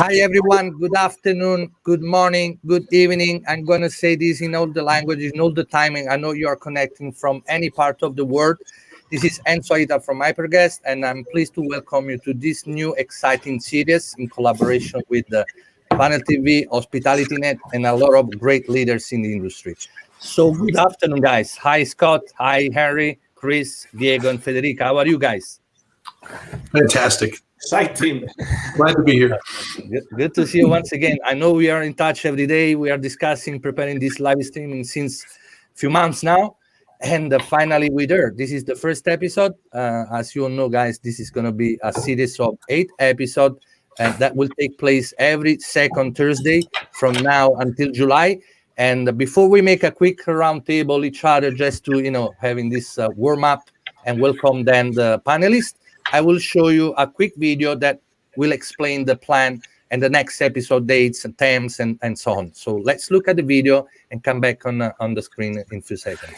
Hi everyone, good afternoon, good morning, good evening. I'm going to say this in all the languages, in all the timing. I know you are connecting from any part of the world. This is Aita from HyperGuest, and I'm pleased to welcome you to this new exciting series in collaboration with the FunnelTV, Hospitality Net, and a lot of great leaders in the industry. So good afternoon, guys. Hi, Scott. Hi, Henry, Chris, Diego, and Federica. How are you guys? Fantastic. Exciting. Glad to be here. Good to see you once again. I know we are in touch every day. We are discussing, preparing this live streaming since a few months now. And finally, we're there. This is the first episode. As you all know, guys, this is going to be a series of 8 episodes that will take place every second Thursday from now until July. And before we make a quick roundtable each other, just to, having this warm-up and welcome then the panelists, I will show you a quick video that will explain the plan and the next episode dates and themes and so on. So let's look at the video and come back on the screen in a few seconds.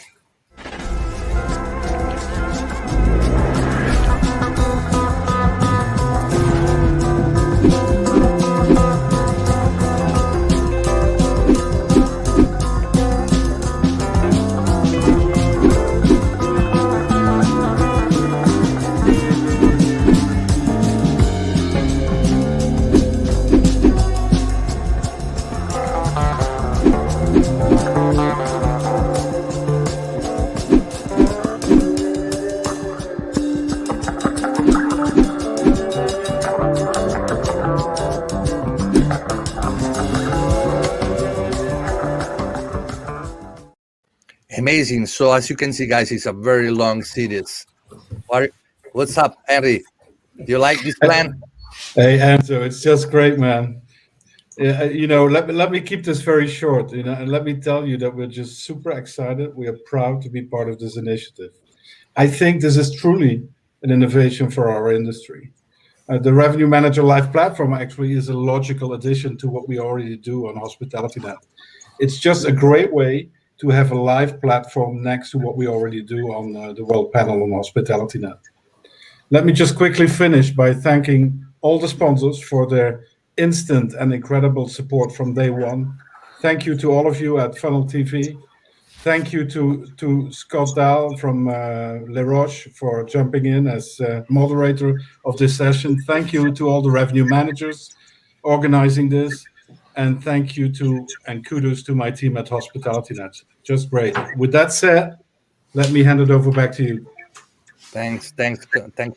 Amazing. So as you can see, guys, it's a very long series. What's up, Henry? Do you like this plan? Hey, Enzo, it's just great, man. Let me keep this very short, and let me tell you that we're just super excited. We are proud to be part of this initiative. I think this is truly an innovation for our industry. The Revenue Manager Live platform actually is a logical addition to what we already do on HospitalityNet. It's just a great way to have a live platform next to what we already do on the World Panel on HospitalityNet. Let me just quickly finish by thanking all the sponsors for their instant and incredible support from day one. Thank you to all of you at FunnelTV. Thank you to Scott Dahl from Le Roche for jumping in as moderator of this session. Thank you to all the revenue managers organizing this. And thank you and kudos to my team at HospitalityNet. Just great. With that said, let me hand it over back to you. Thanks,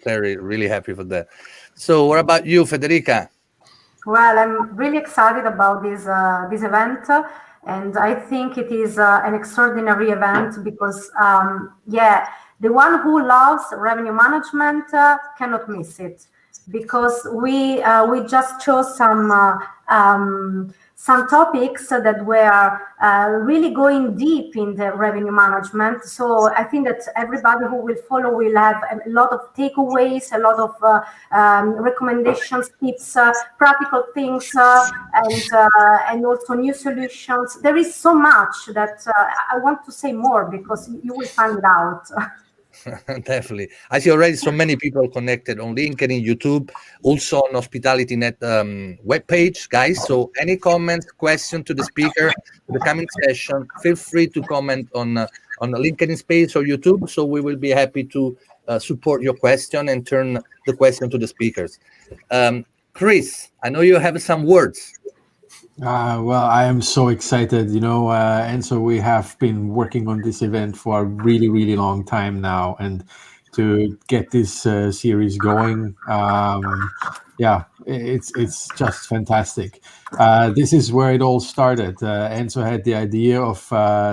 Larry. Really happy for that. So what about you, Federica? Well, I'm really excited about this event. And I think it is an extraordinary event because, the one who loves revenue management cannot miss it. Because we just chose some topics that were really going deep in the revenue management. So I think that everybody who will follow will have a lot of takeaways, a lot of recommendations, tips, practical things, and also new solutions. There is so much that I want to say more because you will find it out. Definitely. I see already so many people connected on LinkedIn, YouTube, also on HospitalityNet webpage, guys. So any comments, question to the speaker, to the coming session, feel free to comment on the LinkedIn space or YouTube. So we will be happy to support your question and turn the question to the speakers. Chris, I know you have some words. Well, I am so excited, and so we have been working on this event for a really, really long time now, and to get this series going, it's just fantastic. This is where it all started. Enzo had the idea of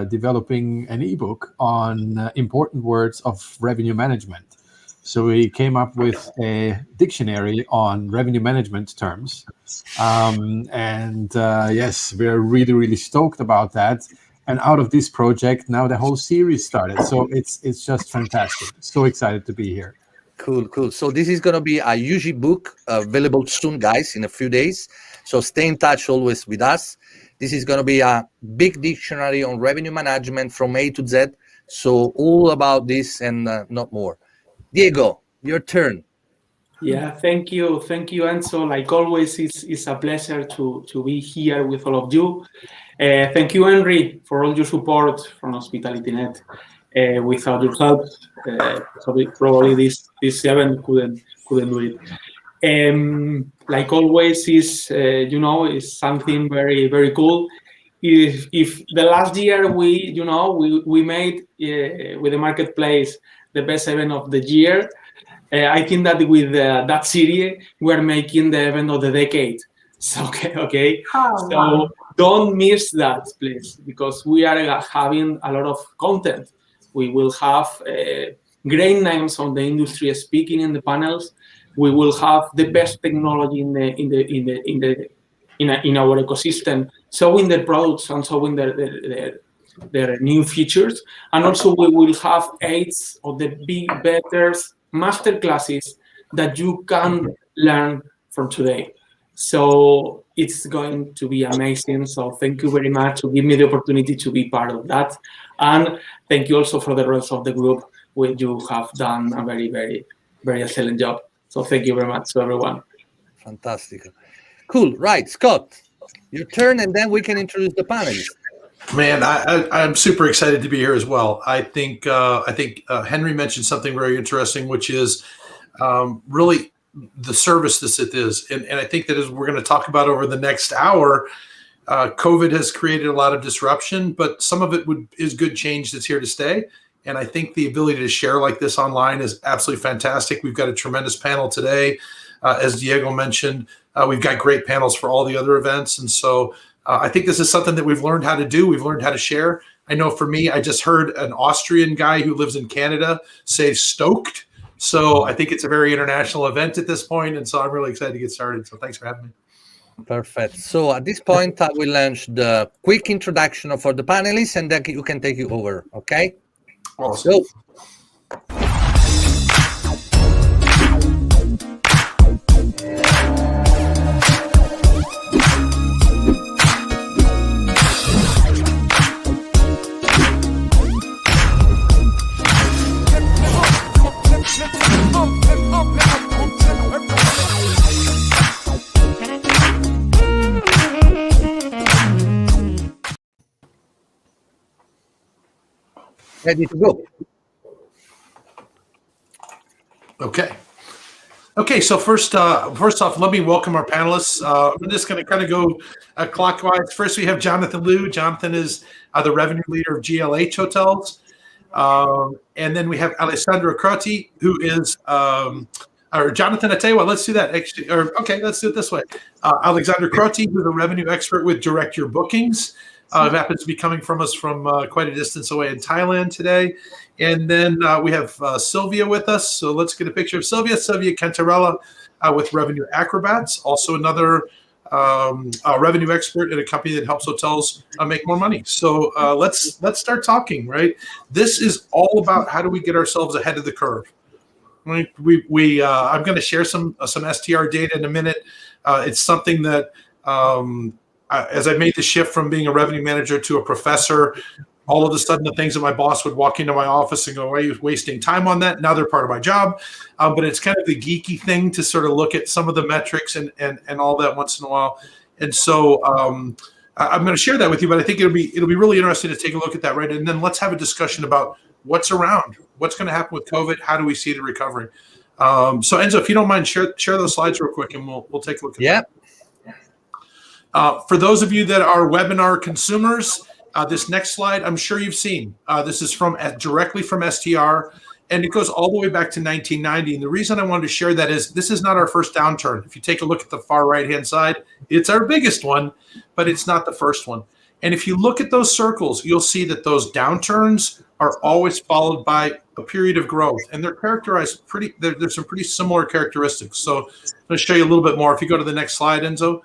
developing an ebook on important words of revenue management. So we came up with a dictionary on revenue management terms. Yes, we're really, really stoked about that. And out of this project, now the whole series started. So it's just fantastic. So excited to be here. Cool. So this is going to be a UG book available soon, guys, in a few days. So stay in touch always with us. This is going to be a big dictionary on revenue management from A to Z. So all about this and not more. Diego, your turn. Yeah, thank you, Enzo. Like always, it's a pleasure to be here with all of you. Thank you, Henry, for all your support from HospitalityNet. Without your help, probably this event couldn't do it. Like always, is something very, very cool. If the last year we made with the marketplace the best event of the year, I think that with that series we're making the event of the decade. So okay. Oh, So wow. don't miss that, please, because we are having a lot of content. We will have great names on the industry speaking in the panels. We will have the best technology in our ecosystem, showing the products and showing their new features, and also we will have 8 of the big, better master classes that you can learn from today. So it's going to be amazing. So thank you very much to give me the opportunity to be part of that, and thank you also for the rest of the group, where you have done a very, very, very excellent job. So thank you very much to everyone. Fantastic. Cool. Right, Scott, your turn, and then we can introduce the panelists. Man, I'm super excited to be here as well. I think Henry mentioned something very interesting, which is really the service that it is. And I think that as we're going to talk about over the next hour, COVID has created a lot of disruption, but some of it is good change that's here to stay. And I think the ability to share like this online is absolutely fantastic. We've got a tremendous panel today. As Diego mentioned, we've got great panels for all the other events. And so I think this is something that we've learned how to do. We've learned how to share. I know for me, I just heard an Austrian guy who lives in Canada say stoked. So I think it's a very international event at this point. And so I'm really excited to get started. So thanks for having me. Perfect. So at this point, I will launch the quick introduction for the panelists, and then you can take it over. Okay? Awesome. So, ready to go. Okay. So first off, let me welcome our panelists. I'm just going to kind of go clockwise. First, we have Jonathon Liu. Jonathon is the revenue leader of GLH Hotels. And then we have Alessandro Crotti, who is, or Jonathon, I tell you what, let's do that. Actually, let's do it this way. Alessandro Crotti, who's a revenue expert with Direct Your Bookings. Happens to be coming from us from quite a distance away in Thailand today. And then we have Sylvia with us. So let's get a picture of Sylvia. Sylvia Cantarella with Revenue Acrobats, also another revenue expert at a company that helps hotels make more money. So let's start talking, right? This is all about how do we get ourselves ahead of the curve. Right? I'm going to share some STR data in a minute. It's something that as I made the shift from being a revenue manager to a professor, all of a sudden the things that my boss would walk into my office and go, "Why are you wasting time on that?" Now they're part of my job. But it's kind of the geeky thing to sort of look at some of the metrics and all that once in a while. And so I'm going to share that with you, but I think it'll be really interesting to take a look at that, right? And then let's have a discussion about what's around, what's going to happen with COVID, how do we see the recovery. So Enzo, if you don't mind, share those slides real quick, and we'll take a look at that. For those of you that are webinar consumers, this next slide, I'm sure you've seen. This is directly from STR, and it goes all the way back to 1990. And the reason I wanted to share that is this is not our first downturn. If you take a look at the far right-hand side, it's our biggest one, but it's not the first one. And if you look at those circles, you'll see that those downturns are always followed by a period of growth, and they're characterized there's some pretty similar characteristics. So I'm going to show you a little bit more. If you go to the next slide, Enzo.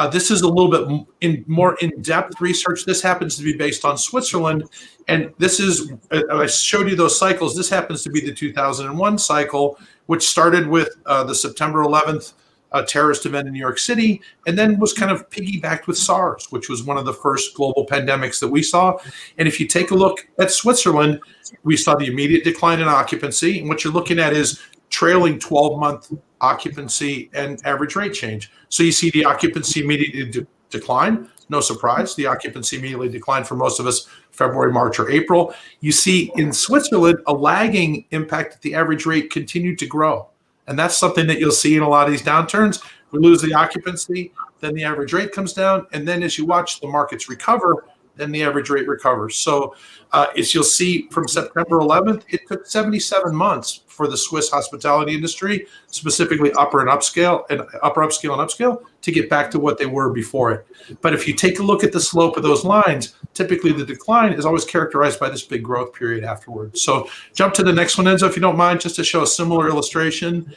This is a little bit more in-depth research. This happens to be based on Switzerland, and this is, I showed you those cycles. This happens to be the 2001 cycle, which started with the September 11th terrorist event in New York City, and then was kind of piggybacked with SARS, which was one of the first global pandemics that we saw. And if you take a look at Switzerland, we saw the immediate decline in occupancy, and what you're looking at is trailing 12-month occupancy, and average rate change. So you see the occupancy immediately decline. No surprise. The occupancy immediately declined for most of us February, March, or April. You see in Switzerland a lagging impact that the average rate continued to grow. And that's something that you'll see in a lot of these downturns. We lose the occupancy, then the average rate comes down. And then as you watch the markets recover, then the average rate recovers. So as you'll see from September 11th, it took 77 months for the Swiss hospitality industry, specifically upper upscale and upscale, to get back to what they were before it. But if you take a look at the slope of those lines, typically the decline is always characterized by this big growth period afterwards. So jump to the next one, Enzo, if you don't mind, just to show a similar illustration.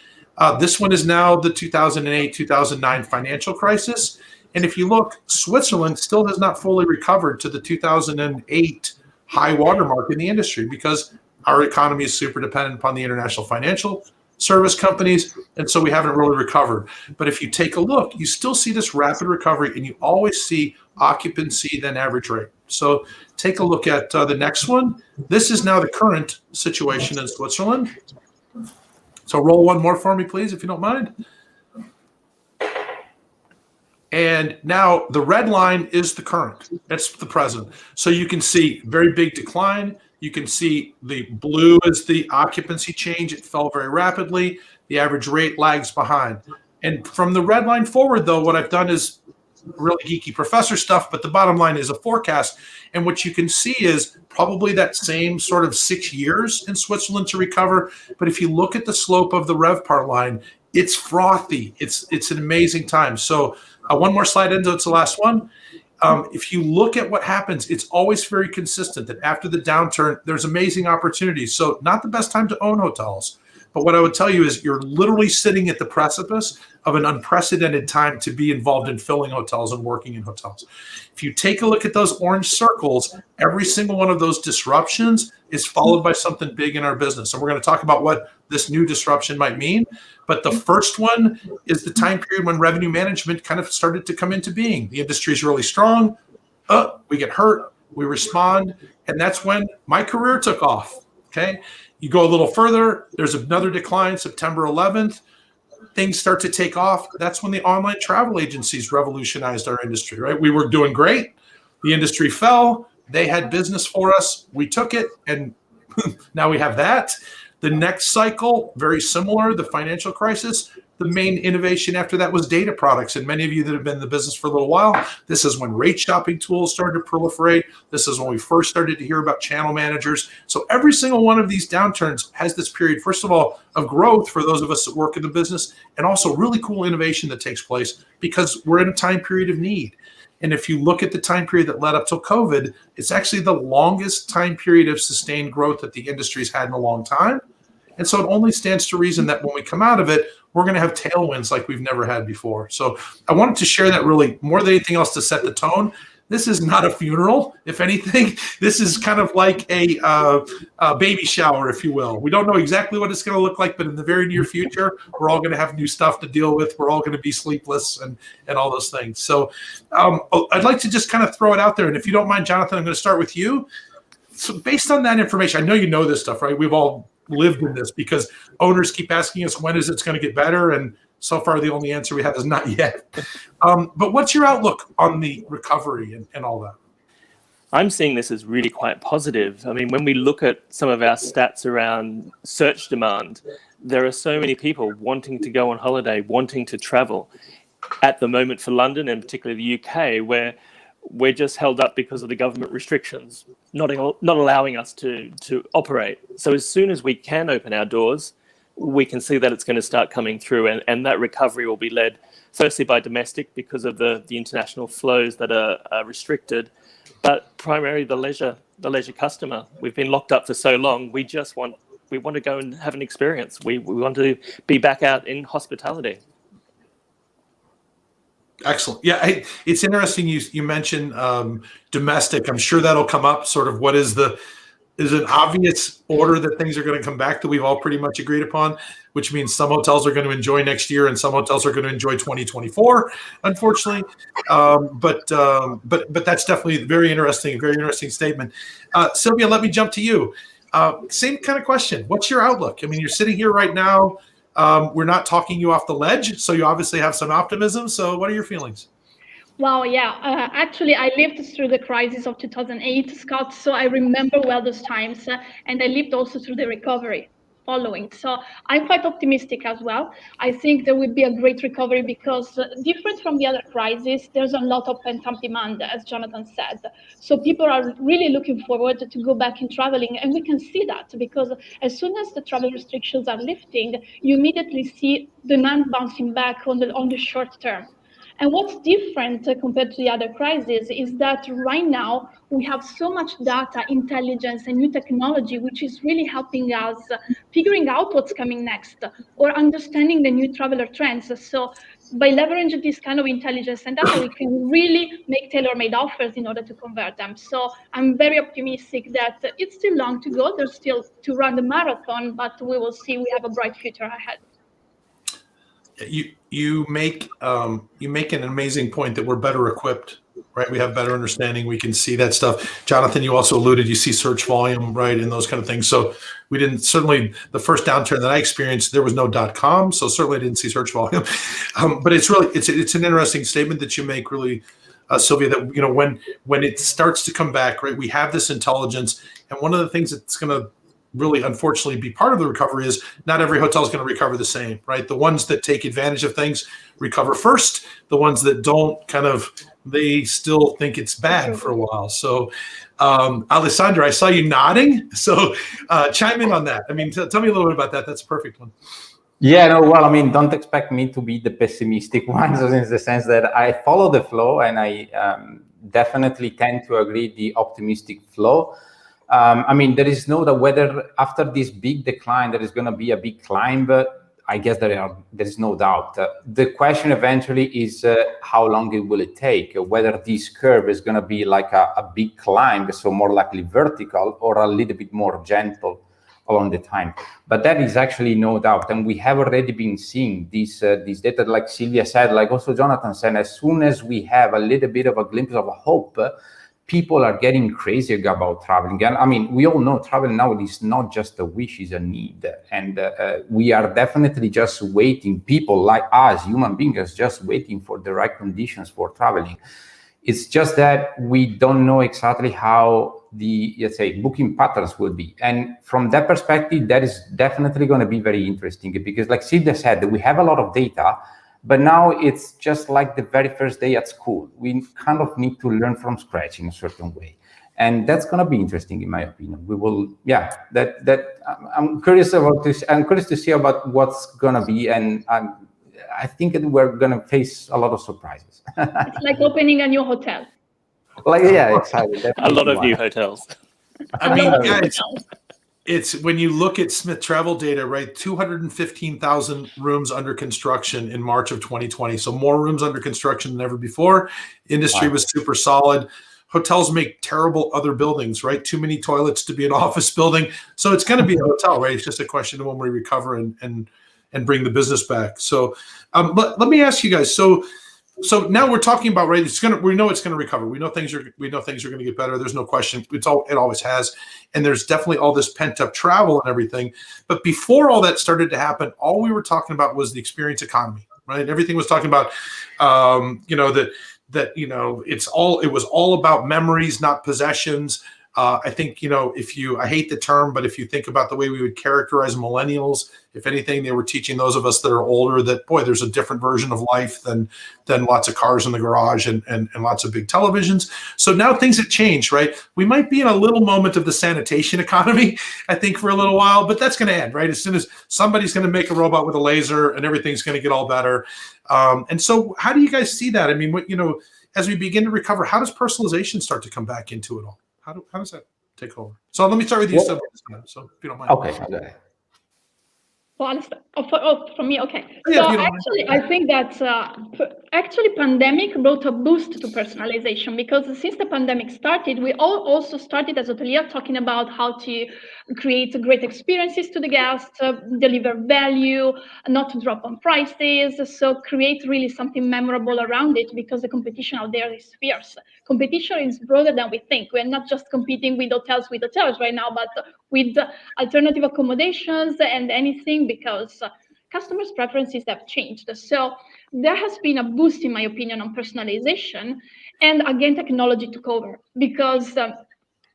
This one is now the 2008-2009 financial crisis. And if you look, Switzerland still has not fully recovered to the 2008 high watermark in the industry because our economy is super dependent upon the international financial service companies, and so we haven't really recovered. But if you take a look, you still see this rapid recovery, and you always see occupancy, then average rate. So take a look at the next one. This is now the current situation in Switzerland. So roll one more for me, please, if you don't mind. And now the red line is the current. That's the present. So you can see very big decline. You can see the blue is the occupancy change. It fell very rapidly. The average rate lags behind. And from the red line forward, though, what I've done is really geeky professor stuff, but the bottom line is a forecast. And what you can see is probably that same sort of 6 years in Switzerland to recover. But if you look at the slope of the RevPAR line, it's frothy. It's an amazing time. So one more slide, Enzo. It's the last one. If you look at what happens, it's always very consistent that after the downturn, there's amazing opportunities. So not the best time to own hotels. But what I would tell you is you're literally sitting at the precipice of an unprecedented time to be involved in filling hotels and working in hotels. If you take a look at those orange circles, every single one of those disruptions is followed by something big in our business. And we're going to talk about what this new disruption might mean. But the first one is the time period when revenue management kind of started to come into being. The industry is really strong. We get hurt. We respond. And that's when my career took off. Okay. You go a little further. There's another decline, September 11th. Things start to take off. That's when the online travel agencies revolutionized our industry, right? We were doing great. The industry fell. They had business for us. We took it. And now we have that. The next cycle, very similar, the financial crisis. The main innovation after that was data products. And many of you that have been in the business for a little while, this is when rate shopping tools started to proliferate. This is when we first started to hear about channel managers. So every single one of these downturns has this period, first of all, of growth for those of us that work in the business, and also really cool innovation that takes place because we're in a time period of need. And if you look at the time period that led up till COVID, it's actually the longest time period of sustained growth that the industry's had in a long time. And so it only stands to reason that when we come out of it, we're going to have tailwinds like we've never had before. So I wanted to share that really more than anything else to set the tone. This is not a funeral. If anything, this is kind of like a baby shower, if you will. We don't know exactly what it's going to look like, but in the very near future, we're all going to have new stuff to deal with. We're all going to be sleepless and all those things. So I'd like to just kind of throw it out there. And if you don't mind, Jonathon, I'm going to start with you. So based on that information, I know you know this stuff, right? We've all lived in this because owners keep asking us, when is it going to get better? And so far, the only answer we have is not yet. But what's your outlook on the recovery and all that? I'm seeing this as really quite positive. I mean, when we look at some of our stats around search demand, there are so many people wanting to go on holiday, wanting to travel. At the moment for London and particularly the UK, where we're just held up because of the government restrictions, not allowing us to operate. So as soon as we can open our doors, we can see that it's going to start coming through, and that recovery will be led firstly by domestic because of the international flows that are restricted, but primarily the leisure customer. We've been locked up for so long. We want to go and have an experience. We want to be back out in hospitality. Excellent. Yeah, it's interesting you mentioned domestic. I'm sure that'll come up. Sort of what is an obvious order that things are going to come back that we've all pretty much agreed upon, which means some hotels are going to enjoy next year and some hotels are going to enjoy 2024, unfortunately. But that's definitely a very interesting statement. Sylvia, let me jump to you. Same kind of question. What's your outlook? I mean, you're sitting here right now. We're not talking you off the ledge, so you obviously have some optimism. So what are your feelings? Wow, yeah. Actually, I lived through the crisis of 2008, Scott, so I remember well those times, and I lived also through the recovery following. So I'm quite optimistic as well. I think there will be a great recovery because different from the other crises, there's a lot of pent-up demand, as Jonathon said. So people are really looking forward to go back in traveling, and we can see that because as soon as the travel restrictions are lifting, you immediately see demand bouncing back on the short term. And what's different compared to the other crises is that right now we have so much data, intelligence, and new technology, which is really helping us figuring out what's coming next or understanding the new traveler trends. So by leveraging this kind of intelligence and data, we can really make tailor-made offers in order to convert them. So I'm very optimistic that it's still long to go. There's still to run the marathon, but we will see. We have a bright future ahead. You make an amazing point that we're better equipped, right? We have better understanding. We can see that stuff. Jonathon, you also alluded, you see search volume, right, and those kind of things. So we didn't, certainly the first downturn that I experienced, there was no .com, so certainly I didn't see search volume. But it's really, it's an interesting statement that you make, really, Sylvia, that when it starts to come back, right, we have this intelligence, and one of the things that's going to really unfortunately be part of the recovery is not every hotel is going to recover the same, right? The ones that take advantage of things recover first. The ones that don't, they still think it's bad for a while. So Alessandro, I saw you nodding. So chime in on that. I mean, tell me a little bit about that. That's a perfect one. Yeah, no, well, I mean, don't expect me to be the pessimistic one, so in the sense that I follow the flow, and I definitely tend to agree the optimistic flow. I mean, there is no doubt whether after this big decline, there is going to be a big climb. I guess there is no doubt. The question eventually is how long will it take? Whether this curve is going to be like a big climb, so more likely vertical, or a little bit more gentle along the time. But that is actually no doubt. And we have already been seeing these data, like Sylvia said, like also Jonathon said, as soon as we have a little bit of a glimpse of hope, people are getting crazy about traveling. And I mean, we all know travel now is not just a wish, it's a need. And we are definitely just waiting, people like us, human beings, just waiting for the right conditions for traveling. It's just that we don't know exactly how the, let's say, booking patterns will be. And from that perspective, that is definitely going to be very interesting because like Sylvia said, we have a lot of data, but now it's just like the very first day at school. We kind of need to learn from scratch in a certain way. And that's going to be interesting, in my opinion. We will, yeah, I'm curious about this. I'm curious to see about what's going to be. And I think that we're going to face a lot of surprises. It's like opening a new hotel. Like, yeah, exactly. A lot of new hotels. I mean, guys, it's when you look at Smith Travel data, right? 215,000 rooms under construction in March of 2020. So more rooms under construction than ever before. Industry was super solid. Hotels make terrible other buildings, right? Too many toilets to be an office building. So it's going to be a hotel, right? It's just a question of when we recover and bring the business back. So let me ask you guys. So now we're talking about, right? We know it's going to recover. We know things are going to get better. There's no question. It always has. And there's definitely all this pent up travel and everything. But before all that started to happen, all we were talking about was the experience economy, right? Everything was talking about, it was all about memories, not possessions. I think, I hate the term, but if you think about the way we would characterize millennials, if anything, they were teaching those of us that are older that, boy, there's a different version of life than lots of cars in the garage and lots of big televisions. So now things have changed, right? We might be in a little moment of the sanitation economy, I think, for a little while, but that's going to end, right? As soon as somebody's going to make a robot with a laser and everything's going to get all better. And so how do you guys see that? I mean, as we begin to recover, how does personalization start to come back into it all? How does that take over? So let me start with you, Sylvain, so if you don't mind. Okay. Well, from me, okay. So actually, I think that pandemic brought a boost to personalization because since the pandemic started, we all also started as hotelier talking about how to create great experiences to the guests, deliver value, not drop on prices, so create really something memorable around it because the competition out there is fierce. Competition is broader than we think. We're not just competing with hotels right now, but with alternative accommodations and anything because customers' preferences have changed. So there has been a boost, in my opinion, on personalization, and again, technology took over, because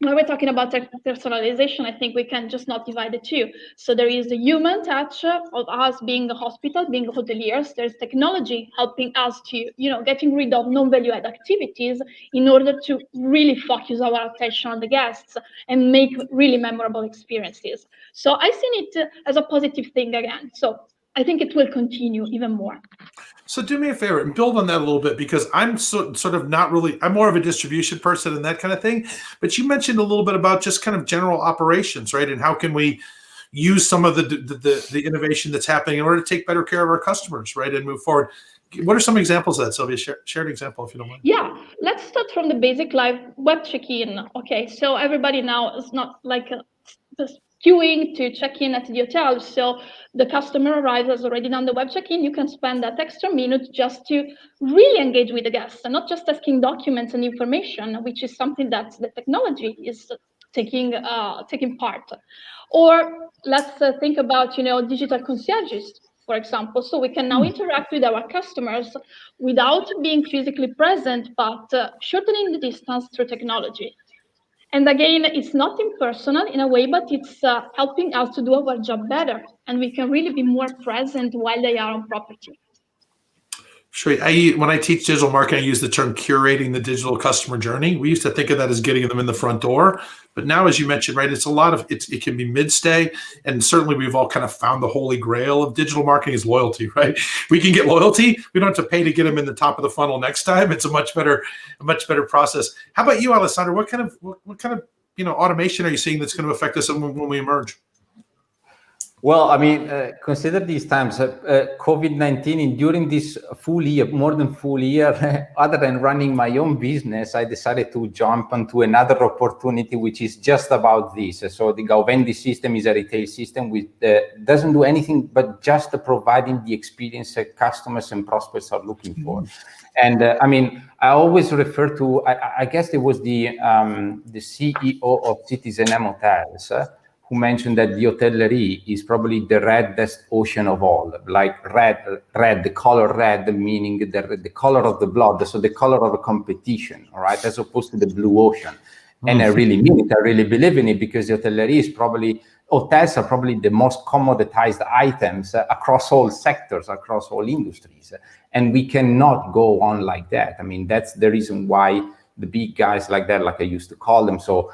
when we're talking about personalization, I think we can just not divide the two. So there is the human touch of us being a hospital, being hoteliers. There's technology helping us to, getting rid of non-value add activities in order to really focus our attention on the guests and make really memorable experiences. So I see it as a positive thing again. So I think it will continue even more. So do me a favor and build on that a little bit, because I'm sort of not really, I'm more of a distribution person and that kind of thing. But you mentioned a little bit about just kind of general operations, right? And how can we use some of the innovation that's happening in order to take better care of our customers, right? And move forward. What are some examples of that, Sylvia? Share an example if you don't mind. Yeah, let's start from the basic live web check-in. Okay, so everybody now is not like queuing to check in at the hotel. So the customer arrives, has already done the web check-in. You can spend that extra minute just to really engage with the guests and not just asking documents and information, which is something that the technology is taking part. Or let's think about, digital concierges, for example. So we can now interact with our customers without being physically present, but shortening the distance through technology. And again, it's not impersonal in a way, but it's helping us to do our job better. And we can really be more present while they are on property. Sure. When I teach digital marketing, I use the term curating the digital customer journey. We used to think of that as getting them in the front door. But now, as you mentioned, right, it's a lot of, it can be mid-stay. And certainly we've all kind of found the holy grail of digital marketing is loyalty, right? We can get loyalty. We don't have to pay to get them in the top of the funnel next time. It's a much better process. How about you, Alessandro? What kind of automation are you seeing that's going to affect us when we emerge? Well, I mean, consider these times, COVID-19, during this full year, more than full year, other than running my own business, I decided to jump onto another opportunity, which is just about this. So the Gauvendi system is a retail system which doesn't do anything but just providing the experience that customers and prospects are looking for. And I mean, I always refer to, I guess it was the CEO of Citizen M Hotels, who mentioned that the hotellerie is probably the reddest ocean of all, like red, the color red, meaning the color of the blood, so the color of a competition, all right, as opposed to the blue ocean. And I really mean it, I really believe in it, because the hotellerie is probably, hotels are probably the most commoditized items across all sectors, across all industries. And we cannot go on like that. I mean, that's the reason why the big guys like that, like I used to call them, so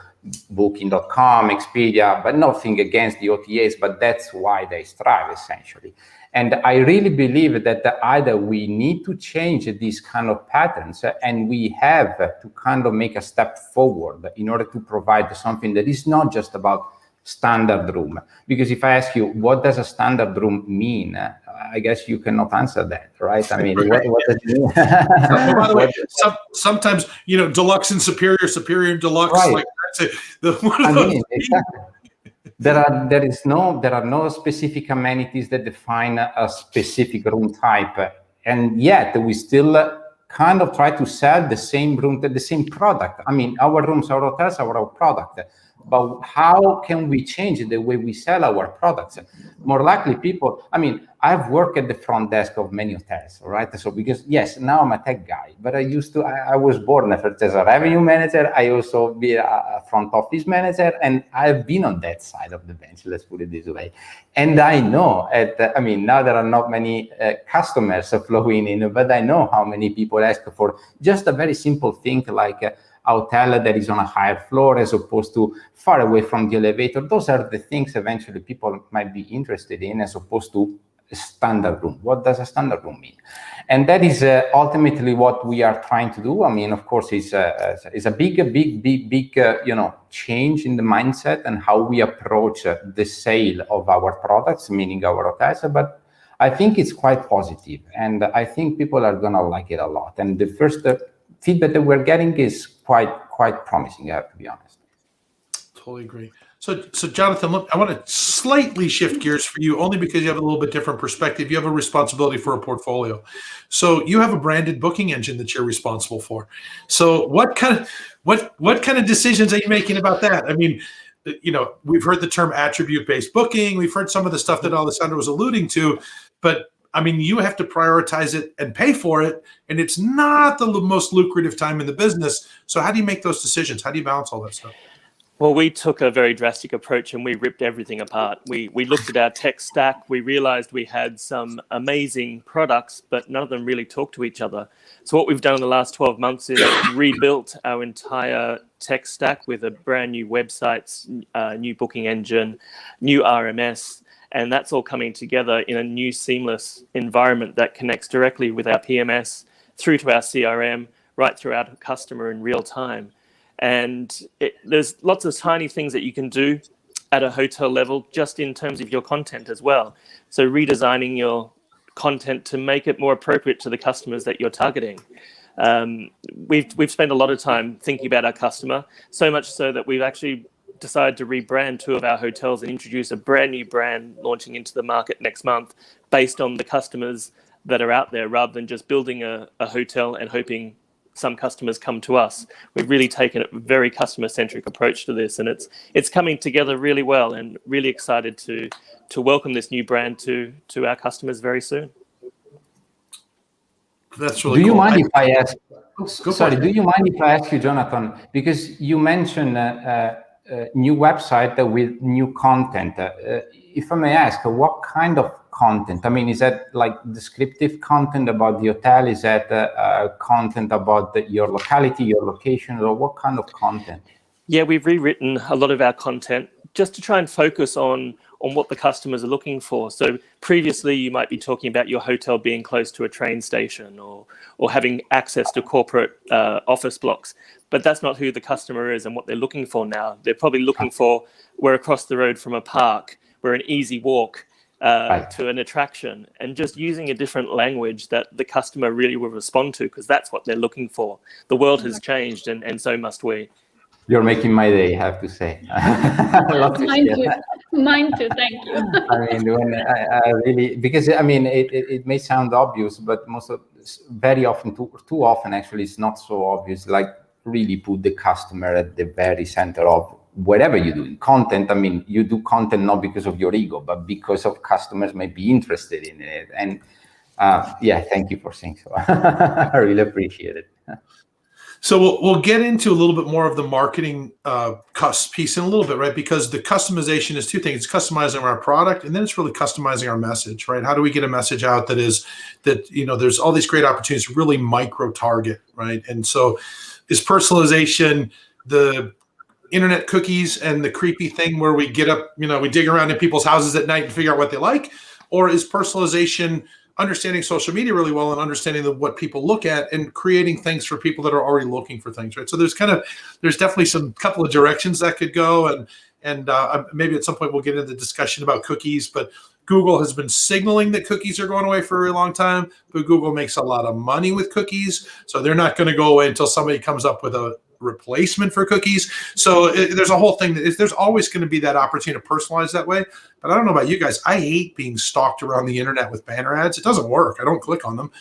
Booking.com, Expedia, but nothing against the OTAs, but that's why they strive, essentially. And I really believe that either we need to change these kind of patterns and we have to kind of make a step forward in order to provide something that is not just about standard room. Because if I ask you, what does a standard room mean? I guess you cannot answer that, right? I mean, what does it mean? By the way, sometimes, deluxe and superior and deluxe, right. Like that's it. Exactly. There are no specific amenities that define a specific room type, and yet we still kind of try to sell the same room, the same product. I mean, our rooms, our hotels, our product. But how can we change the way we sell our products? More likely people, I mean, I've worked at the front desk of many hotels, right? So because, yes, now I'm a tech guy, but I was born as a revenue manager. I also be a front office manager, and I've been on that side of the bench, let's put it this way. And I know, now there are not many customers flowing in, but I know how many people ask for just a very simple thing like a hotel that is on a higher floor as opposed to far away from the elevator. Those are the things eventually people might be interested in as opposed to a standard room. What does a standard room mean? And that is ultimately what we are trying to do. I mean, of course, it's a big change in the mindset and how we approach the sale of our products, meaning our hotels. But I think it's quite positive, and I think people are gonna like it a lot. And the first feedback that we're getting is quite promising, I have to be honest. Totally agree. So Jonathon, look, I want to slightly shift gears for you, only because you have a little bit different perspective. You have a responsibility for a portfolio. So you have a branded booking engine that you're responsible for. So what kind of decisions are you making about that? I mean, we've heard the term attribute-based booking. We've heard some of the stuff that Alessandro was alluding to, but I mean, you have to prioritize it and pay for it, and it's not the most lucrative time in the business. So how do you make those decisions? How do you balance all that stuff? Well, we took a very drastic approach and we ripped everything apart. We looked at our tech stack. We realized we had some amazing products, but none of them really talk to each other. So what we've done in the last 12 months is rebuilt our entire tech stack with a brand new website, new booking engine, new RMS, and that's all coming together in a new seamless environment that connects directly with our PMS, through to our CRM, right through our customer in real time. And there's lots of tiny things that you can do at a hotel level, just in terms of your content as well. So redesigning your content to make it more appropriate to the customers that you're targeting. We've spent a lot of time thinking about our customer, so much so that we've actually decided to rebrand 2 of our hotels and introduce a brand new brand launching into the market next month based on the customers that are out there, rather than just building a hotel and hoping some customers come to us. We've really taken a very customer-centric approach to this, and it's coming together really well, and really excited to welcome this new brand to our customers very soon. That's really cool. Do you mind if I ask? Sorry, do you mind if I ask you, Jonathon? Because you mentioned a new website with new content. If I may ask, what kind of content? I mean, is that like descriptive content about the hotel? Is that content about your locality, your location, or what kind of content? Yeah, we've rewritten a lot of our content just to try and focus on what the customers are looking for. So previously, you might be talking about your hotel being close to a train station or having access to corporate office blocks. But that's not who the customer is and what they're looking for now. They're probably looking for, we're across the road from a park, we're an easy walk to an attraction, and just using a different language that the customer really will respond to, because that's what they're looking for. The world has changed, and so must we. You're making my day, I have to say. Mine too, thank you. I mean, I really, because I mean, it may sound obvious, but very often, too often actually, it's not so obvious. Like, really put the customer at the very center of whatever you do in content. I mean, you do content not because of your ego, but because of customers may be interested in it. And yeah, thank you for saying so. I really appreciate it. So we'll get into a little bit more of the marketing piece in a little bit, right? Because the customization is 2 things. It's customizing our product, and then it's really customizing our message, right? How do we get a message out that you know, there's all these great opportunities to really micro target, right? And so is personalization the internet cookies and the creepy thing where we get up, you know, we dig around in people's houses at night and figure out what they like? Or is personalization understanding social media really well and understanding what people look at and creating things for people that are already looking for things, right? So there's definitely some couple of directions that could go, and maybe at some point we'll get into the discussion about cookies, but Google has been signaling that cookies are going away for a very long time, but Google makes a lot of money with cookies, so they're not going to go away until somebody comes up with a replacement for cookies. So there's a whole thing that there's always going to be that opportunity to personalize that way. But I don't know about you guys. I hate being stalked around the internet with banner ads. It doesn't work. I don't click on them.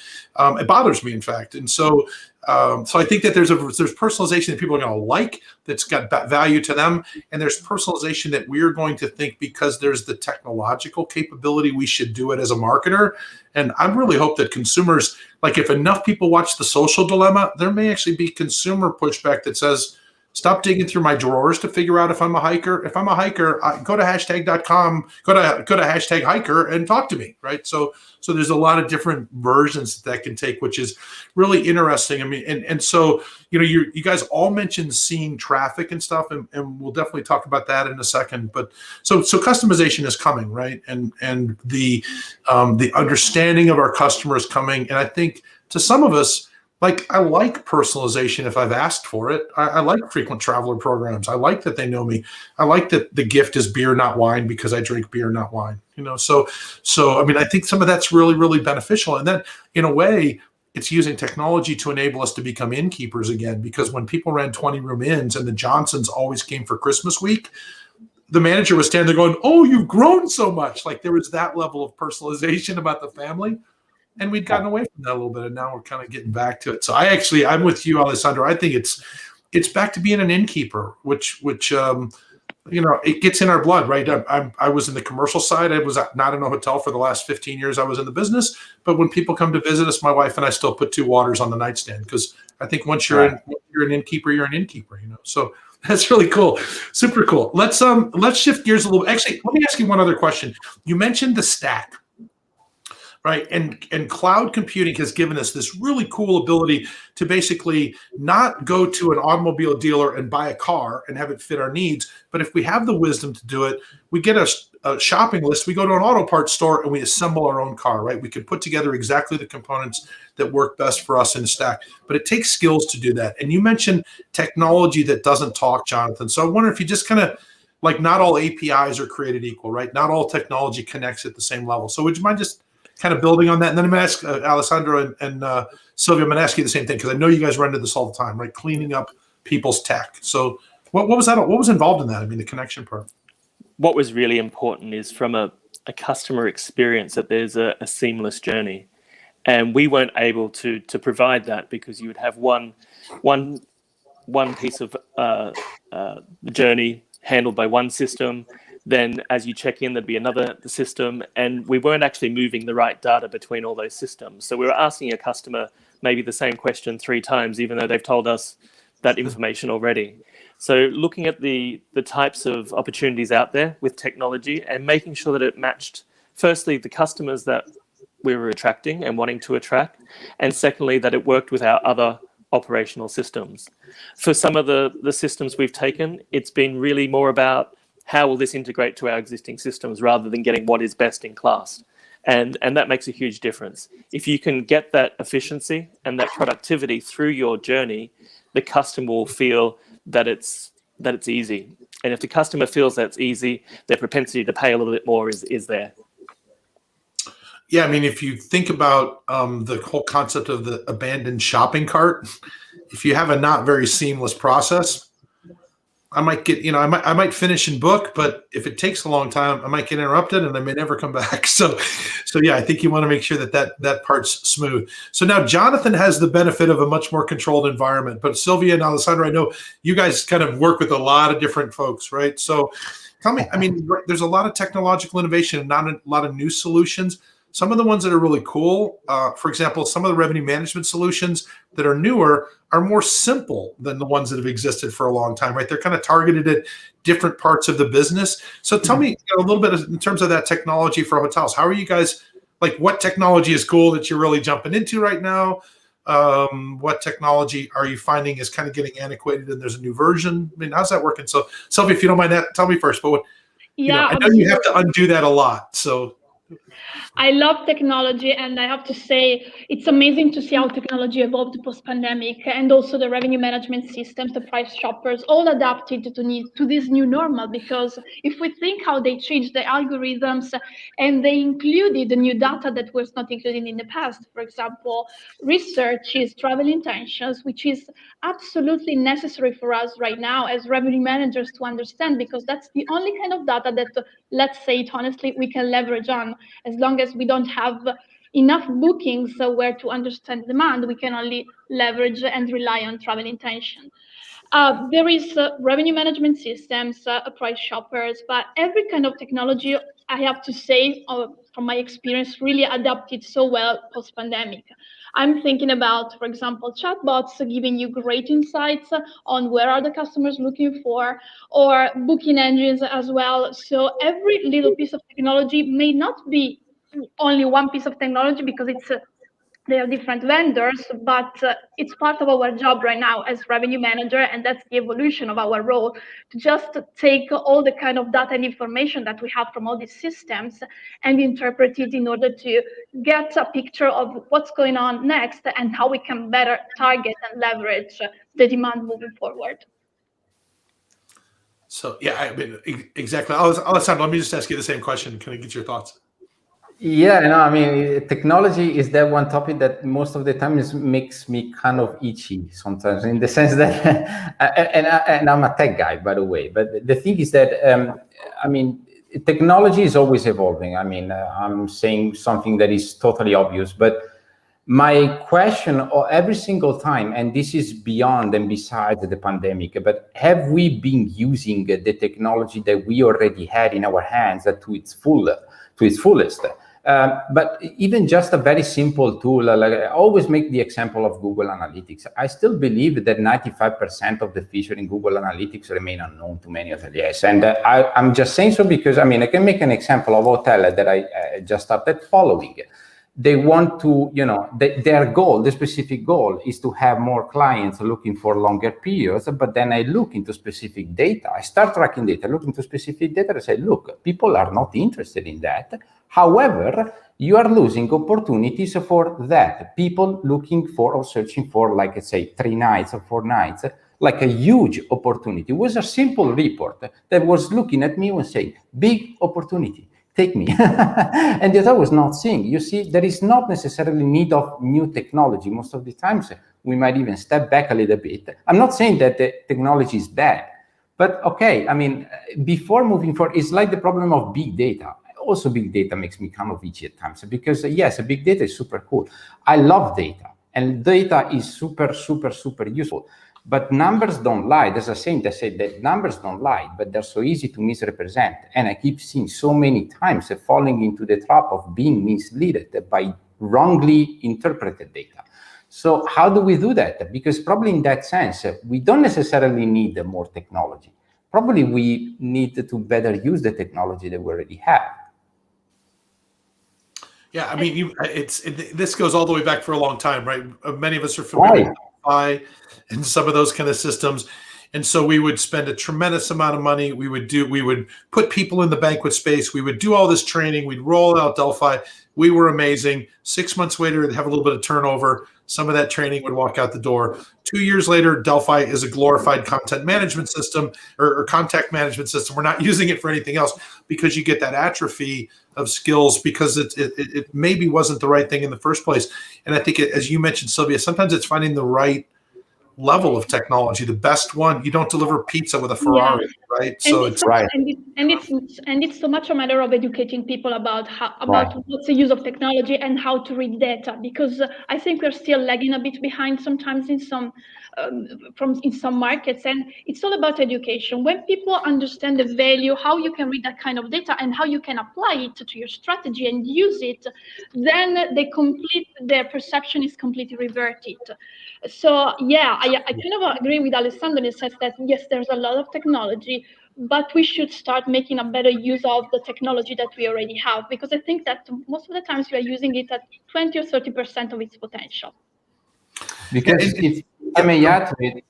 It bothers me, in fact. And so I think that there's personalization that people are going to like, that's got value to them, and there's personalization that we're going to think, because there's the technological capability, we should do it as a marketer. And I really hope that consumers, like, if enough people watch The Social Dilemma, there may actually be consumer pushback that says, stop digging through my drawers to figure out if I'm a hiker. If I'm a hiker, go to hashtag.com, go to hashtag hiker and talk to me, right? So there's a lot of different versions that can take, which is really interesting. I mean, and so, you know, you guys all mentioned seeing traffic and stuff, and we'll definitely talk about that in a second. But so customization is coming, right? And the understanding of our customers coming. And I think to some of us, like, I like personalization if I've asked for it. I like frequent traveler programs. I like that they know me. I like that the gift is beer, not wine, because I drink beer, not wine. You know, so I mean, I think some of that's really, really beneficial. And then, in a way, it's using technology to enable us to become innkeepers again. Because when people ran 20-room inns and the Johnsons always came for Christmas week, the manager was standing there going, "Oh, you've grown so much." Like, there was that level of personalization about the family. And we'd gotten away from that a little bit, and now we're kind of getting back to it. So I'm with you, Alessandro. I think it's back to being an innkeeper, which it gets in our blood, right? I was in the commercial side. I was not in a hotel for the last 15 years. I was in the business. But when people come to visit us, my wife and I still put 2 waters on the nightstand, because I think once you're an innkeeper, you're an innkeeper, So that's really cool. Super cool. Let's shift gears a little. Actually, let me ask you one other question. You mentioned the stack. Right. And cloud computing has given us this really cool ability to basically not go to an automobile dealer and buy a car and have it fit our needs. But if we have the wisdom to do it, we get a shopping list. We go to an auto parts store and we assemble our own car. Right. We can put together exactly the components that work best for us in a stack. But it takes skills to do that. And you mentioned technology that doesn't talk, Jonathon. So I wonder if you just kind of, like, not all APIs are created equal. Right. Not all technology connects at the same level. So would you mind just kind of building on that? And then I'm going to ask Alessandro and Sylvia, I'm going to ask you the same thing, because I know you guys run into this all the time, right? Cleaning up people's tech. So what was that? What was involved in that? I mean, the connection part. What was really important is, from a customer experience, that there's a seamless journey. And we weren't able to provide that, because you would have one piece of journey handled by one system. Then as you check in, there'd be another system, and we weren't actually moving the right data between all those systems. So we were asking a customer maybe the same question 3 times, even though they've told us that information already. So looking at the types of opportunities out there with technology, and making sure that it matched, firstly, the customers that we were attracting and wanting to attract, and secondly, that it worked with our other operational systems. For some of the systems we've taken, it's been really more about how will this integrate to our existing systems, rather than getting what is best in class. And that makes a huge difference. If you can get that efficiency and that productivity through your journey, the customer will feel that it's easy. And if the customer feels that's easy, their propensity to pay a little bit more is there. Yeah, I mean, if you think about the whole concept of the abandoned shopping cart, if you have a not very seamless process, I might get, I might finish and book, but if it takes a long time, I might get interrupted and I may never come back. So yeah, I think you want to make sure that part's smooth. So now Jonathon has the benefit of a much more controlled environment, but Sylvia and Alessandro, I know you guys kind of work with a lot of different folks, right? So tell me, I mean, there's a lot of technological innovation and not a lot of new solutions. Some of the ones that are really cool, for example, some of the revenue management solutions that are newer are more simple than the ones that have existed for a long time, right? They're kind of targeted at different parts of the business. So tell me a little bit in terms of that technology for hotels. How are you guys, like, what technology is cool that you're really jumping into right now? What technology are you finding is kind of getting antiquated and there's a new version? I mean, how's that working? So Sylvia, if you don't mind, tell me first. But I know you have to undo that a lot. So I love technology, and I have to say it's amazing to see how technology evolved post-pandemic, and also the revenue management systems, the price shoppers, all adapted to this new normal. Because if we think how they changed the algorithms and they included the new data that was not included in the past, for example, research is travel intentions, which is absolutely necessary for us right now as revenue managers to understand, because that's the only kind of data that, let's say it honestly, we can leverage on. As long as we don't have enough bookings where to understand demand, we can only leverage and rely on travel intention. There is revenue management systems, price shoppers, but every kind of technology, I have to say, from my experience, really adapted so well post-pandemic. I'm thinking about, for example, chatbots giving you great insights on where are the customers looking for, or booking engines as well. So every little piece of technology may not be only one piece of technology, because they are different vendors, but it's part of our job right now as revenue manager, and that's the evolution of our role, to just take all the kind of data and information that we have from all these systems and interpret it in order to get a picture of what's going on next and how we can better target and leverage the demand moving forward. So yeah, I mean, exactly. Alessandro, let me just ask you the same question. Can I get your thoughts? Yeah, no, I mean, technology is that one topic that most of the time makes me kind of itchy sometimes, in the sense that, and I'm a tech guy, by the way. But the thing is that, I mean, technology is always evolving. I mean, I'm saying something that is totally obvious, but My question every single time, and this is beyond and besides the pandemic, but have we been using the technology that we already had in our hands to its fullest? But even just a very simple tool, like I always make the example of Google Analytics. I still believe that 95% of the features in Google Analytics remain unknown to many hoteliers. And I'm just saying so because, I mean, I can make an example of a hotel that I just started following. They want to, you know, their goal, the specific goal is to have more clients looking for longer periods. But then I look into specific data. I start tracking data, look into specific data and say, look, people are not interested in that. However, you are losing opportunities for that. People looking for or searching for, like, let's say, 3 nights or 4 nights, like a huge opportunity. It was a simple report that was looking at me and saying, big opportunity. Take me. And the other was not seeing. You see, there is not necessarily need of new technology. Most of the times, we might even step back a little bit. I'm not saying that the technology is bad, but okay, I mean, before moving forward, it's like the problem of big data. Also, big data makes me kind of itchy at times because, yes, big data is super cool. I love data, and data is super, super, super useful. But numbers don't lie. There's a saying that said that numbers don't lie, but they're so easy to misrepresent. And I keep seeing so many times falling into the trap of being misled by wrongly interpreted data. So how do we do that? Because probably in that sense, we don't necessarily need more technology. Probably we need to better use the technology that we already have. Yeah, I mean, this goes all the way back for a long time, right? Many of us are familiar with Delphi and some of those kind of systems. And so we would spend a tremendous amount of money. We would put people in the banquet space. We would do all this training. We'd roll out Delphi. We were amazing. 6 months later, they'd have a little bit of turnover. Some of that training would walk out the door. 2 years later, Delphi is a glorified content management system or contact management system. We're not using it for anything else because you get that atrophy of skills because it maybe wasn't the right thing in the first place. And I think, as you mentioned, Sylvia, sometimes it's finding the right level of technology, the best one. You don't deliver pizza with a Ferrari, right? So it's right. And it's so much a matter of educating people about what's the use of technology and how to read data, because I think we're still lagging a bit behind sometimes in some markets, and it's all about education. When people understand the value, how you can read that kind of data and how you can apply it to your strategy and use it, then their perception is completely reverted. So yeah, I kind of agree with Alessandro in the sense that yes, there's a lot of technology, but we should start making a better use of the technology that we already have, because I think that most of the times we are using it at 20 or 30% of its potential. Because if I may add to it,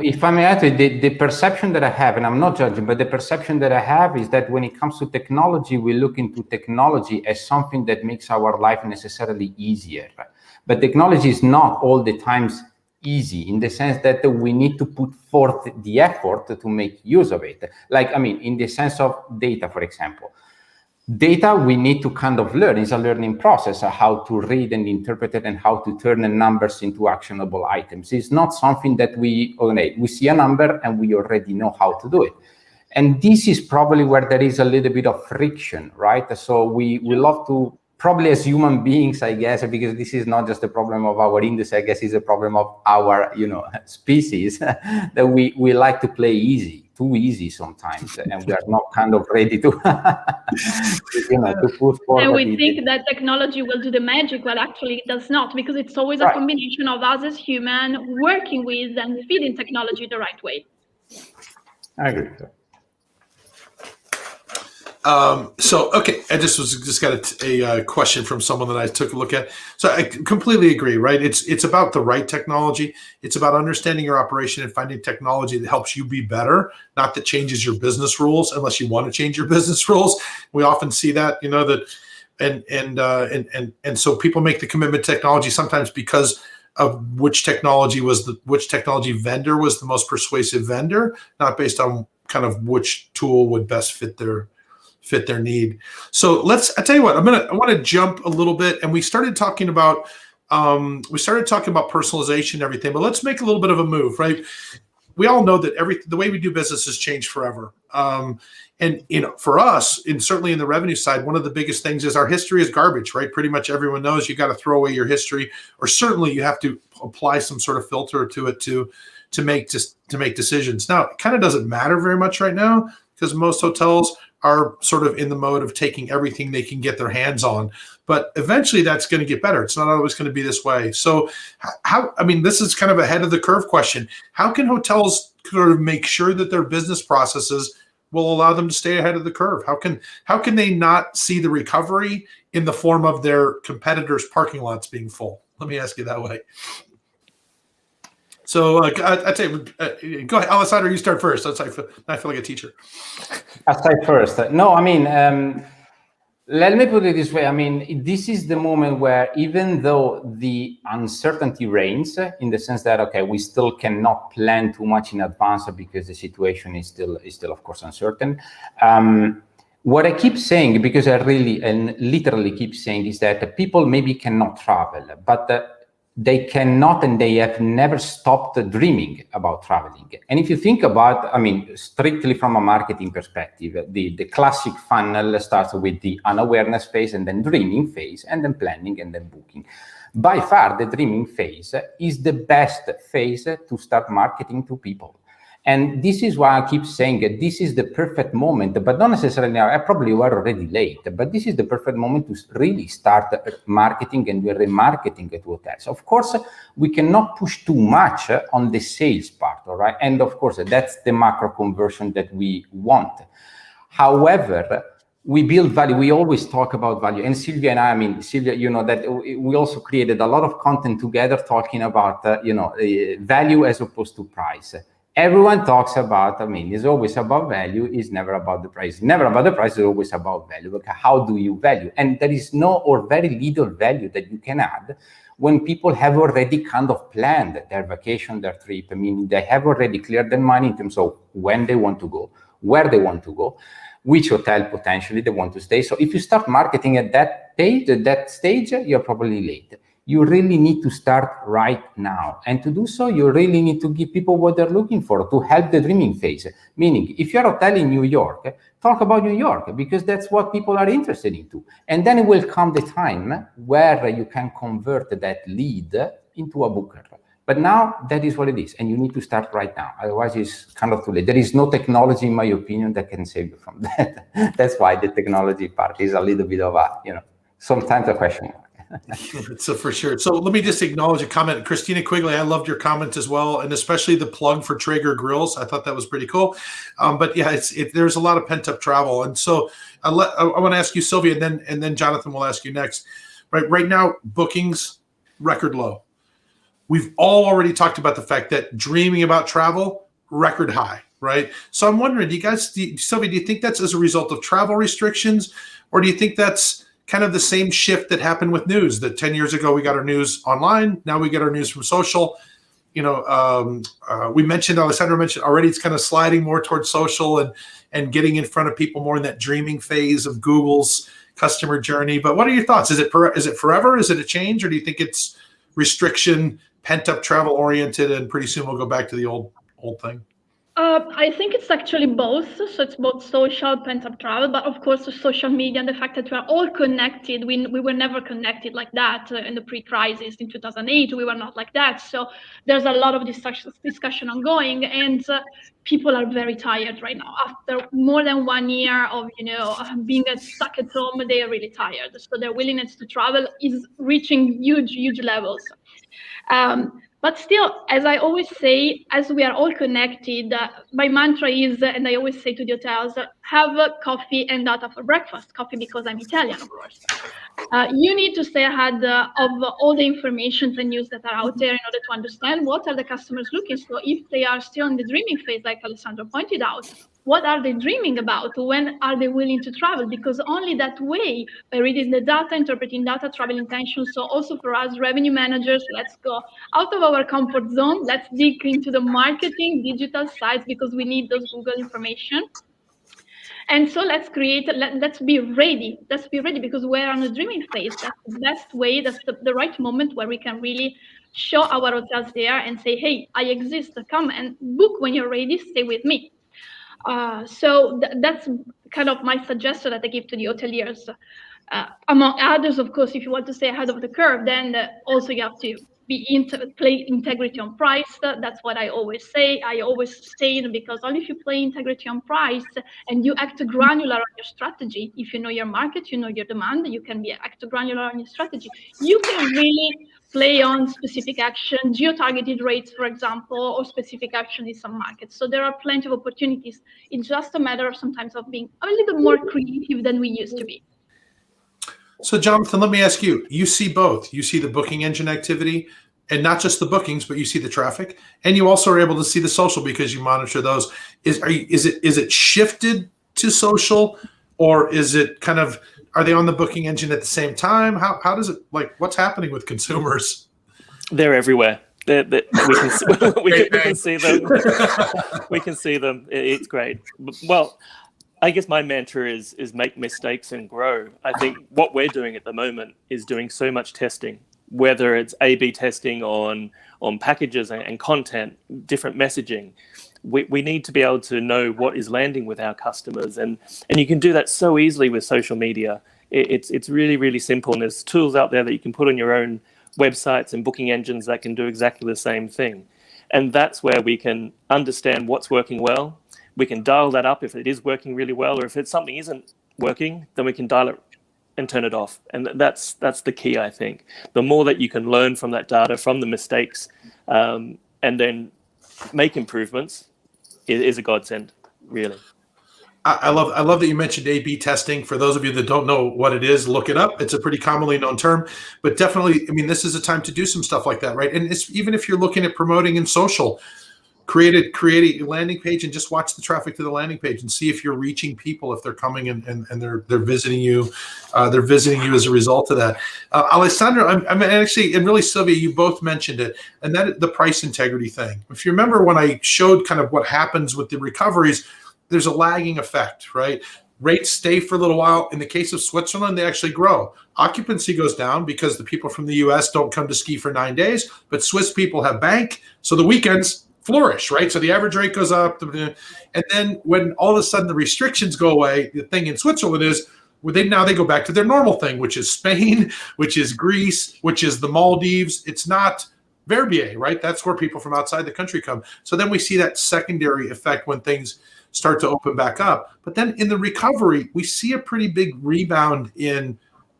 if I may add to it, the perception that I have, and I'm not judging, but the perception that I have is that when it comes to technology, we look into technology as something that makes our life necessarily easier. But technology is not all the times easy, in the sense that we need to put forth the effort to make use of it. Like, I mean, in the sense of data, for example. Data we need to kind of learn. It's a learning process, how to read and interpret it and how to turn the numbers into actionable items. It's not something that we see a number and we already know how to do it. And this is probably where there is a little bit of friction, right? So we love to, probably as human beings, I guess, because this is not just a problem of our industry, I guess it's a problem of our, species, that we like to play easy. Too easy sometimes, and we are not kind of ready to, to put forward. And we think that technology will do the magic. Well, actually, it does not, because it's always a combination of us as humans working with and feeding technology the right way. I agree. Okay, I just got a question from someone that I took a look at. So I completely agree, right? It's about the right technology. It's about understanding your operation and finding technology that helps you be better, not that changes your business rules, unless you want to change your business rules. We often see that, and so people make the commitment to technology sometimes because of which technology vendor was the most persuasive vendor, not based on kind of which tool would best fit their need. So I tell you what, I want to jump a little bit, and we started talking about personalization and everything, but let's make a little bit of a move, right? we all know that the way we do business has changed forever. And for us, and certainly in the revenue side, one of the biggest things is our history is garbage, right? Pretty much everyone knows you got to throw away your history, or certainly you have to apply some sort of filter to it to make decisions. Now, it kind of doesn't matter very much right now because most hotels are sort of in the mode of taking everything they can get their hands on. But eventually that's going to get better. It's not always going to be this way. So this is kind of ahead of the curve question. How can hotels sort of make sure that their business processes will allow them to stay ahead of the curve? How can they not see the recovery in the form of their competitors' parking lots being full? Let me ask you that way. So I'd say, go ahead, Alessandro, you start first. I feel like a teacher. I'll start first. No, let me put it this way. This is the moment where, even though the uncertainty reigns, in the sense that, okay, we still cannot plan too much in advance because the situation is still, of course, uncertain. What I keep saying, because I really and literally keep saying, is that people maybe cannot travel, but they cannot and they have never stopped dreaming about traveling. And if you think about, strictly from a marketing perspective, the classic funnel starts with the unawareness phase and then dreaming phase and then planning and then booking. By far, the dreaming phase is the best phase to start marketing to people. And this is why I keep saying that this is the perfect moment, but not necessarily now. I probably were already late, but this is the perfect moment to really start marketing and remarketing to hotels. Of course, we cannot push too much on the sales part, all right? And of course, that's the macro conversion that we want. However, we build value. We always talk about value. And Sylvia and I, Sylvia, you know that we also created a lot of content together talking about, value as opposed to price. Everyone talks about, it's always about value, it's never about the price. Never about the price, it's always about value. Okay, how do you value? And there is no or very little value that you can add when people have already kind of planned their vacation, their trip. They have already cleared their money in terms of when they want to go, where they want to go, which hotel potentially they want to stay. So if you start marketing at that stage, you're probably late. You really need to start right now. And to do so, you really need to give people what they're looking for to help the dreaming phase. Meaning, if you're a hotel in New York, talk about New York, because that's what people are interested in too. And then it will come the time where you can convert that lead into a booker. But now that is what it is. And you need to start right now. Otherwise, it's kind of too late. There is no technology, in my opinion, that can save you from that. That's why the technology part is a little bit of a, sometimes a question mark. So for sure. So let me just acknowledge a comment. Christina Quigley, I loved your comment as well, and especially the plug for Traeger grills. I thought that was pretty cool. But yeah, there's a lot of pent up travel, and so I want to ask you, Sylvia, and then Jonathon will ask you next. Right now, bookings record low. We've all already talked about the fact that dreaming about travel record high, right? So I'm wondering, Sylvia, do you think that's as a result of travel restrictions, or do you think that's kind of the same shift that happened with news, that 10 years ago we got our news online, now we get our news from social? We mentioned, Alessandro mentioned already, it's kind of sliding more towards social and getting in front of people more in that dreaming phase of Google's customer journey. But what are your thoughts? Is it forever? Is it a change? Or do you think it's restriction, pent-up travel oriented, and pretty soon we'll go back to the old thing? I think it's actually both. So it's both social, pent-up travel, but of course the social media and the fact that we are all connected. We were never connected like that in the pre-crisis in 2008. We were not like that. So there's a lot of discussion ongoing, and people are very tired right now. After more than 1 year of being stuck at home, they are really tired. So their willingness to travel is reaching huge levels. But still, as I always say, as we are all connected, my mantra is, and I always say to the hotels, have coffee and data for breakfast. Coffee because I'm Italian, of course. You need to stay ahead of all the information and news that are out there in order to understand what are the customers looking for. If they are still in the dreaming phase, like Alessandro pointed out, what are they dreaming about? When are they willing to travel? Because only that way, by reading the data, interpreting data, travel intentions. So also for us revenue managers, let's go out of our comfort zone. Let's dig into the marketing digital sites because we need those Google information. And so let's be ready. Let's be ready because we're on a dreaming phase. That's the best way. That's the right moment where we can really show our hotels there and say, hey, I exist, come and book when you're ready, stay with me. So that's kind of my suggestion that I give to the hoteliers. Among others, of course, if you want to stay ahead of the curve, then also you have to play integrity on price. That's what I always say. I always say, because only if you play integrity on price and you act granular on your strategy, if you know your market, you know your demand, you can act granular on your strategy. You can really play on specific action, geo-targeted rates, for example, or specific action in some markets. So there are plenty of opportunities. It's just a matter of sometimes of being a little more creative than we used to be. So, Jonathan, let me ask you. You see both. You see the booking engine activity, and not just the bookings, but you see the traffic, and you also are able to see the social because you monitor those. Is it shifted to social, or is it kind of, are they on the booking engine at the same time? How does it, like, what's happening with consumers? They're everywhere. We can see them. We can see them. It's great. Well, I guess my mantra is make mistakes and grow. I think what we're doing at the moment is doing so much testing, whether it's A/B testing on packages and content, different messaging. We need to be able to know what is landing with our customers, and you can do that so easily with social media. It's really, really simple, and there's tools out there that you can put on your own websites and booking engines that can do exactly the same thing. And that's where we can understand what's working well. We can dial that up if it is working really well, or if something isn't working, then we can dial it and turn it off. And that's the key, I think. The more that you can learn from that data, from the mistakes, and then make improvements is a godsend, really. I love that you mentioned A/B testing. For those of you that don't know what it is, look it up. It's a pretty commonly known term, but definitely, I mean, this is a time to do some stuff like that, right? And even if you're looking at promoting in social, create a landing page and just watch the traffic to the landing page and see if you're reaching people, if they're coming and they're visiting you. They're visiting you as a result of that. Alessandro, I'm actually, and really Sylvia, you both mentioned it, and that the price integrity thing. If you remember when I showed kind of what happens with the recoveries, there's a lagging effect, right? Rates stay for a little while. In the case of Switzerland, they actually grow. Occupancy goes down because the people from the US don't come to ski for 9 days, but Swiss people have bank, so the weekends flourish, right? So the average rate goes up. And then when all of a sudden the restrictions go away, the thing in Switzerland is now they go back to their normal thing, which is Spain, which is Greece, which is the Maldives. It's not Verbier, right? That's where people from outside the country come. So then we see that secondary effect when things start to open back up. But then in the recovery, we see a pretty big rebound in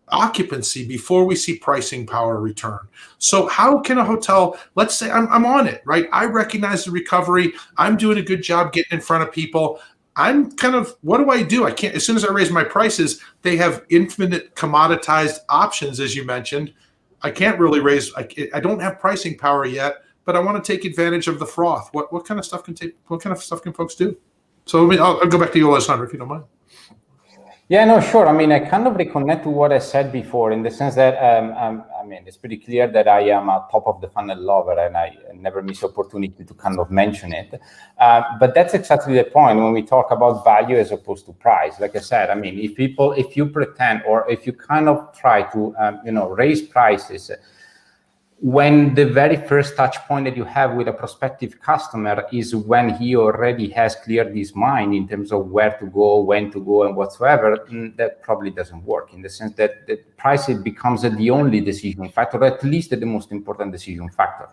occupancy before we see pricing power return. So how can a hotel, let's say I'm on it, right? I recognize the recovery. I'm doing a good job getting in front of people. I'm kind of, what do? I can't, as soon as I raise my prices, they have infinite commoditized options, as you mentioned. I can't really raise, I don't have pricing power yet, but I want to take advantage of the froth. What kind of stuff can folks do? So I'll go back to you, Alessandro, if you don't mind. Yeah, no, sure. I mean, I kind of reconnect to what I said before in the sense that, I mean, it's pretty clear that I am a top of the funnel lover and I never miss opportunity to kind of mention it. But that's exactly the point when we talk about value as opposed to price. Like I said, I mean, if you pretend or if you kind of try to, raise prices when the very first touch point that you have with a prospective customer is when he already has cleared his mind in terms of where to go, when to go, and whatsoever, that probably doesn't work in the sense that the price becomes the only decision factor, or at least the most important decision factor.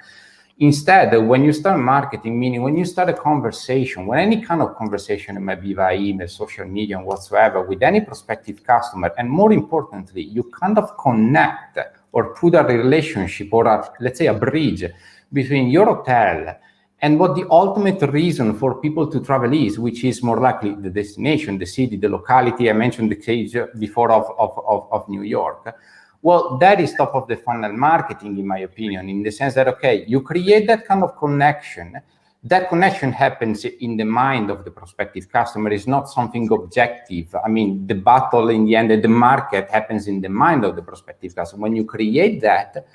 Instead, when you start marketing, meaning when you start a conversation, when any kind of conversation, it might be via email, social media, and whatsoever, with any prospective customer, and more importantly, you kind of connect or put a relationship or let's say a bridge between your hotel and what the ultimate reason for people to travel is, which is more likely the destination, the city, the locality. I mentioned the case before of New York. Well, that is top of the funnel marketing, in my opinion, in the sense that, okay, you create that kind of connection. That connection happens in the mind of the prospective customer. It's not something objective. I mean, the battle in the end, the market happens in the mind of the prospective customer. When you create that,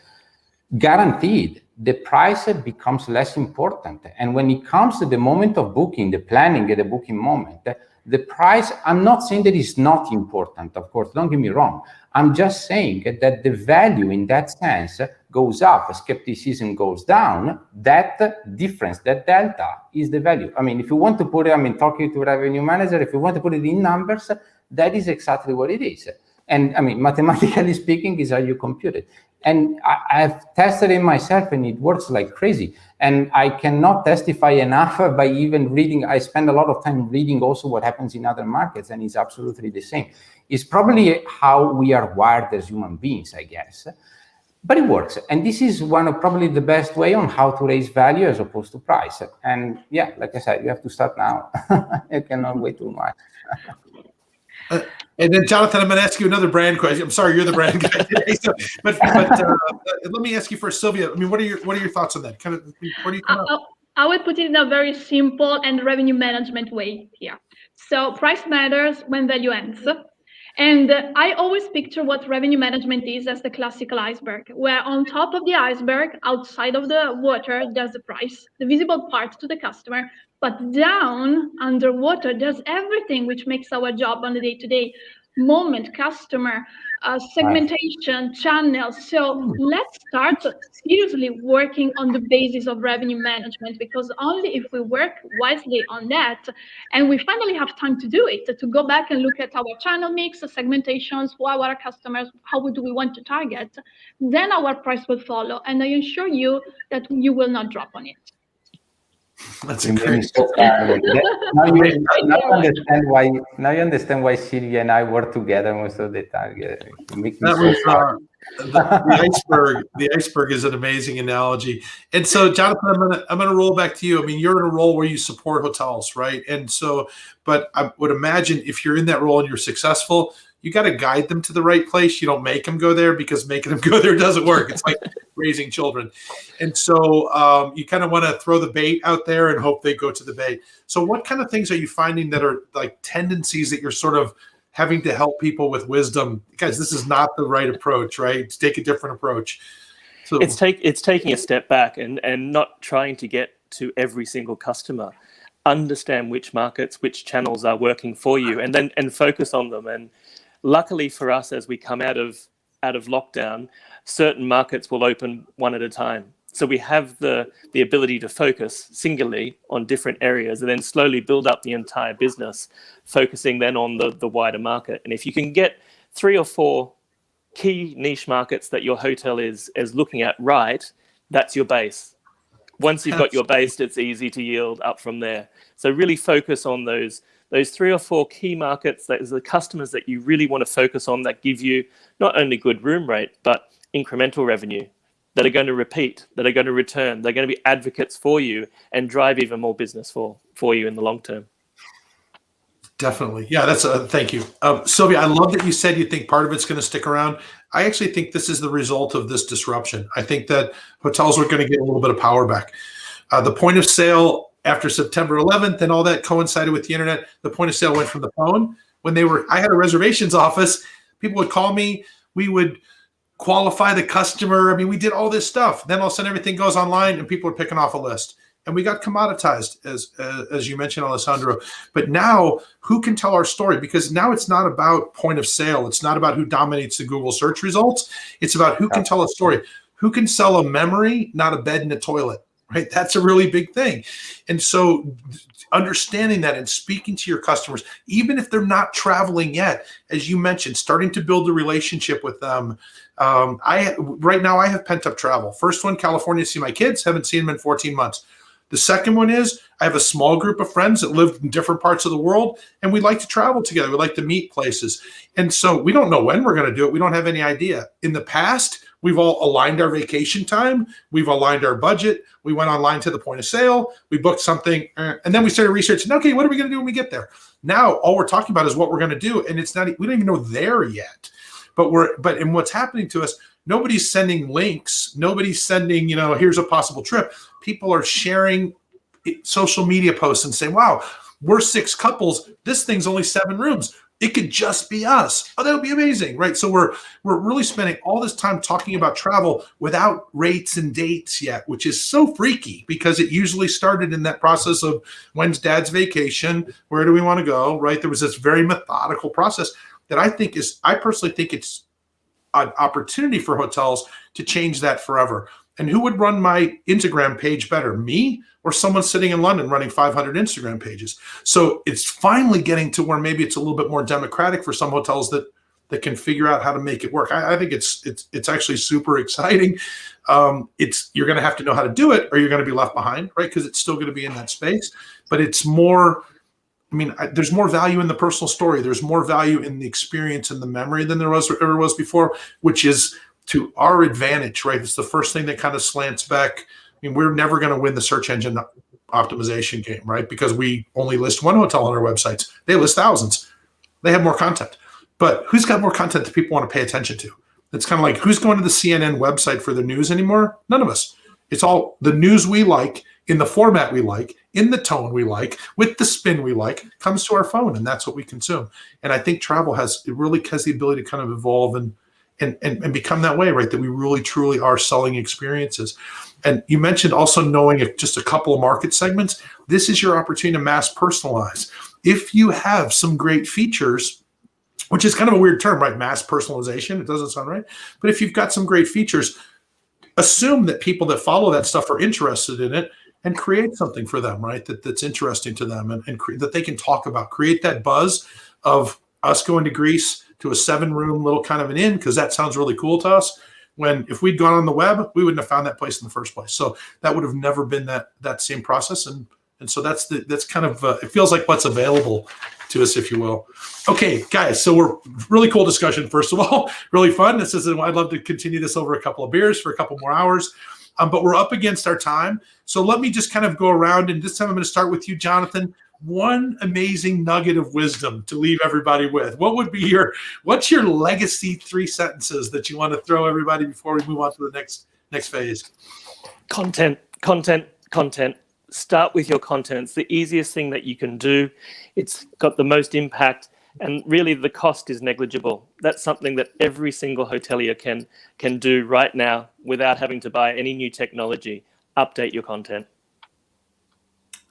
guaranteed, the price becomes less important. And when it comes to the moment of booking, the planning at the booking moment, The price, I'm not saying that it's not important, of course, don't get me wrong. I'm just saying that the value in that sense goes up, skepticism goes down. That difference, that delta is the value. I mean, if you want to put it, talking to a revenue manager, if you want to put it in numbers, that is exactly what it is. And mathematically speaking, is how you compute it. And I've tested it myself, and it works like crazy. And I cannot testify enough by even reading. I spend a lot of time reading also what happens in other markets, and it's absolutely the same. It's probably how we are wired as human beings, I guess. But it works. And this is one of probably the best way on how to raise value as opposed to price. And yeah, like I said, you have to start now. You cannot wait too much. And then, Jonathon, I'm going to ask you another brand question. I'm sorry, you're the brand guy today. So, but let me ask you first, Sylvia. What are your thoughts on that? Kind of, what do you come up? I would put it in a very simple and revenue management way here. So price matters when value ends. And I always picture what revenue management is as the classical iceberg, where on top of the iceberg, outside of the water, there's the price, the visible part to the customer. But down underwater, there's everything which makes our job on the day-to-day moment, customer, segmentation, channels. So let's start seriously working on the basis of revenue management, because only if we work wisely on that, and we finally have time to do it, to go back and look at our channel mix, segmentations, who are our customers, how do we want to target, then our price will follow. And I assure you that you will not drop on it. That's great. Now you understand why Sylvia and I work together most of the time. The iceberg is an amazing analogy. And so, Jonathon, I'm gonna roll back to you. I mean, you're in a role where you support hotels, right? And so, but I would imagine if you're in that role and you're successful, you got to guide them to the right place. You don't make them go there, because making them go there doesn't work. It's like raising children. And so you kind of want to throw the bait out there and hope they go to the bait. So what kind of things are you finding that are like tendencies that you're sort of having to help people with wisdom? Guys, this is not the right approach, right? Take a different approach. So it's taking a step back and not trying to get to every single customer. Understand which markets, which channels are working for you, and focus on them. And luckily for us, as we come out of lockdown, certain markets will open one at a time. So we have the ability to focus singularly on different areas and then slowly build up the entire business, focusing then on the wider market. And if you can get 3 or 4 key niche markets that your hotel is looking at right, that's your base. Once you've got your base, it's easy to yield up from there. So really focus on those 3 or 4 key markets, that is the customers that you really want to focus on, that give you not only good room rate, but incremental revenue, that are going to repeat, that are going to return, they're going to be advocates for you and drive even more business for you in the long term. Definitely. Yeah, that's thank you. Sylvia, I love that you said you think part of it's going to stick around. I actually think this is the result of this disruption. I think that hotels are going to get a little bit of power back. The point of sale after September 11th and all that coincided with the internet. The point of sale went from the phone. I had a reservations office, people would call me, we would qualify the customer. I mean, we did all this stuff. Then all of a sudden everything goes online and people are picking off a list. And we got commoditized, as you mentioned, Alessandro. But now, who can tell our story? Because now it's not about point of sale. It's not about who dominates the Google search results. It's about who can tell a story. Who can sell a memory, not a bed and a toilet, right? That's a really big thing. And so understanding that and speaking to your customers, even if they're not traveling yet, as you mentioned, starting to build a relationship with them. Right now, I have pent-up travel. First one, California to see my kids. Haven't seen them in 14 months. The second one is I have a small group of friends that live in different parts of the world, and we like to travel together. We like to meet places. And so we don't know when we're going to do it. We don't have any idea. In the past, we've all aligned our vacation time. We've aligned our budget. We went online to the point of sale. We booked something, and then we started researching, okay, what are we going to do when we get there? Now, all we're talking about is what we're going to do, and it's not, we don't even know there yet. But in what's happening to us, nobody's sending links. Nobody's sending, here's a possible trip. People are sharing social media posts and saying, wow, we're 6 couples. This thing's only 7 rooms. It could just be us. Oh, that would be amazing, right? So we're really spending all this time talking about travel without rates and dates yet, which is so freaky because it usually started in that process of when's dad's vacation, where do we want to go, right? There was this very methodical process that I personally think it's an opportunity for hotels to change that forever. And who would run my Instagram page better, me or someone sitting in London running 500 Instagram pages? So it's finally getting to where maybe it's a little bit more democratic for some hotels that can figure out how to make it work. I think it's actually super exciting. You're going to have to know how to do it, or you're going to be left behind, right? Because it's still going to be in that space. But it's more. I mean, there's more value in the personal story. There's more value in the experience and the memory than there ever was before, which is to our advantage, right? It's the first thing that kind of slants back. I mean, we're never going to win the search engine optimization game, right? Because we only list one hotel on our websites. They list thousands. They have more content. But who's got more content that people want to pay attention to? It's kind of like, who's going to the CNN website for the news anymore? None of us. It's all the news we like, in the format we like, in the tone we like, with the spin we like, comes to our phone, and that's what we consume. And I think travel really has the ability to kind of evolve and become that way, right? That we really truly are selling experiences. And you mentioned also knowing just a couple of market segments. This is your opportunity to mass personalize. If you have some great features, which is kind of a weird term, right? Mass personalization, it doesn't sound right. But if you've got some great features, assume that people that follow that stuff are interested in it and create something for them, right? That's interesting to them and that they can talk about. Create that buzz of us going to Greece to a 7-room little kind of an inn, because that sounds really cool to us. When if we'd gone on the web, we wouldn't have found that place in the first place. So that would have never been that same process. And so that's kind of it feels like what's available to us, if you will. Okay, guys. So we're really cool discussion. First of all, really fun. I'd love to continue this over a couple of beers for a couple more hours. But we're up against our time. So let me just kind of go around, and this time I'm going to start with you, Jonathon. One amazing nugget of wisdom to leave everybody with. What's your legacy 3 sentences that you want to throw everybody before we move on to the next phase? Content. Start with your content. It's the easiest thing that you can do. It's got the most impact, and really the cost is negligible. That's something that every single hotelier can do right now without having to buy any new technology. Update your content.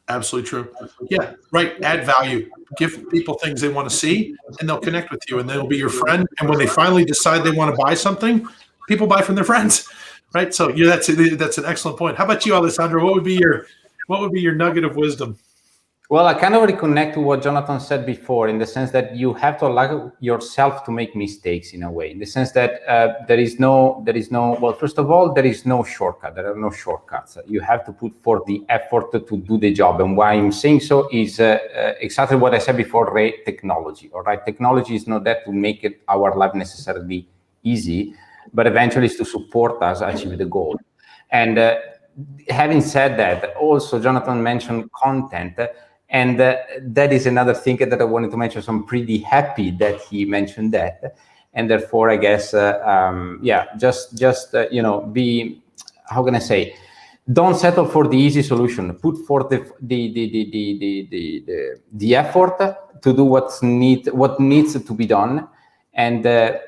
Absolutely true. Yeah, right. Add value. Give people things they want to see, and they'll connect with you, and they'll be your friend. And when they finally decide they want to buy something, people buy from their friends, right? So that's an excellent point. How about you, Alessandro? What would be your nugget of wisdom? Well, I kind of reconnect to what Jonathon said before, in the sense that you have to allow yourself to make mistakes in a way, in the sense that well, first of all, there is no shortcut. There are no shortcuts. You have to put forth the effort to do the job. And why I'm saying so is exactly what I said before, technology. All right, technology is not there to make our life necessarily easy, but eventually is to support us achieve the goal. And having said that, also Jonathon mentioned content. And that is another thing that I wanted to mention. So I'm pretty happy that he mentioned that. And therefore, I guess, be, how can I say, don't settle for the easy solution. Put forth the effort to do what needs to be done. And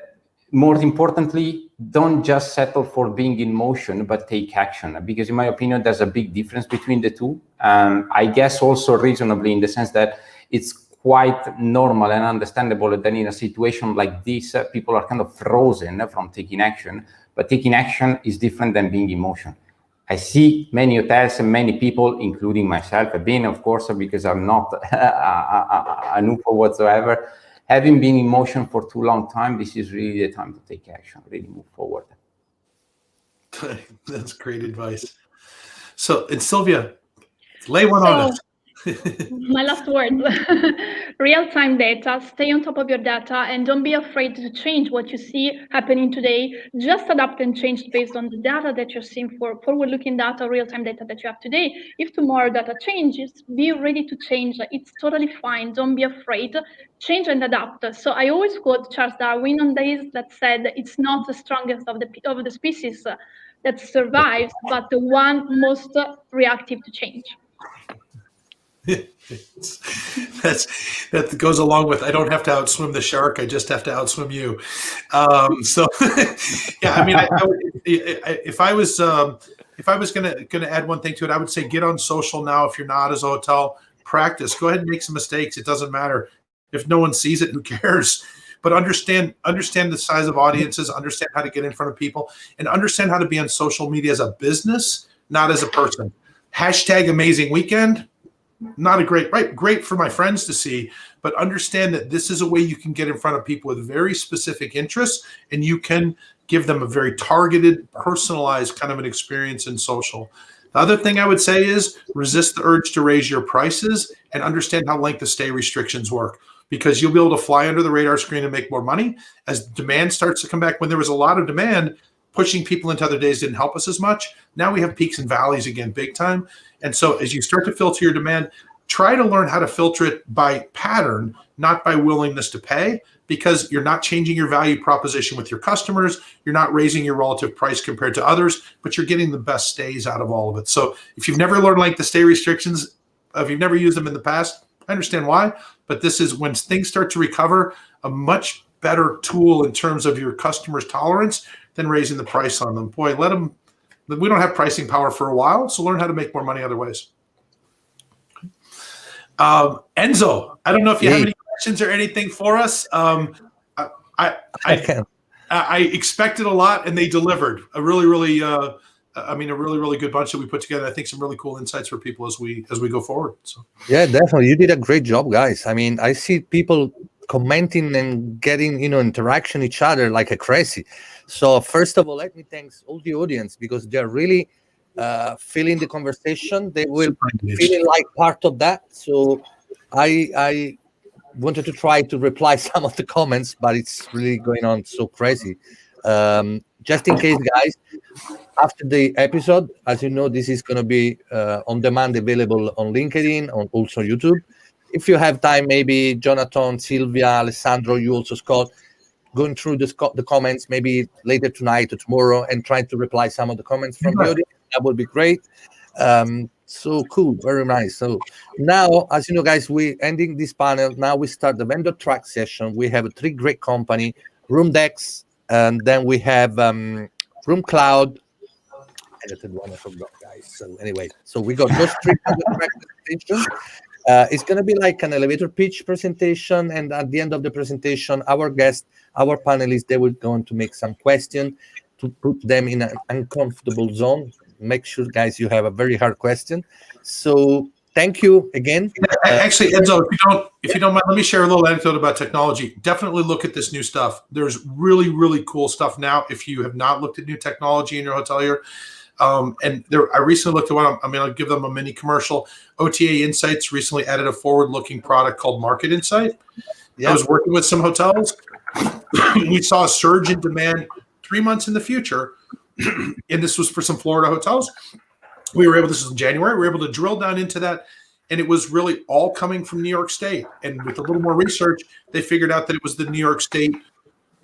more importantly, don't just settle for being in motion, but take action. Because in my opinion, there's a big difference between the two. I guess also reasonably, in the sense that it's quite normal and understandable that in a situation like this, people are kind of frozen from taking action. But taking action is different than being in motion. I see many hotels and many people, including myself, being, of course, because I'm not a noob whatsoever, having been in motion for too long time, this is really the time to take action, really move forward. That's great advice. So, and Sylvia, lay one on us. My last word, real-time data, stay on top of your data, and don't be afraid to change what you see happening today. Just adapt and change based on the data that you're seeing, for forward-looking data, real-time data that you have today. If tomorrow data changes, be ready to change. It's totally fine. Don't be afraid. Change and adapt. So I always quote Charles Darwin on days that said, it's not the strongest of the species that survives, but the one most reactive to change. That goes along with I don't have to outswim the shark. I just have to outswim you. Yeah, I mean, if I was gonna add one thing to it, I would say get on social now. If you're not as a hotel, practice. Go ahead and make some mistakes. It doesn't matter if no one sees it. Who cares? But understand the size of audiences. Understand how to get in front of people, and understand how to be on social media as a business, not as a person. Hashtag amazing weekend. Not a great for my friends to see, but understand that this is a way you can get in front of people with very specific interests, and you can give them a very targeted, personalized kind of an experience in social. The other thing I would say is resist the urge to raise your prices and understand how length of stay restrictions work, because you'll be able to fly under the radar screen and make more money as demand starts to come back. When there was a lot of demand, pushing people into other days didn't help us as much. Now we have peaks and valleys again, big time. And so as you start to filter your demand, try to learn how to filter it by pattern, not by willingness to pay, because you're not changing your value proposition with your customers. You're not raising your relative price compared to others, but you're getting the best stays out of all of it. So if you've never learned length of stay restrictions, if you've never used them in the past, I understand why, but this is when things start to recover, a much better tool in terms of your customers' tolerance than raising the price on them. Boy, we don't have pricing power for a while, so learn how to make more money other ways. Enzo, I don't know if you have any questions or anything for us. I expected a lot, and they delivered a really good bunch that we put together. I think some really cool insights for people as we go forward. So yeah, definitely, you did a great job, guys. I mean, I see people commenting and getting interaction each other like a crazy. So first of all, let me thank all the audience, because they're really feeling the conversation. They will feeling like part of that. So I wanted to try to reply some of the comments, but it's really going on so crazy. Just in case, guys, after the episode, as you know, this is going to be on demand, available on LinkedIn, on also YouTube. If you have time, maybe Jonathon, Sylvia, Alessandro, you also, Scott, going through the comments maybe later tonight or tomorrow and trying to reply some of the comments from the audience. That would be great. So cool, very nice. So now, as you know, guys, we're ending this panel. Now we start the vendor track session. We have 3 great company, Roomdex, and then we have RoomCloud. Edited one, I forgot, guys. So anyway, so we got those 3 vendor track presentations. It's going to be like an elevator pitch presentation, and at the end of the presentation, our guests, our panelists, they will go on to make some questions to put them in an uncomfortable zone. Make sure, guys, you have a very hard question. So thank you again. Actually, Enzo, if you don't mind, let me share a little anecdote about technology. Definitely look at this new stuff. There's really, really cool stuff now. If you have not looked at new technology in your hotelier, I recently looked at one. I'll give them a mini commercial. OTA Insights recently added a forward-looking product called Market Insight. I was working with some hotels. We saw a surge in demand 3 months in the future, and this was for some Florida hotels. This is in January, we were able to drill down into that, and it was really all coming from New York State. And with a little more research, they figured out that it was the New York State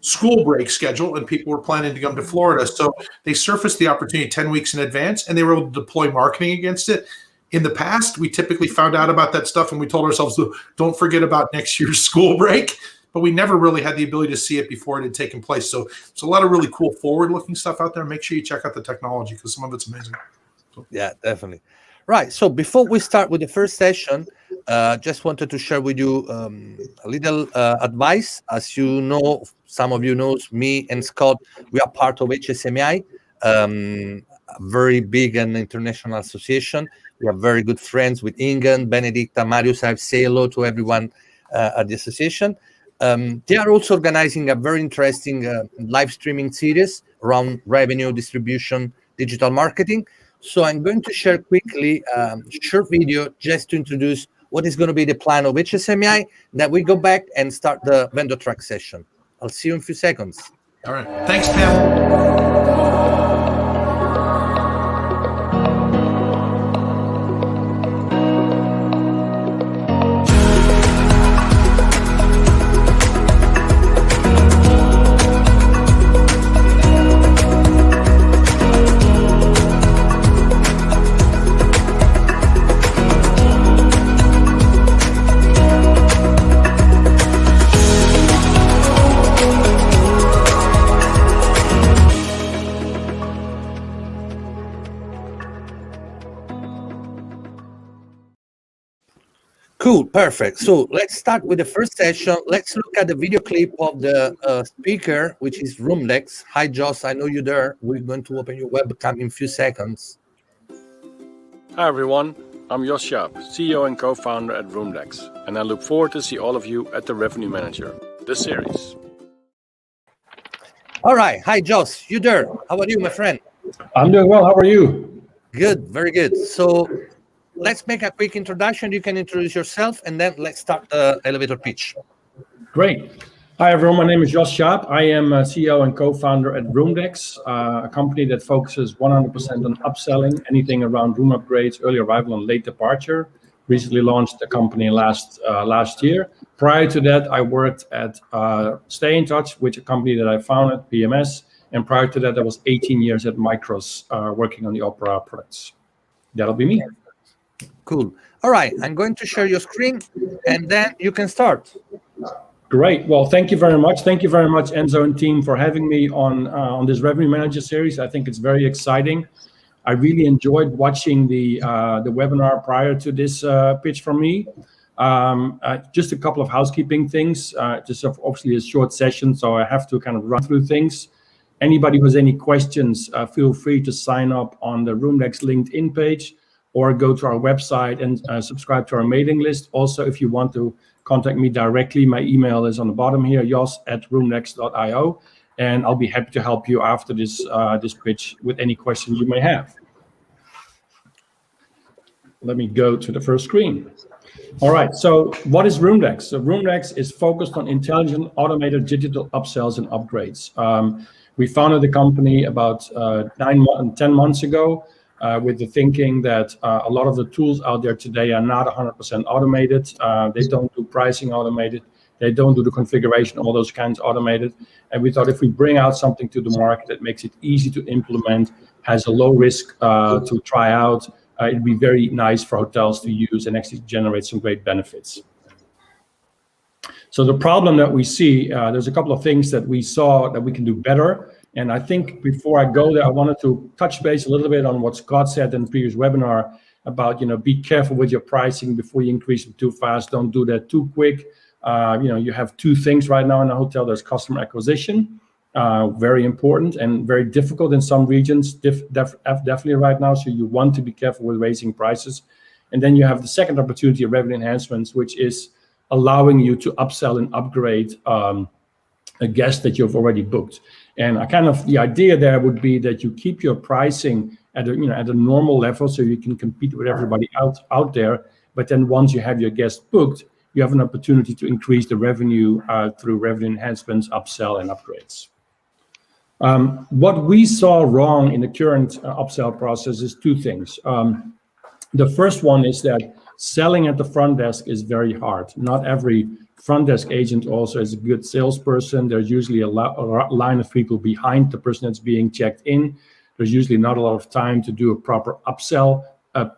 school break schedule, and people were planning to come to Florida. So they surfaced the opportunity 10 weeks in advance, and they were able to deploy marketing against it. In the past, we typically found out about that stuff, and we told ourselves, don't forget about next year's school break. But we never really had the ability to see it before it had taken place. So it's a lot of really cool forward-looking stuff out there. Make sure you check out the technology, because some of it's amazing. So. Yeah, definitely. Right. So before we start with the first session, just wanted to share with you a little advice. As you know, some of you know, me and Scott, we are part of HSMI, a very big and international association. We are very good friends with Ingen, Benedicta, Marius. I say hello to everyone at the association. They are also organizing a very interesting live streaming series around revenue distribution, digital marketing. So I'm going to share quickly a short video just to introduce what is going to be the plan of HSMI. Then we go back and start the vendor track session. I'll see you in a few seconds. All right. Thanks, Pam. Cool, perfect. So let's start with the first session. Let's look at the video clip of the speaker, which is Roomdex. Hi, Jos, I know you're there. We're going to open your webcam in a few seconds. Hi, everyone. I'm Jos Schaap, CEO and co-founder at Roomdex, and I look forward to see all of you at the Revenue Manager, the series. All right. Hi, Jos. You there? How are you, my friend? I'm doing well. How are you? Good. Very good. So let's make a quick introduction. You can introduce yourself, and then let's start the elevator pitch. Great. Hi, everyone. My name is Jos Schaap. I am CEO and co-founder at Roomdex, a company that focuses 100% on upselling, anything around room upgrades, early arrival, and late departure. Recently launched the company last year. Prior to that, I worked at Stay in Touch, which is a company that I founded, PMS. And prior to that, I was 18 years at Micros, working on the Opera products. That'll be me. Cool. All right. I'm going to share your screen, and then you can start. Great. Well, thank you very much. Thank you very much, Enzo and team, for having me on this Revenue Manager series. I think it's very exciting. I really enjoyed watching the webinar prior to this pitch from me. Just a couple of housekeeping things. Just obviously a short session, so I have to kind of run through things. Anybody who has any questions, feel free to sign up on the Roomdex LinkedIn page or go to our website and subscribe to our mailing list. Also, if you want to contact me directly, my email is on the bottom here, jos@roomdex.io, and I'll be happy to help you after this pitch with any questions you may have. Let me go to the first screen. All right, so what is Roomdex? So Roomdex is focused on intelligent, automated digital upsells and upgrades. We founded the company about 10 months ago with the thinking that a lot of the tools out there today are not 100% automated. They don't do pricing automated. They don't do the configuration, all those kinds automated. And we thought if we bring out something to the market that makes it easy to implement, has a low risk to try out, it'd be very nice for hotels to use and actually generate some great benefits. So the problem that we see, there's a couple of things that we saw that we can do better. And I think before I go there, I wanted to touch base a little bit on what Scott said in the previous webinar about, be careful with your pricing before you increase it too fast. Don't do that too quick. You have two things right now in a hotel. There's customer acquisition, very important and very difficult in some regions, definitely right now. So you want to be careful with raising prices. And then you have the second opportunity of revenue enhancements, which is allowing you to upsell and upgrade a guest that you've already booked. And the idea there would be that you keep your pricing at a normal level so you can compete with everybody out there. But then once you have your guest booked, you have an opportunity to increase the revenue through revenue enhancements, upsell, and upgrades. What we saw wrong in the current upsell process is two things. The first one is that selling at the front desk is very hard. Not every front desk agent also is a good salesperson. There's usually a line of people behind the person that's being checked in. There's usually not a lot of time to do a proper upsell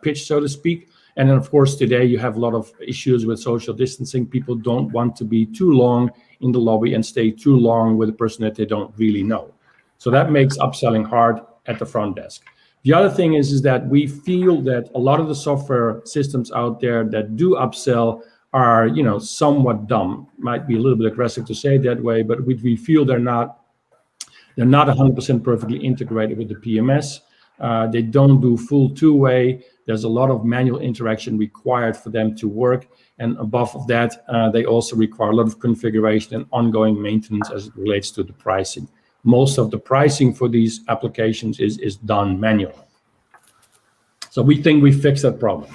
pitch, so to speak. And then, of course, today you have a lot of issues with social distancing. People don't want to be too long in the lobby and stay too long with a person that they don't really know. So that makes upselling hard at the front desk. The other thing is that we feel that a lot of the software systems out there that do upsell are, somewhat dumb. Might be a little bit aggressive to say it that way, but we feel they're not 100% perfectly integrated with the PMS. They don't do full two-way. There's a lot of manual interaction required for them to work. And above of that, they also require a lot of configuration and ongoing maintenance as it relates to the pricing. Most of the pricing for these applications is done manually. So we think we fixed that problem.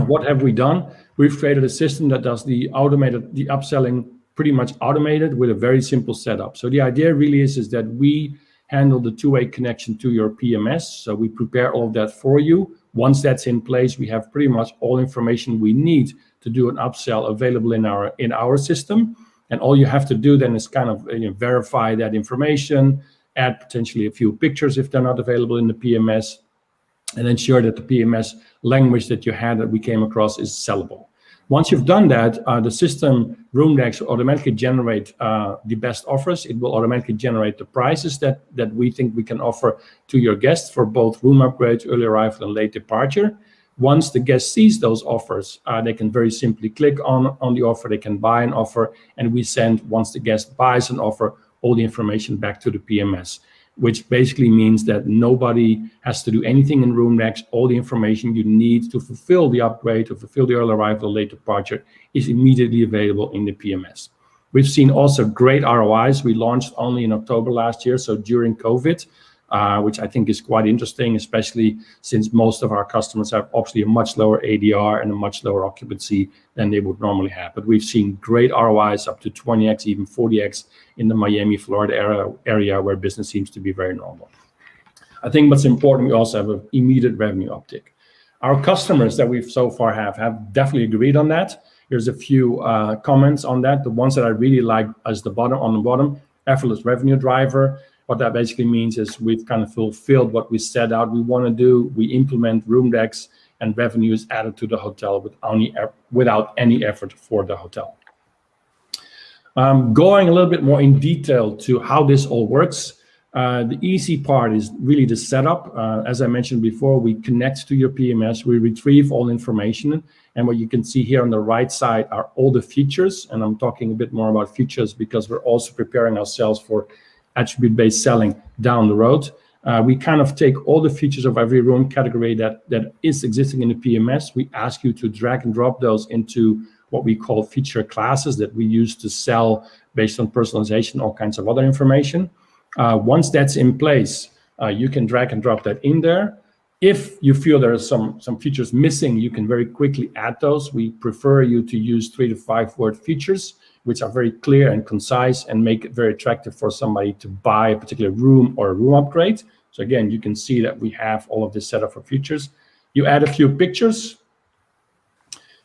What have we done? We've created a system that does the upselling pretty much automated with a very simple setup. So the idea really is that we handle the two-way connection to your PMS. So we prepare all of that for you. Once that's in place, we have pretty much all information we need to do an upsell available in our system. And all you have to do then is kind of verify that information, add potentially a few pictures if they're not available in the PMS, and ensure that the PMS language that you had that we came across is sellable. Once you've done that, the system, Roomdex, will automatically generate the best offers. It will automatically generate the prices that we think we can offer to your guests for both room upgrades, early arrival, and late departure. Once the guest sees those offers, they can very simply click on the offer, they can buy an offer, and we send, once the guest buys an offer, all the information back to the PMS, which basically means that nobody has to do anything in Roomdex. All the information you need to fulfill the upgrade, to fulfill the early arrival, late departure, is immediately available in the PMS. We've seen also great ROIs. We launched only in October last year, so during COVID, which I think is quite interesting, especially since most of our customers have obviously a much lower ADR and a much lower occupancy than they would normally have. But we've seen great ROIs up to 20x, even 40x in the Miami, Florida area where business seems to be very normal. I think what's important, we also have an immediate revenue uptick. Our customers that we've so far have definitely agreed on that. Here's a few comments on that. The ones that I really like as on the bottom, effortless revenue driver. What that basically means is we've kind of fulfilled what we set out we want to do. We implement Roomdex, and revenue is added to the hotel without any effort for the hotel. Going a little bit more in detail to how this all works. The easy part is really the setup. As I mentioned before, we connect to your PMS, we retrieve all information, and what you can see here on the right side are all the features, and I'm talking a bit more about features because we're also preparing ourselves for attribute-based selling down the road. We kind of take all the features of every room category that is existing in the PMS. We ask you to drag and drop those into what we call feature classes that we use to sell based on personalization, all kinds of other information. Once that's in place, you can drag and drop that in there. If you feel there are some features missing, you can very quickly add those. We prefer you to use 3 to 5 word features, which are very clear and concise and make it very attractive for somebody to buy a particular room or a room upgrade. So again, you can see that we have all of this set up for features. You add a few pictures.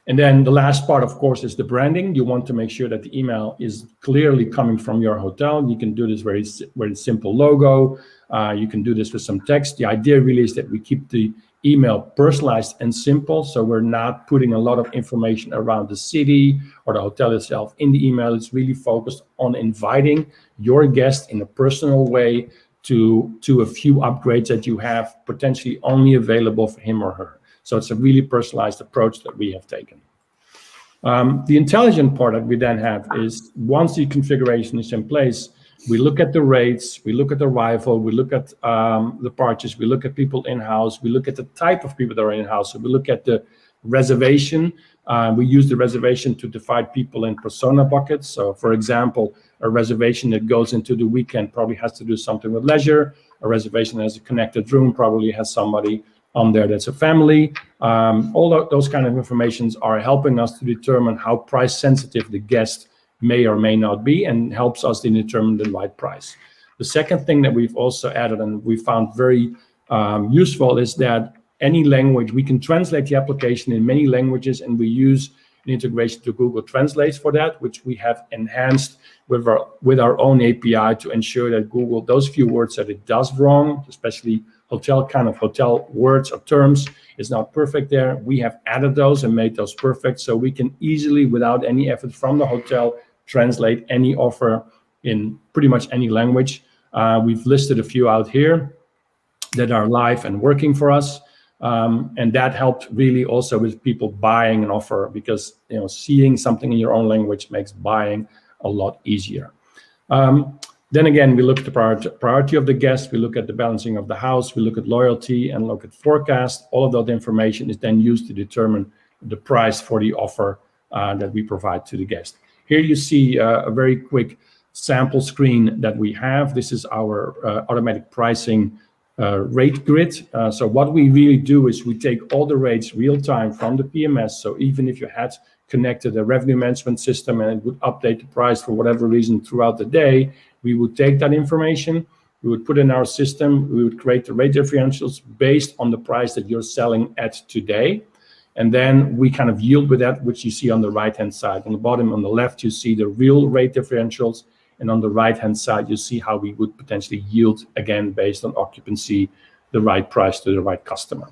And then the last part, of course, is the branding. You want to make sure that the email is clearly coming from your hotel. You can do this very, very simple logo. You can do this with some text. The idea really is that we keep the email personalized and simple, so we're not putting a lot of information around the city or the hotel itself in the email. It's really focused on inviting your guest in a personal way to a few upgrades that you have potentially only available for him or her. So it's a really personalized approach that we have taken. The intelligent part that we then have is once the configuration is in place, we look at the rates, we look at the arrival, we look at the departures, we look at people in-house, we look at the type of people that are in-house, so we look at the reservation. We use the reservation to divide people in persona buckets. So for example, a reservation that goes into the weekend probably has to do something with leisure. A reservation that has a connected room probably has somebody on there that's a family. All of those kind of informations are helping us to determine how price sensitive the guest may or may not be, and helps us to determine the right price. The second thing that we've also added and we found very useful is that any language, we can translate the application in many languages, and we use an integration to Google Translate for that, which we have enhanced with our own API to ensure that Google, those few words that it does wrong, especially hotel words or terms, is not perfect there. We have added those and made those perfect, so we can easily, without any effort from the hotel, translate any offer in pretty much any language. We've listed a few out here that are live and working for us. And that helped really also with people buying an offer, because seeing something in your own language makes buying a lot easier. Then again, we look at the priority of the guest, we look at the balancing of the house, we look at loyalty and look at forecast. All of that information is then used to determine the price for the offer that we provide to the guest. Here you see a very quick sample screen that we have. This is our automatic pricing rate grid. So what we really do is we take all the rates real time from the PMS. So even if you had connected a revenue management system and it would update the price for whatever reason throughout the day, we would take that information, we would put in our system, we would create the rate differentials based on the price that you're selling at today. And then we kind of yield with that, which you see on the right-hand side. On the bottom, on the left, you see the real rate differentials. And on the right-hand side, you see how we would potentially yield, again, based on occupancy, the right price to the right customer.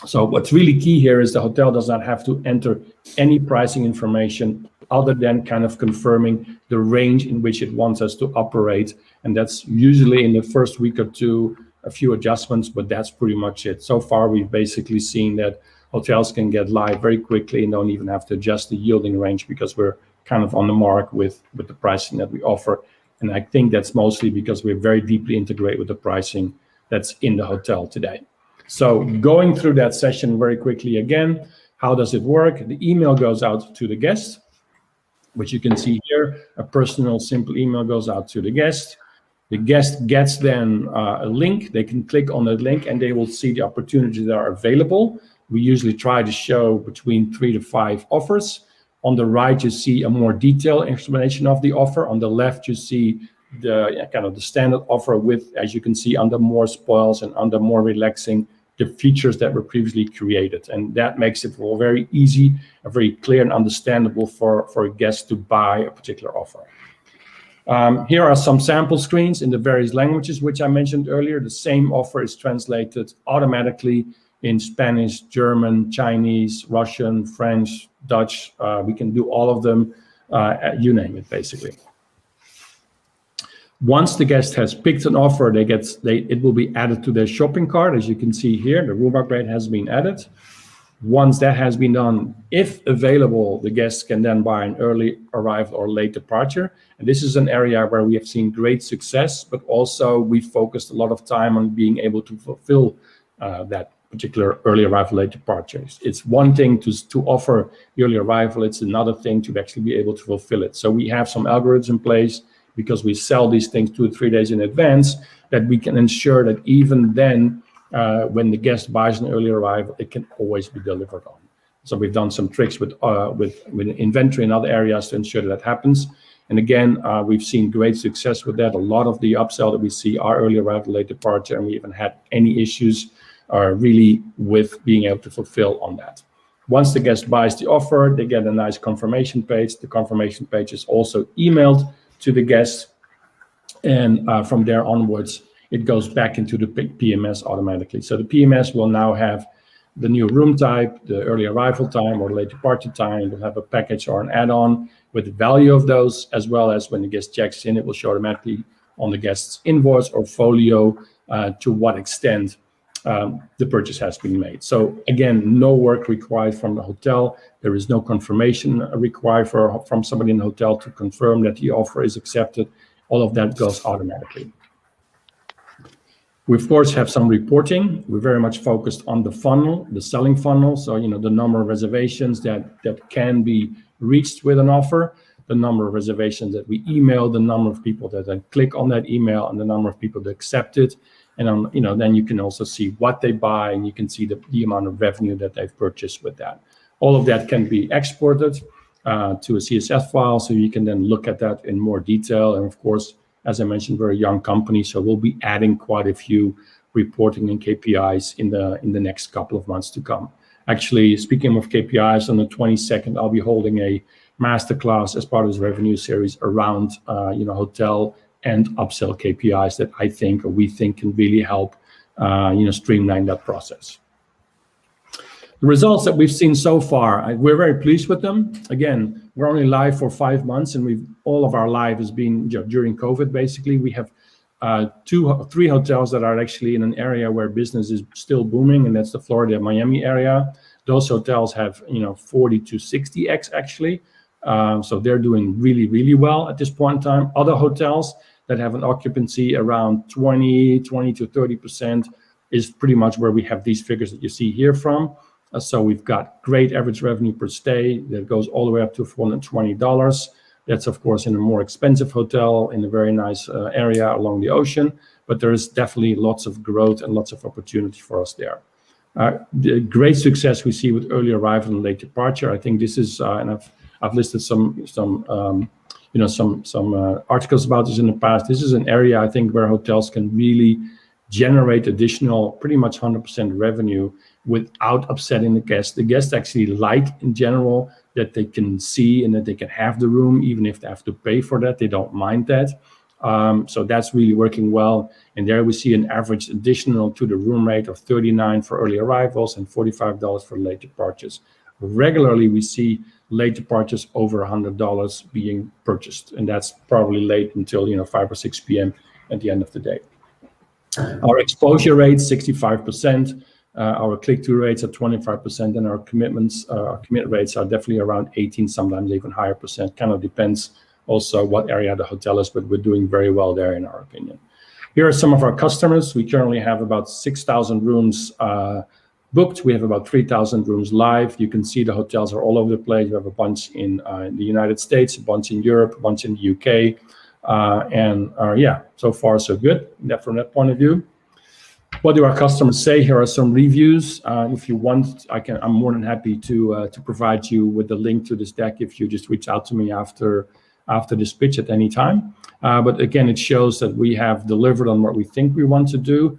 So what's really key here is the hotel does not have to enter any pricing information other than kind of confirming the range in which it wants us to operate. And that's usually in the first week or two, a few adjustments, but that's pretty much it. So far, we've basically seen that hotels can get live very quickly and don't even have to adjust the yielding range because we're kind of on the mark with the pricing that we offer. And I think that's mostly because we're very deeply integrated with the pricing that's in the hotel today. So going through that session very quickly again, how does it work? The email goes out to the guest, which you can see here. A personal, simple email goes out to the guest. The guest gets then a link. They can click on that link and they will see the opportunities that are available. We usually try to show between 3 to 5 offers. On the right, you see a more detailed explanation of the offer. On the left, you see the kind of the standard offer with, as you can see, under more spoils and under more relaxing, the features that were previously created. And that makes it all very easy, very clear and understandable for a guest to buy a particular offer. Here are some sample screens in the various languages, which I mentioned earlier. The same offer is translated automatically in Spanish, German, Chinese, Russian, French, Dutch. We can do all of them, you name it, basically. Once the guest has picked an offer, it will be added to their shopping cart. As you can see here, the room upgrade has been added. Once that has been done, if available, the guests can then buy an early arrival or late departure. And this is an area where we have seen great success, but also we focused a lot of time on being able to fulfill that particular early arrival, late departures. It's one thing to offer early arrival. It's another thing to actually be able to fulfill it. So we have some algorithms in place because we sell these things 2 or 3 days in advance that we can ensure that even then, when the guest buys an early arrival, it can always be delivered on. So we've done some tricks with inventory in other areas to ensure that happens. And again, we've seen great success with that. A lot of the upsell that we see are early arrival, late departure, and we haven't had any issues really with being able to fulfill on that. Once the guest buys the offer, they get a nice confirmation page. The confirmation page is also emailed to the guest. And from there onwards, it goes back into the PMS automatically. So the PMS will now have the new room type, the early arrival time or late departure time. It will have a package or an add-on with the value of those, as well as when the guest checks in, it will show automatically on the guest's invoice or folio to what extent the purchase has been made. So again, no work required from the hotel. There is no confirmation required from somebody in the hotel to confirm that the offer is accepted. All of that goes automatically. We, of course, have some reporting. We're very much focused on the funnel, the selling funnel. So, the number of reservations that can be reached with an offer, the number of reservations that we email, the number of people that then click on that email, and the number of people that accept it. And, then you can also see what they buy, and you can see the amount of revenue that they've purchased with that. All of that can be exported to a CSV file, so you can then look at that in more detail. And, of course, as I mentioned, we're a young company, so we'll be adding quite a few reporting and KPIs in the next couple of months to come. Actually, speaking of KPIs, on the 22nd, I'll be holding a masterclass as part of this revenue series around hotel and upsell KPIs that we think can really help streamline that process. The results that we've seen so far, we're very pleased with them. Again, we're only live for 5 months, and all of our live has been during COVID. Basically, we have 3 hotels that are actually in an area where business is still booming, and that's the Florida, Miami area. Those hotels have 40 to 60x actually, so they're doing really, really well at this point in time. Other hotels that have an occupancy around 20 to 30% is pretty much where we have these figures that you see here from. So we've got great average revenue per stay that goes all the way up to $420. That's, of course, in a more expensive hotel in a very nice area along the ocean, but there is definitely lots of growth and lots of opportunity for us there. The great success we see with early arrival and late departure. I think this is, and I've listed some articles about this in the past. This is an area I think where hotels can really generate additional, pretty much 100% revenue without upsetting the guests. The guests actually like, in general, that they can see and that they can have the room, even if they have to pay for that. They don't mind that. So that's really working well. And there we see an average additional to the room rate of $39 for early arrivals and $45 for late departures. Regularly, we see late departures over $100 being purchased, and that's probably late until 5 or 6 p.m. at the end of the day. Our exposure rate, 65%. Our click-through rates are 25%, and our commit rates are definitely around 18, sometimes even higher percent. Kind of depends also what area the hotel is, but we're doing very well there in our opinion. Here are some of our customers. We currently have about 6,000 rooms booked. We have about 3,000 rooms live. You can see the hotels are all over the place. We have a bunch in the United States, a bunch in Europe, a bunch in the UK. Yeah, so far so good from that point of view. What do our customers say? Here are some reviews. If you want, I'm more than happy to provide you with the link to this deck if you just reach out to me after this pitch at any time. But again, it shows that we have delivered on what we think we want to do.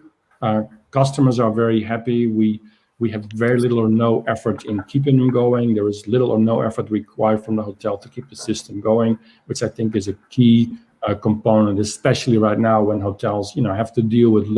Customers are very happy. We have very little or no effort in keeping them going. There is little or no effort required from the hotel to keep the system going, which I think is a key component, especially right now when hotels, have to deal with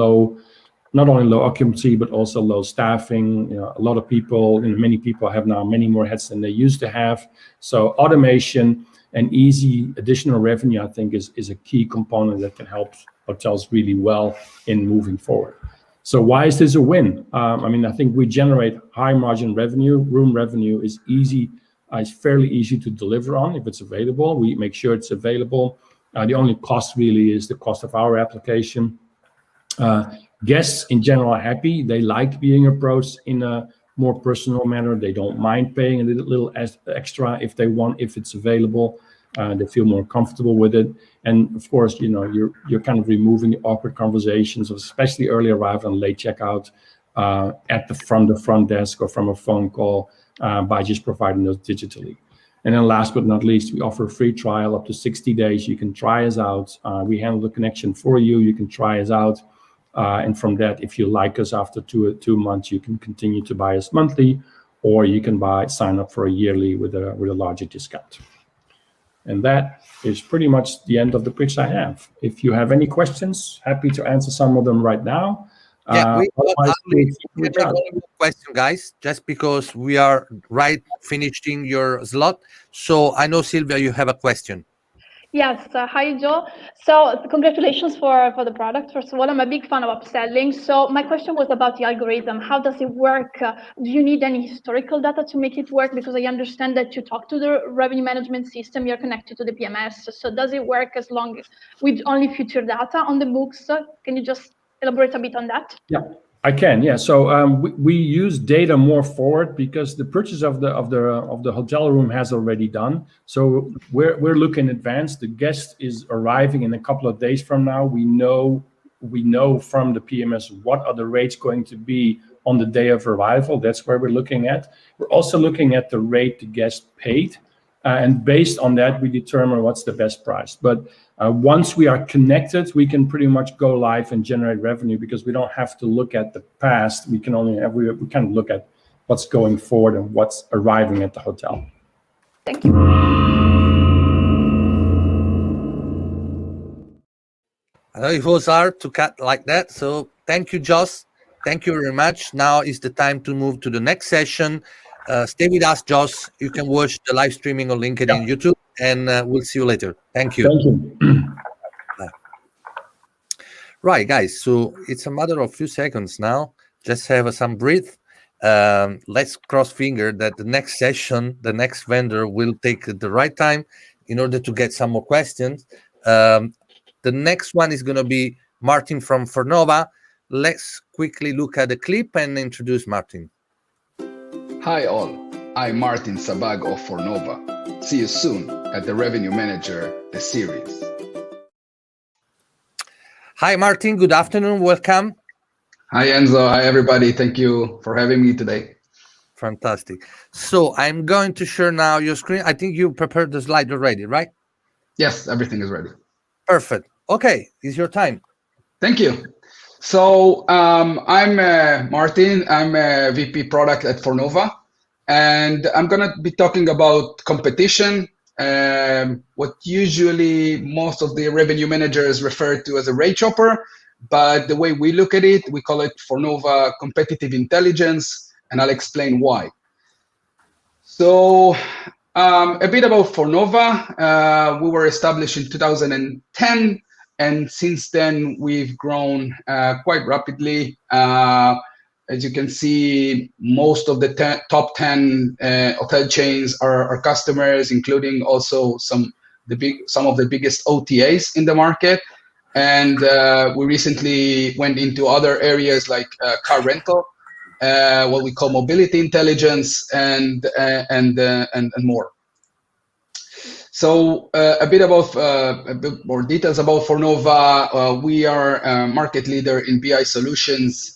not only low occupancy, but also low staffing. A lot of people, many people have now many more heads than they used to have. So automation and easy additional revenue, I think, is a key component that can help hotels really well in moving forward. So why is this a win? I think we generate high margin revenue. Room revenue is easy. It's fairly easy to deliver on if it's available. We make sure it's available. The only cost really is the cost of our application. Guests in general are happy. They like being approached in a more personal manner. They don't mind paying a little extra if they want, if it's available. They feel more comfortable with it. And of course, you're kind of removing the awkward conversations, especially early arrival and late checkout at the front desk or from a phone call by just providing those digitally. And then last but not least, we offer a free trial up to 60 days. You can try us out. We handle the connection for you. You can try us out. And from that, if you like us after two months, you can continue to buy us monthly, or you can sign up for a yearly with a larger discount. And that is pretty much the end of the pitch I have. If you have any questions, happy to answer some of them right now. Yeah, we make one question, guys, just because we are finishing your slot. So I know, Sylvia, you have a question. Yes, hi Joe. So congratulations for the product. First of all, I'm a big fan of upselling. So my question was about the algorithm. How does it work? Do you need any historical data to make it work? Because I understand that you talk to the revenue management system, you're connected to the PMS. So does it work with only future data on the books? Can you just elaborate a bit on that? Yeah, I can. Yeah. So we use data more forward because the purchase of the hotel room has already done. So we're looking in advance. The guest is arriving in a couple of days from now. We know from the PMS what are the rates going to be on the day of arrival. That's where we're looking at. We're also looking at the rate the guest paid. And based on that, we determine what's the best price. But once we are connected, we can pretty much go live and generate revenue because we don't have to look at the past. We can only we kind of look at what's going forward and what's arriving at the hotel. Thank you. I know it was hard to cut like that. So thank you, Jos. Thank you very much. Now is the time to move to the next session. Stay with us, Jos. You can watch the live streaming on LinkedIn and YouTube, and we'll see you later. Thank you. Thank you. Right, guys. So it's a matter of few seconds now. Just have some breath. Let's cross finger that the next session, the next vendor will take the right time in order to get some more questions. The next one is going to be Martin from Fornova. Let's quickly look at the clip and introduce Martin. Hi all, I'm Martin Sabag of Fornova. See you soon at the Revenue Manager, the series. Hi Martin, good afternoon, welcome. Hi Enzo, hi everybody, thank you for having me today. Fantastic. So I'm going to share now your screen. I think you prepared the slide already, right? Yes, everything is ready. Perfect. Okay, it's your time. Thank you. So I'm Martin, I'm a VP product at Fornova, and I'm gonna be talking about competition, what usually most of the revenue managers refer to as a rate shopper, but the way we look at it, we call it Fornova competitive intelligence, and I'll explain why. So a bit about Fornova. We were established in 2010. And since then, we've grown quite rapidly. As you can see, most of the top 10 hotel chains are our customers, including also some of the biggest OTAs in the market. And we recently went into other areas like car rental, what we call mobility intelligence, and more. So a bit more details about Fornova. We are a market leader in BI solutions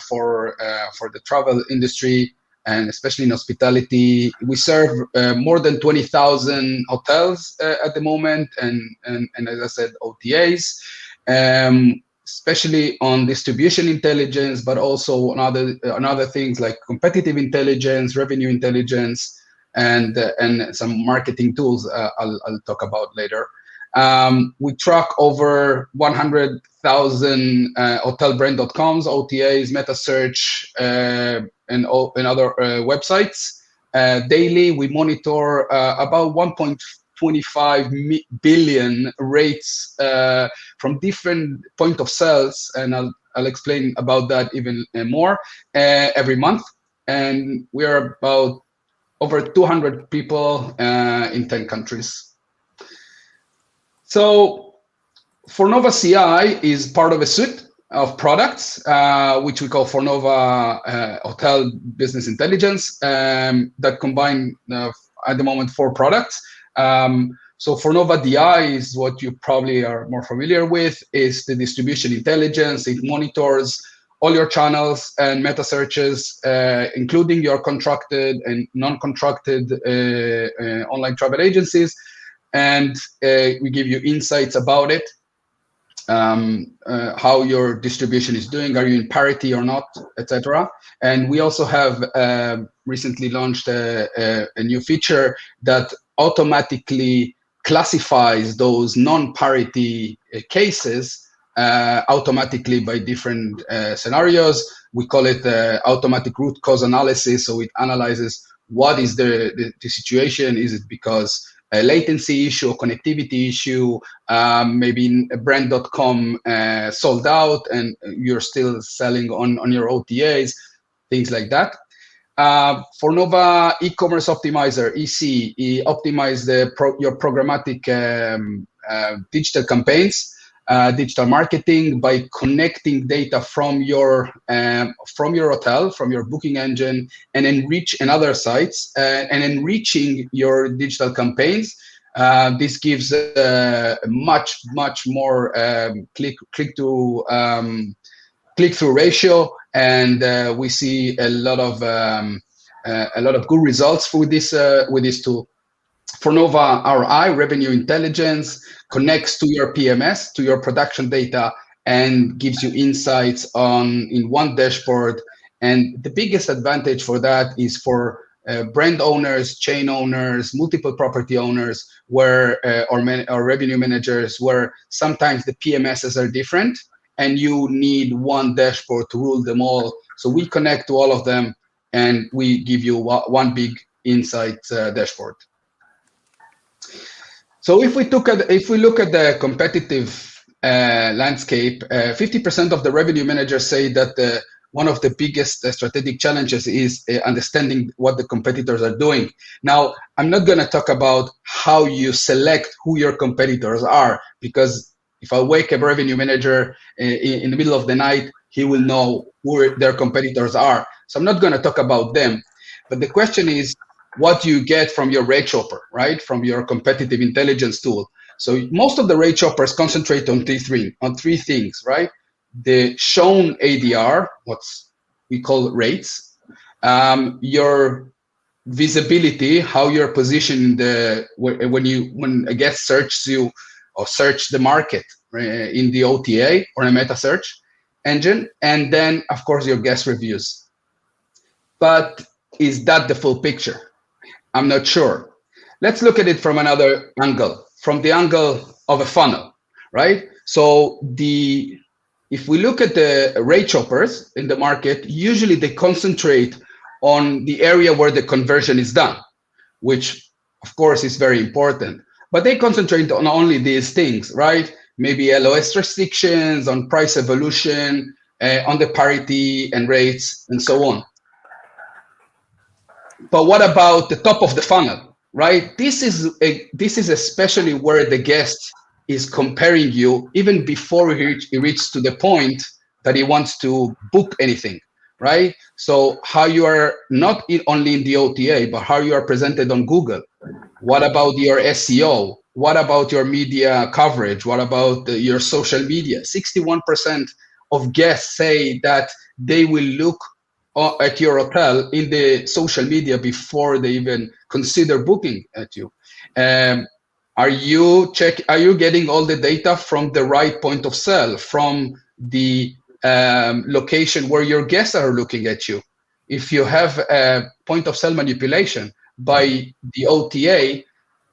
for the travel industry, and especially in hospitality. We serve more than 20,000 hotels at the moment, and as I said, OTAs, especially on distribution intelligence, but also on other things like competitive intelligence, revenue intelligence, and some marketing tools I'll talk about later. We track over 100,000 hotelbrand.coms, OTAs, meta search, and other websites. Daily, we monitor about 1.25 billion rates from different point of sales, and I'll explain about that even more every month. And we are about over 200 people in 10 countries. So Fornova CI is part of a suite of products, which we call Fornova Hotel Business Intelligence, that combine at the moment 4 products. So Fornova DI is what you probably are more familiar with, is the distribution intelligence. It monitors all your channels and meta searches, including your contracted and non-contracted online travel agencies. And we give you insights about it, how your distribution is doing, are you in parity or not, etc. And we also have recently launched a new feature that automatically classifies those non-parity cases automatically by different scenarios. We call it automatic root cause analysis. So it analyzes what is the situation. Is it because a latency issue, a connectivity issue, maybe a brand.com sold out and you're still selling on your OTAs, things like that. Fornova e-commerce optimizer, EC, optimize your programmatic digital campaigns, digital marketing by connecting data from your hotel, from your booking engine, and enrich and other sites, and enriching your digital campaigns. This gives much more click-through ratio, and we see a lot of good results with this tool. Fornova RI, Revenue Intelligence, connects to your PMS, to your production data, and gives you insights in one dashboard. And the biggest advantage for that is for brand owners, chain owners, multiple property owners, or revenue managers, where sometimes the PMSs are different, and you need one dashboard to rule them all. So we connect to all of them, and we give you one big insight dashboard. So if we look at the competitive landscape, 50% of the revenue managers say that one of the biggest strategic challenges is understanding what the competitors are doing. Now, I'm not going to talk about how you select who your competitors are, because if I wake a revenue manager in the middle of the night, he will know who their competitors are. So I'm not going to talk about them. But the question is, what do you get from your rate shopper, right? From your competitive intelligence tool. So most of the rate shoppers concentrate on three things, right? The shown ADR, what we call rates, your visibility, how you're positioned when a guest searches you or search the market, right, in the OTA or a meta search engine, and then of course your guest reviews. But is that the full picture? I'm not sure. Let's look at it from another angle, from the angle of a funnel, right? So if we look at the rate shoppers in the market, usually they concentrate on the area where the conversion is done, which of course is very important. But they concentrate on only these things, right? Maybe LOS restrictions, on price evolution, on the parity and rates and so on. But what about the top of the funnel, right? This is especially where the guest is comparing you even before he reaches to the point that he wants to book anything, right? So how you are not only in the OTA, but how you are presented on Google. What about your SEO? What about your media coverage? What about your social media? 61% of guests say that they will look at your hotel in the social media before they even consider booking at you. Are you getting all the data from the right point of sale, from the location where your guests are looking at you? If you have a point of sale manipulation by the OTA,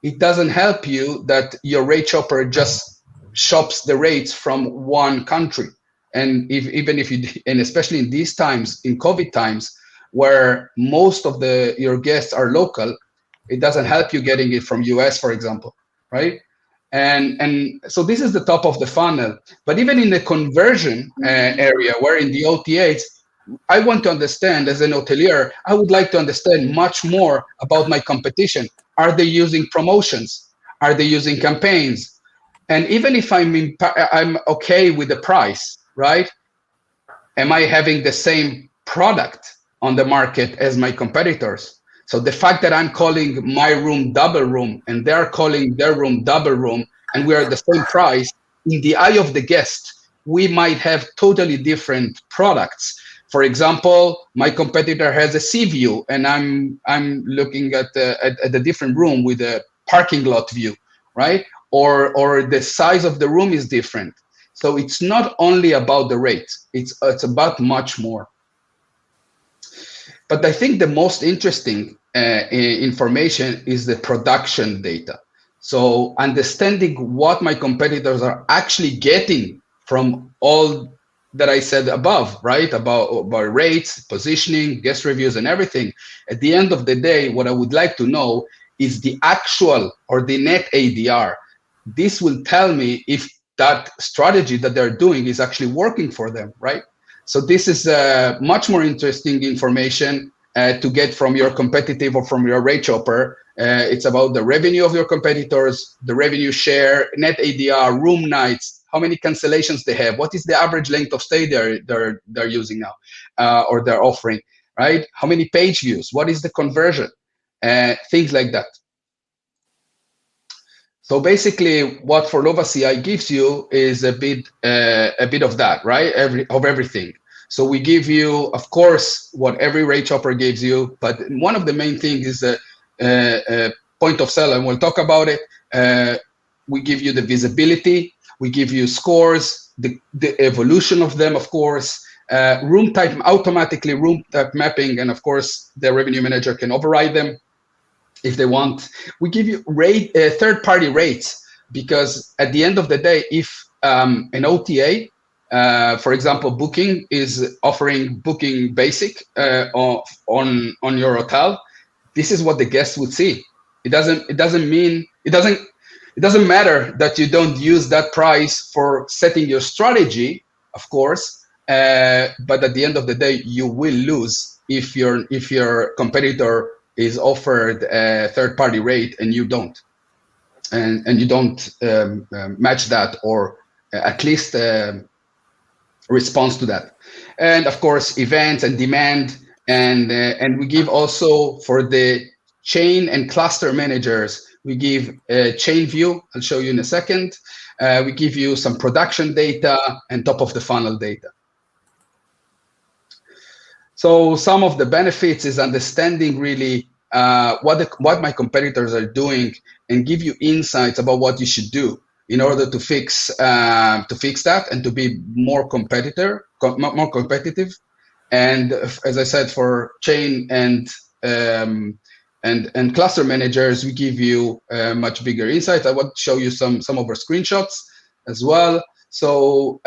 it doesn't help you that your rate shopper just shops the rates from one country. And and especially in these times, in COVID times, where most of your guests are local, it doesn't help you getting it from US, for example, right? And so this is the top of the funnel. But even in the conversion area, where in the OTAs, I want to understand, as an hotelier, I would like to understand much more about my competition. Are they using promotions? Are they using campaigns? And even if I'm okay with the price, right? Am I having the same product on the market as my competitors? So the fact that I'm calling my room double room and they're calling their room double room and we are the same price, in the eye of the guest, we might have totally different products. For example, my competitor has a sea view and I'm looking at a different room with a parking lot view, right? Or the size of the room is different. So it's not only about the rate, it's about much more. But I think the most interesting information is the production data. So understanding what my competitors are actually getting from all that I said above, right? About rates, positioning, guest reviews, and everything. At the end of the day, what I would like to know is the actual or the net ADR. This will tell me if that strategy that they're doing is actually working for them, right? So this is much more interesting information to get from your competitive or from your rate shopper. It's about the revenue of your competitors, the revenue share, net ADR, room nights, how many cancellations they have, what is the average length of stay they're using now, or they're offering, right? How many page views, what is the conversion, things like that. So basically, what Fornova CI gives you is a bit of that, right? Of everything. So we give you, of course, what every rate shopper gives you, but one of the main things is the point of sale, and we'll talk about it. We give you the visibility, we give you scores, the evolution of them, of course, room type, automatically room type mapping, and of course, the revenue manager can override them if they want. We give you third-party rates, because at the end of the day, if an OTA, for example, Booking is offering Booking Basic on your hotel, this is what the guests would see. It doesn't matter that you don't use that price for setting your strategy, of course, but at the end of the day, you will lose if your competitor is offered a third-party rate and you don't, and you don't match that, or at least response to that. And of course, events and demand, and we give also for the chain and cluster managers, we give a chain view. I'll show you in a second. We give you some production data and top of the funnel data. So some of the benefits is understanding really what my competitors are doing, and give you insights about what you should do in order to fix that and to be more competitive. And as I said, for chain and cluster managers, we give you much bigger insights. I want to show you some of our screenshots as well. So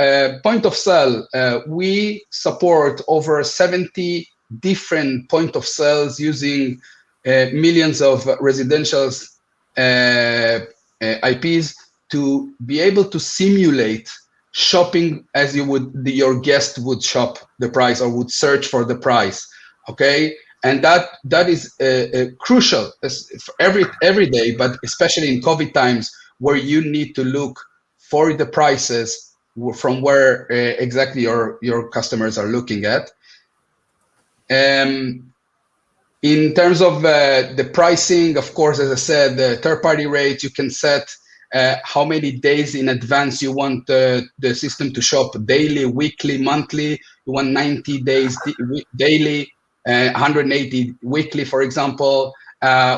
point of sale, we support over 70 different point of sales using millions of residentials IPs to be able to simulate shopping as your guest would shop the price or would search for the price. Okay, and that is crucial every day, but especially in COVID times where you need to look for the prices from where exactly your customers are looking at. In terms of the pricing, of course, as I said, the third-party rates, you can set how many days in advance you want the system to shop, daily, weekly, monthly. You want 90 days daily, 180 weekly, for example.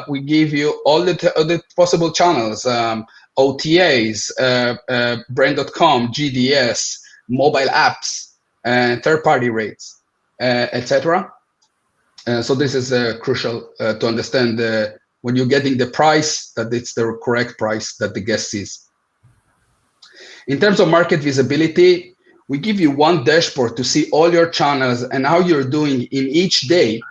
We give you all the possible channels, OTAs, brand.com, GDS, mobile apps, third-party rates, etc. So this is crucial to understand when you're getting the price, that it's the correct price that the guest sees. In terms of market visibility, we give you one dashboard to see all your channels and how you're doing in each day.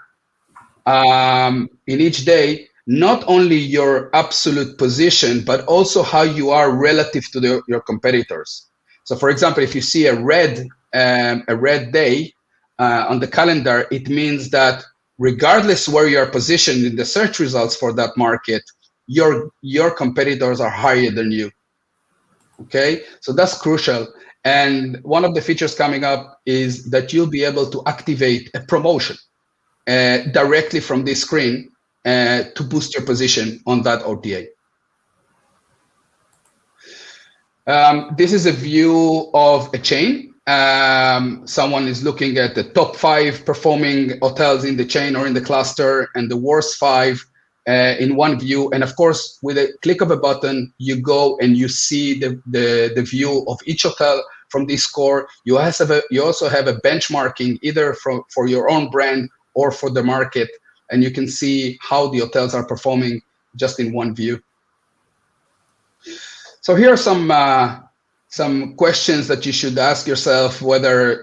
Not only your absolute position, but also how you are relative to your competitors. So, for example, if you see a red day on the calendar, it means that regardless where you are positioned in the search results for that market, your competitors are higher than you. Okay, so that's crucial. And one of the features coming up is that you'll be able to activate a promotion directly from this screen to boost your position on that OTA. This is a view of a chain. Someone is looking at the top 5 performing hotels in the chain or in the cluster and the worst 5 in one view. And of course, with a click of a button, you go and you see the view of each hotel from this score. You also have a benchmarking either for your own brand or for the market. And you can see how the hotels are performing just in one view. So here are some questions that you should ask yourself, whether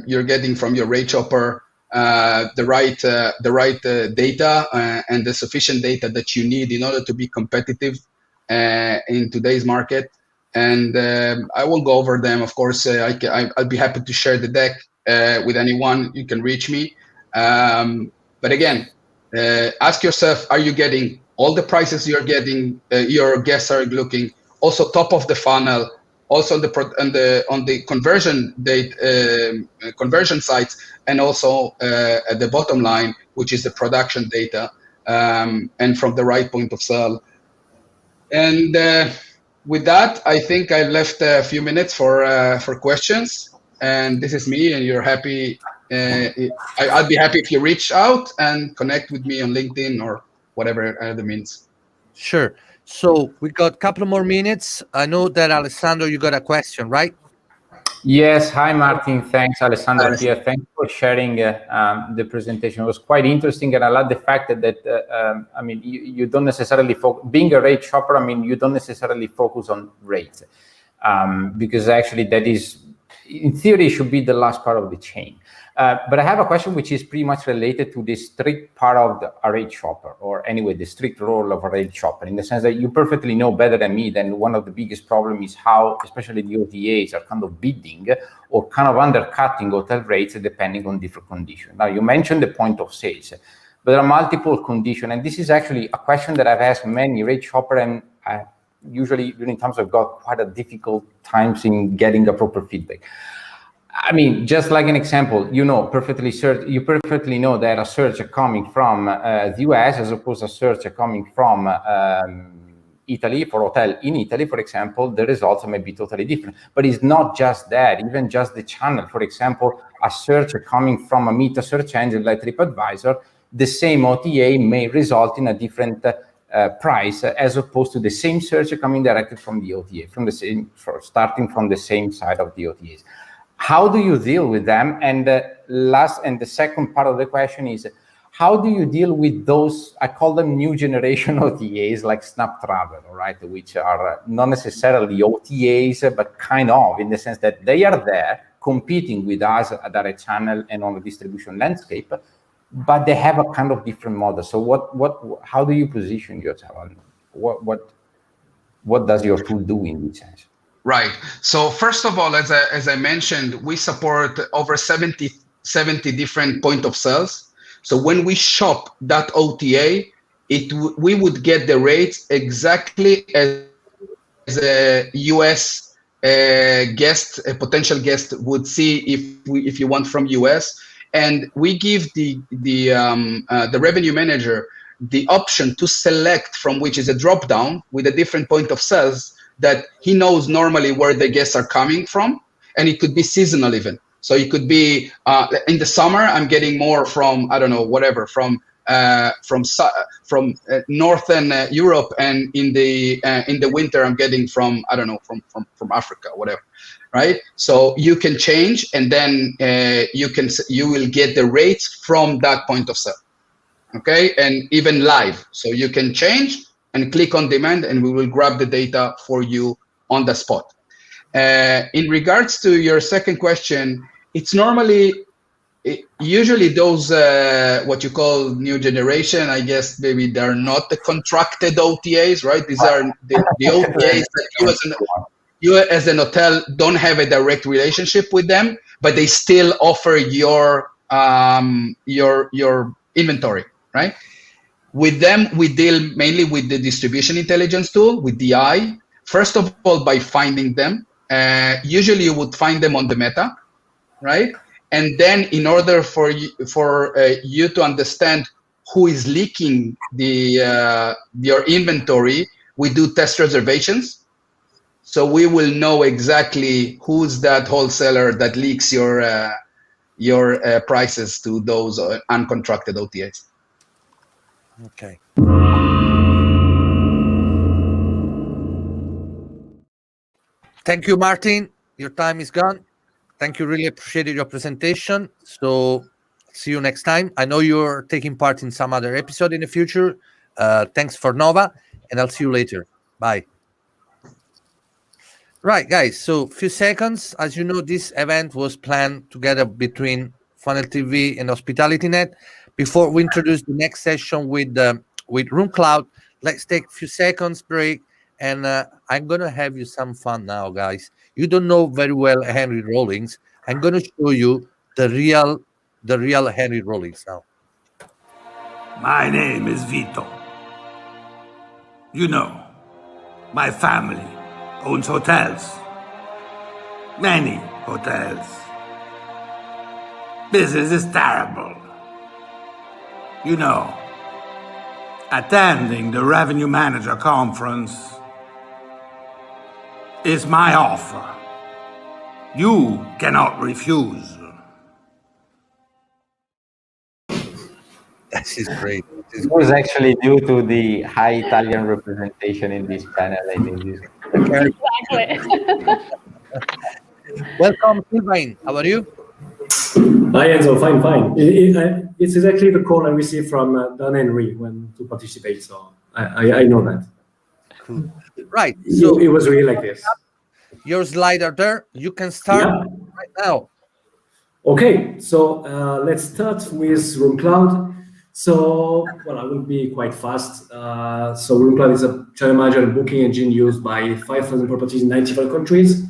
you're getting from your rate shopper the right data and the sufficient data that you need in order to be competitive in today's market. And I won't go over them. Of course, I'll be happy to share the deck with anyone. You can reach me. But again, ask yourself, are you getting all the prices you're getting, your guests are looking, also top of the funnel, also on the conversion sites, and also at the bottom line, which is the production data, and from the right point of sale. And with that, I think I left a few minutes for questions. And this is me, and you're happy. I'd be happy if you reach out and connect with me on LinkedIn or whatever other means. Sure. So we got a couple more minutes. I know that Alessandro, you got a question, right? Yes. Hi, Martin. Thanks, Alessandro here. Thanks for sharing the presentation. It was quite interesting, and I love the fact that I mean, you don't necessarily being a rate shopper. I mean, you don't necessarily focus on rates because actually that is, in theory, should be the last part of the chain. But I have a question which is pretty much related to the strict part of a rate shopper, or anyway, the strict role of a rate shopper, in the sense that you perfectly know better than me that one of the biggest problems is how, especially the OTAs, are kind of bidding or kind of undercutting hotel rates depending on different conditions. Now, you mentioned the point of sales, but there are multiple conditions, and this is actually a question that I've asked many rate shopper, and usually during times I've got quite a difficult times in getting a proper feedback. I mean, just like an example, you perfectly know that a search coming from the US as opposed to a search coming from Italy, for hotel in Italy, for example, the results may be totally different. But it's not just that, even just the channel. For example, a search coming from a meta search engine like TripAdvisor, the same OTA may result in a different price as opposed to the same search coming directly from the OTA, starting from the same side of the OTAs. How do you deal with them? And the second part of the question is, how do you deal with those, I call them new generation OTAs like Snap Travel, right? Which are not necessarily OTAs, but kind of, in the sense that they are there competing with us at a channel and on a distribution landscape, but they have a kind of different model. So how do you position yourself? What does your tool do in this sense? Right. So first of all, as I mentioned, we support over 70 different point of sales. So when we shop that OTA, we would get the rates exactly as a US guest, a potential guest would see if you want from US, and we give the revenue manager the option to select from which is a drop down with a different point of sales that he knows normally where the guests are coming from, and it could be seasonal even. So it could be in the summer I'm getting more from, I don't know, whatever, from northern Europe, and in the winter I'm getting from, I don't know, from Africa, whatever, right? So you can change, and then you will get the rates from that point of sale, okay, and even live. So you can change and click on demand, and we will grab the data for you on the spot. In regards to your second question, it's usually those what you call new generation, I guess maybe they're not the contracted OTAs, right? These are the OTAs that you as an hotel don't have a direct relationship with them, but they still offer your inventory, right? With them, we deal mainly with the distribution intelligence tool, with DI. First of all, by finding them. Usually you would find them on the meta, right? And then in order for you to understand who is leaking your inventory, we do test reservations. So we will know exactly who's that wholesaler that leaks your prices to those uncontracted OTAs. Okay. Thank you, Martin. Your time is gone. Thank you. Really appreciated your presentation. So see you next time. I know you're taking part in some other episode in the future. Thanks Fornova, and I'll see you later. Bye. Right, guys. So few seconds. As you know, this event was planned together between FunnelTV and HospitalityNet. Before we introduce the next session with RoomCloud, let's take a few seconds break, and I'm gonna have you some fun now, guys. You don't know very well Henry Rollins. I'm gonna show you the real Henry Rollins now. My name is Vito. You know, my family owns hotels. Many hotels. Business is terrible. You know, attending the Revenue Manager conference is my offer. You cannot refuse. This is great. It was actually due to the high Italian representation in this panel. I think this. Exactly. Welcome, Sylvain. How are you? Hi, Enzo. Fine. It's exactly the call I received from Don Henry to participate. So I know that. Cool. Right. So it was really like this. Your slider there. You can start right now. Okay. So let's start with RoomCloud. So, I will be quite fast. So RoomCloud is a channel manager and booking engine used by 5,000 properties in 95 countries.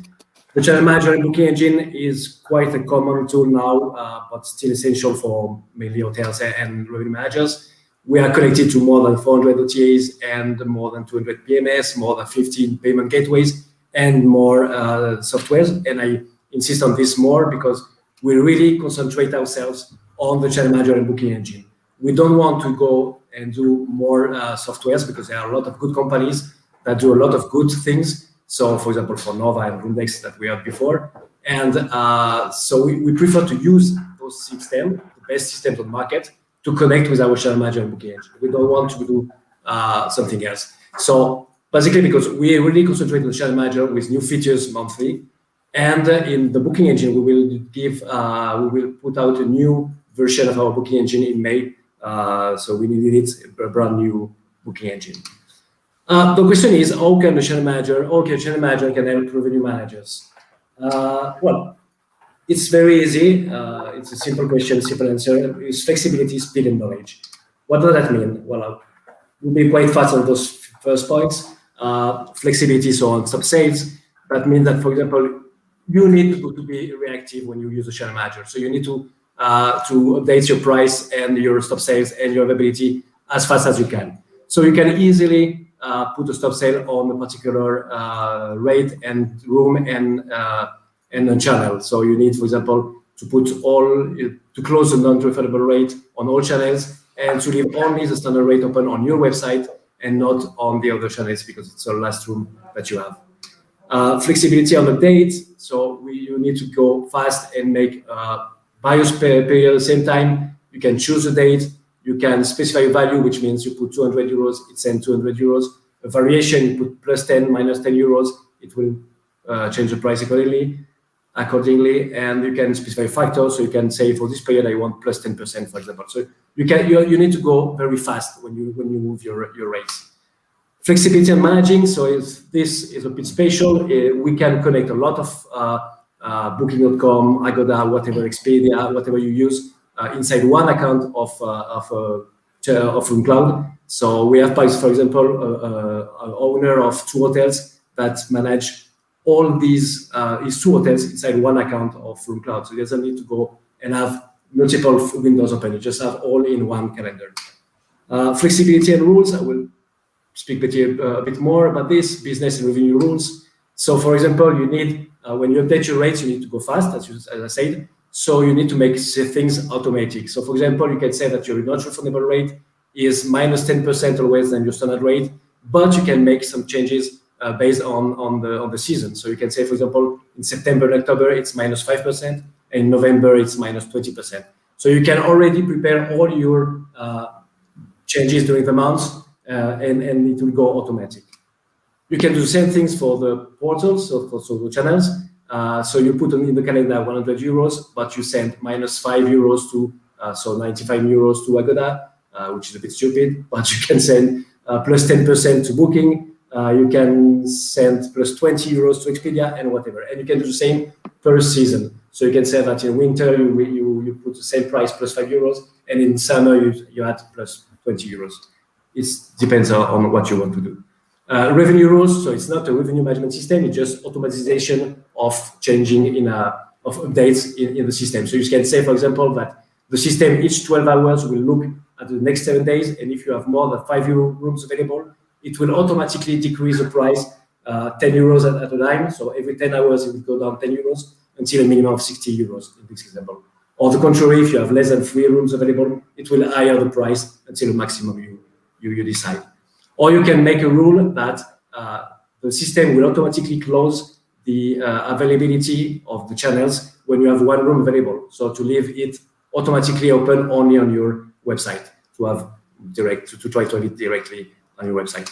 The channel manager and booking engine is quite a common tool now, but still essential for mainly hotels and revenue managers. We are connected to more than 400 OTAs and more than 200 PMS, more than 15 payment gateways, and more softwares. And I insist on this more because we really concentrate ourselves on the channel manager and booking engine. We don't want to go and do more softwares because there are a lot of good companies that do a lot of good things. So, for example, Fornova and Roomdex that we had before. And so we prefer to use those systems, the best systems on the market, to connect with our channel manager and booking engine. We don't want to do something else. So basically, because we really concentrate on the channel manager with new features monthly. And in the booking engine, we will put out a new version of our booking engine in May. So we needed a brand new booking engine. The question is, how can the channel manager can help revenue managers? It's very easy. It's a simple question, simple answer. It's flexibility, speed, and knowledge. What does that mean? Well, we'll be quite fast on those first points. Flexibility, so on sub-sales, That means that, for example, you need to be reactive when you use a channel manager. So you need to update your price and your stop sales and your availability as fast as you can. So you can easily put a stop sale on a particular rate and room and a channel. So you need, for example, to close the non-refundable rate on all channels and to leave only the standard rate open on your website and not on the other channels because it's the last room that you have. Flexibility on the date, so you need to go fast and make various period at the same time. You can choose a date, you can specify a value, which means you put 200 euros, it sends 200 euros. A variation, you put plus 10, minus 10 euros, it will change the price accordingly, and you can specify factors, so you can say for this period I want plus 10%, for example. So you need to go very fast when you move your rates. Flexibility and managing, so this is a bit special. We can connect a lot of Booking.com, Agoda, whatever, Expedia, whatever you use inside one account of RoomCloud. So we have, for example, an owner of 2 hotels that manage all these is 2 hotels inside one account of RoomCloud. So he doesn't need to go and have multiple windows open. You just have all in one calendar. Flexibility and rules, I will speak with you a bit more about this, business and revenue rules. So for example, you need, when you update your rates, you need to go fast, as I said. So you need to make things automatic. So for example, you can say that your not refundable rate is minus 10% always than your standard rate, but you can make some changes based on the season. So you can say, for example, in September and October, it's minus 5%, and in November, it's minus 20%. So you can already prepare all your changes during the months, and it will go automatic. You can do the same things for the portals, so the channels. So you put in the calendar 100 euros, but you send minus 5 euros to, so 95 euros to Agoda, which is a bit stupid, but you can send plus 10% to Booking. You can send plus 20 euros to Expedia and whatever. And you can do the same per season. So you can say that in winter, you put the same price plus 5 euros, and in summer, you add plus 20 euros. It depends on what you want to do. Revenue rules, so it's not a revenue management system, it's just automatization of changing of updates in the system. So you can say, for example, that the system each 12 hours will look at the next 7 days, and if you have more than 5 rooms available, it will automatically decrease the price 10 euros at a time. So every 10 hours, it will go down 10 euros until a minimum of 60 euros in this example. Or the contrary, if you have less than 3 rooms available, it will higher the price until the maximum you decide. Or you can make a rule that the system will automatically close the availability of the channels when you have 1 room available. So to leave it automatically open only on your website, to have to try to have it directly on your website.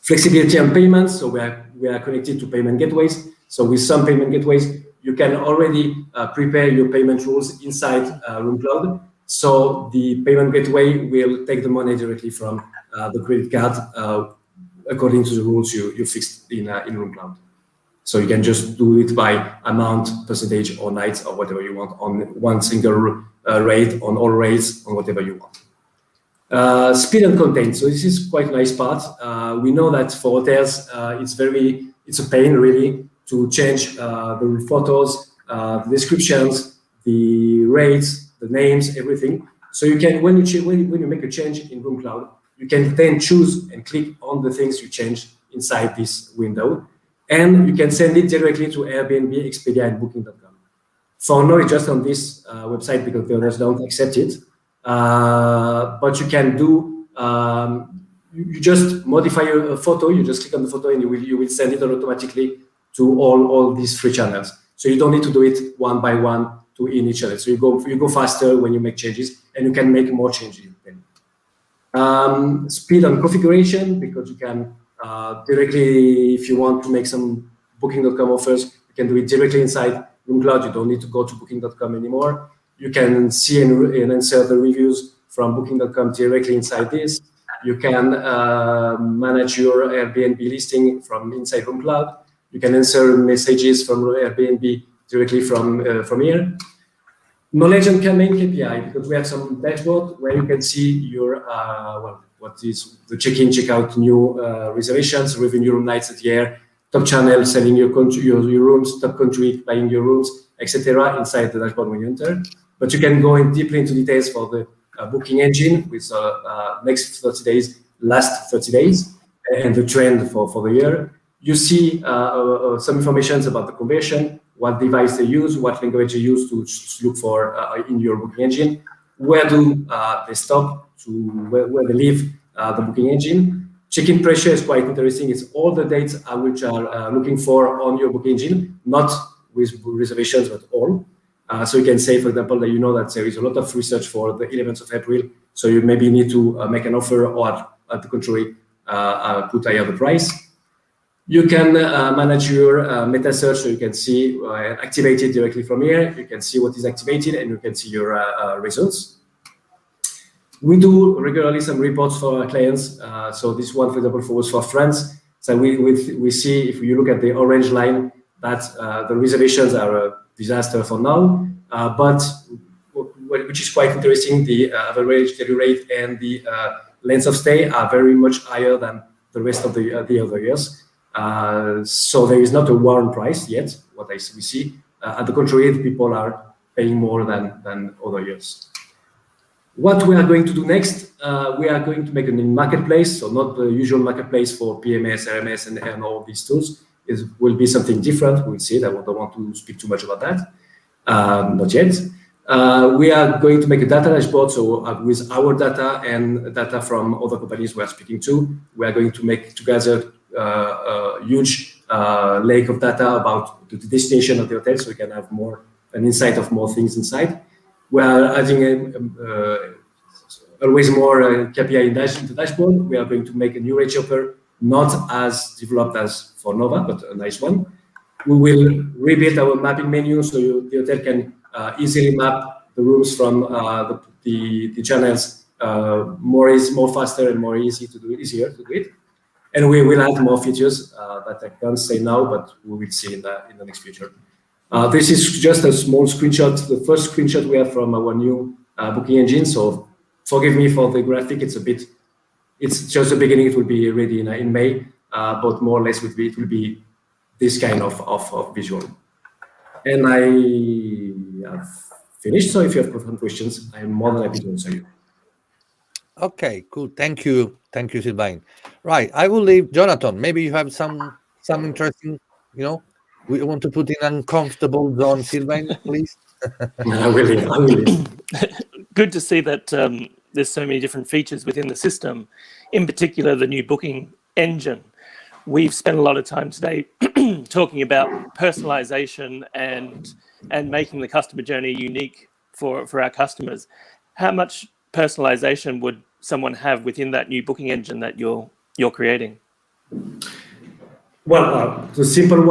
Flexibility on payments. So we are connected to payment gateways. So with some payment gateways, you can already prepare your payment rules inside RoomCloud. So the payment gateway will take the money directly from the credit card according to the rules you fixed in RoomCloud. So you can just do it by amount, percentage, or nights, or whatever you want on one single rate, on all rates, on whatever you want. Speed and content. So this is quite a nice part. We know that for hotels, it's a pain really to change the photos, the descriptions, the rates, the names, everything. So you can, when you make a change in RoomCloud, you can then choose and click on the things you changed inside this window, and you can send it directly to Airbnb, Expedia, and Booking.com. For now, it's just on this website because the others don't accept it. But you can do, you just modify a photo, you just click on the photo and you will send it automatically to all these 3 channels. So you don't need to do it one by one to in each other. So you go faster when you make changes, and you can make more changes. Speed and configuration, because you can directly, if you want to make some Booking.com offers, you can do it directly inside RoomCloud. You don't need to go to Booking.com anymore. You can see and answer the reviews from Booking.com directly inside this. You can manage your Airbnb listing from inside RoomCloud. You can answer messages from Airbnb directly from here. Knowledge and main KPI, because we have some dashboard where you can see your what is the check-in, check-out, new reservations, revenue room nights at the year, top channel selling your rooms, top country buying your rooms, etc. inside the dashboard when you enter. But you can go in deeply into details for the booking engine with next 30 days, last 30 days, and the trend for the year. You see some information about the conversion, what device they use, what language they use to look for in your booking engine, where do they stop, to where they leave the booking engine. Check-in pressure is quite interesting. It's all the dates which are looking for on your booking engine, not with reservations, but all. So you can say, for example, that you know that there is a lot of research for the 11th of April, so you maybe need to make an offer, or at the contrary, put higher the price. You can manage your meta search, so you can see activate it directly from here. You can see what is activated, and you can see your results. We do regularly some reports for our clients. So this one, for example, was for France. So we see, if you look at the orange line, that the reservations are a disaster for now, but which is quite interesting, the average daily rate and the length of stay are very much higher than the rest of the other years. So there is not a warm price yet, what we see. At the contrary, people are paying more than other years. What we are going to do next, we are going to make a marketplace, so not the usual marketplace for PMS, RMS, and all these tools. It will be something different. We'll see. I don't want to speak too much about that. Not yet. We are going to make a data dashboard, so with our data and data from other companies we are speaking to, we are going to make together a huge lake of data about the destination of the hotel, so we can have an insight of more things inside. We are adding always more KPI in the dashboard. We are going to make a new rate shopper, not as developed as Fornova, but a nice one. We will rebuild our mapping menu, so the hotel can easily map the rooms from the channels more faster and more easier to do it. And we will add more features that I can't say now, but we will see in the next future. This is just a small screenshot, the first screenshot we have from our new booking engine. So forgive me for the graphic. It's just the beginning. It will be ready in May, but more or less it will be this kind of visual. And I have finished. So if you have questions, I'm more than happy to answer you. Okay, cool. Thank you, Sylvain. Right, I will leave Jonathon. Maybe you have some interesting, we want to put in uncomfortable zone, Sylvain, please. I will. Good to see that there's so many different features within the system, in particular the new booking engine. We've spent a lot of time today talking about personalization and making the customer journey unique for our customers. How much personalization would someone have within that new booking engine that you're creating? Well, the simple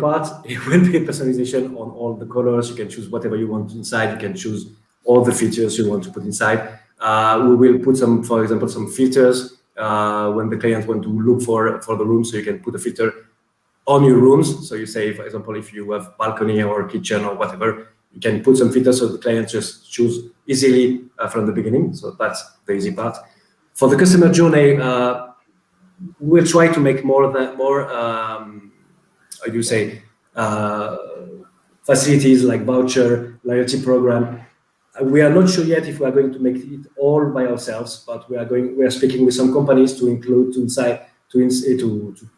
part, it will be personalization on all the colors. You can choose whatever you want inside. You can choose all the features you want to put inside. We will put for example, some filters when the client want to look for the room. So you can put a filter on your rooms. So you say, for example, if you have balcony or kitchen or whatever, you can put some filters so the client just choose easily from the beginning. So that's the easy part. For the customer journey, we'll try to make more facilities like voucher, loyalty program. We are not sure yet if we are going to make it all by ourselves, but we are speaking with some companies to include to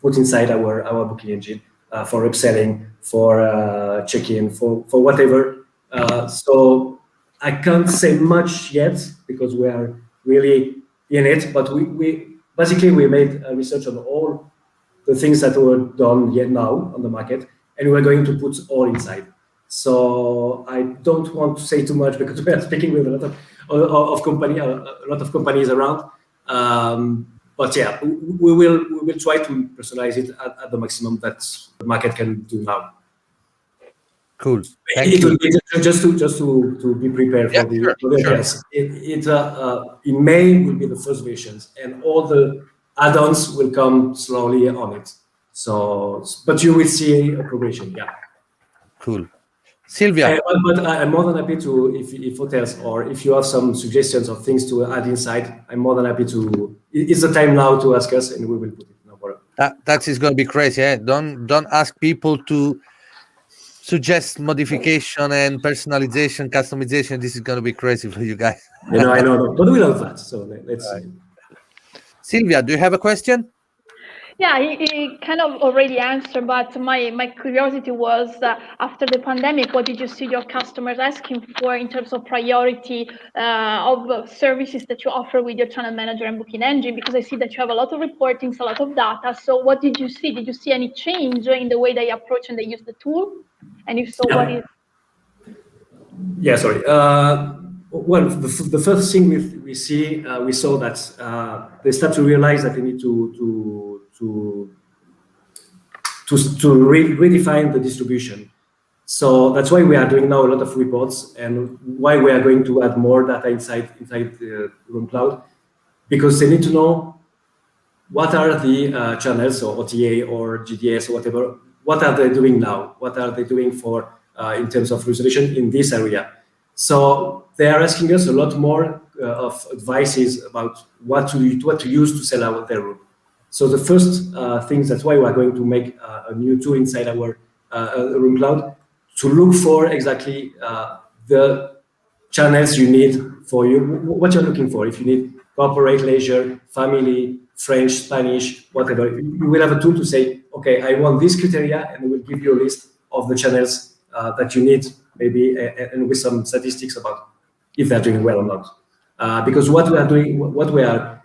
put inside our booking engine for upselling, for check-in, for whatever. So I can't say much yet because we are really in it, but we basically made research on all the things that were done yet now on the market, and we're going to put all inside. So I don't want to say too much because we are speaking with a lot of companies around. But yeah, we will try to personalize it at the maximum that the market can do now. Cool. It will be just to be prepared for the yes. In May will be the first versions, and all the add-ons will come slowly on it. So, but you will see a progression. Yeah. Cool. Sylvia. But I'm more than happy to, if hotels or if you have some suggestions of things to add inside, I'm more than happy to. It's the time now to ask us, and we will put it. No problem. That is going to be crazy. Eh? Don't ask people to suggest modification and personalization, customization. This is going to be crazy for you guys. I know, but we love that. So let's see. Sylvia, do you have a question? Yeah, he kind of already answered, but my curiosity was after the pandemic, what did you see your customers asking for in terms of priority of services that you offer with your channel manager and booking engine? Because I see that you have a lot of reportings, a lot of data. So what did you see? Did you see any change in the way they approach and they use the tool? And if so, what is? Yeah, sorry. Well, the first thing we saw that they start to realize that they need to redefine the distribution. So that's why we are doing now a lot of reports, and why we are going to add more data inside RoomCloud, because they need to know what are the channels or OTA or GDS or whatever. What are they doing now? What are they doing for in terms of reservation in this area? So they are asking us a lot more of advices about what to use to sell out their room. So the first things, that's why we are going to make a new tool inside our RoomCloud to look for exactly the channels you need for you, what you're looking for. If you need corporate, leisure, family, French, Spanish, whatever, you will have a tool to say, okay, I want this criteria, and it will give you a list of the channels that you need, maybe, and with some statistics about if they're doing well or not. Because what we are doing, what we are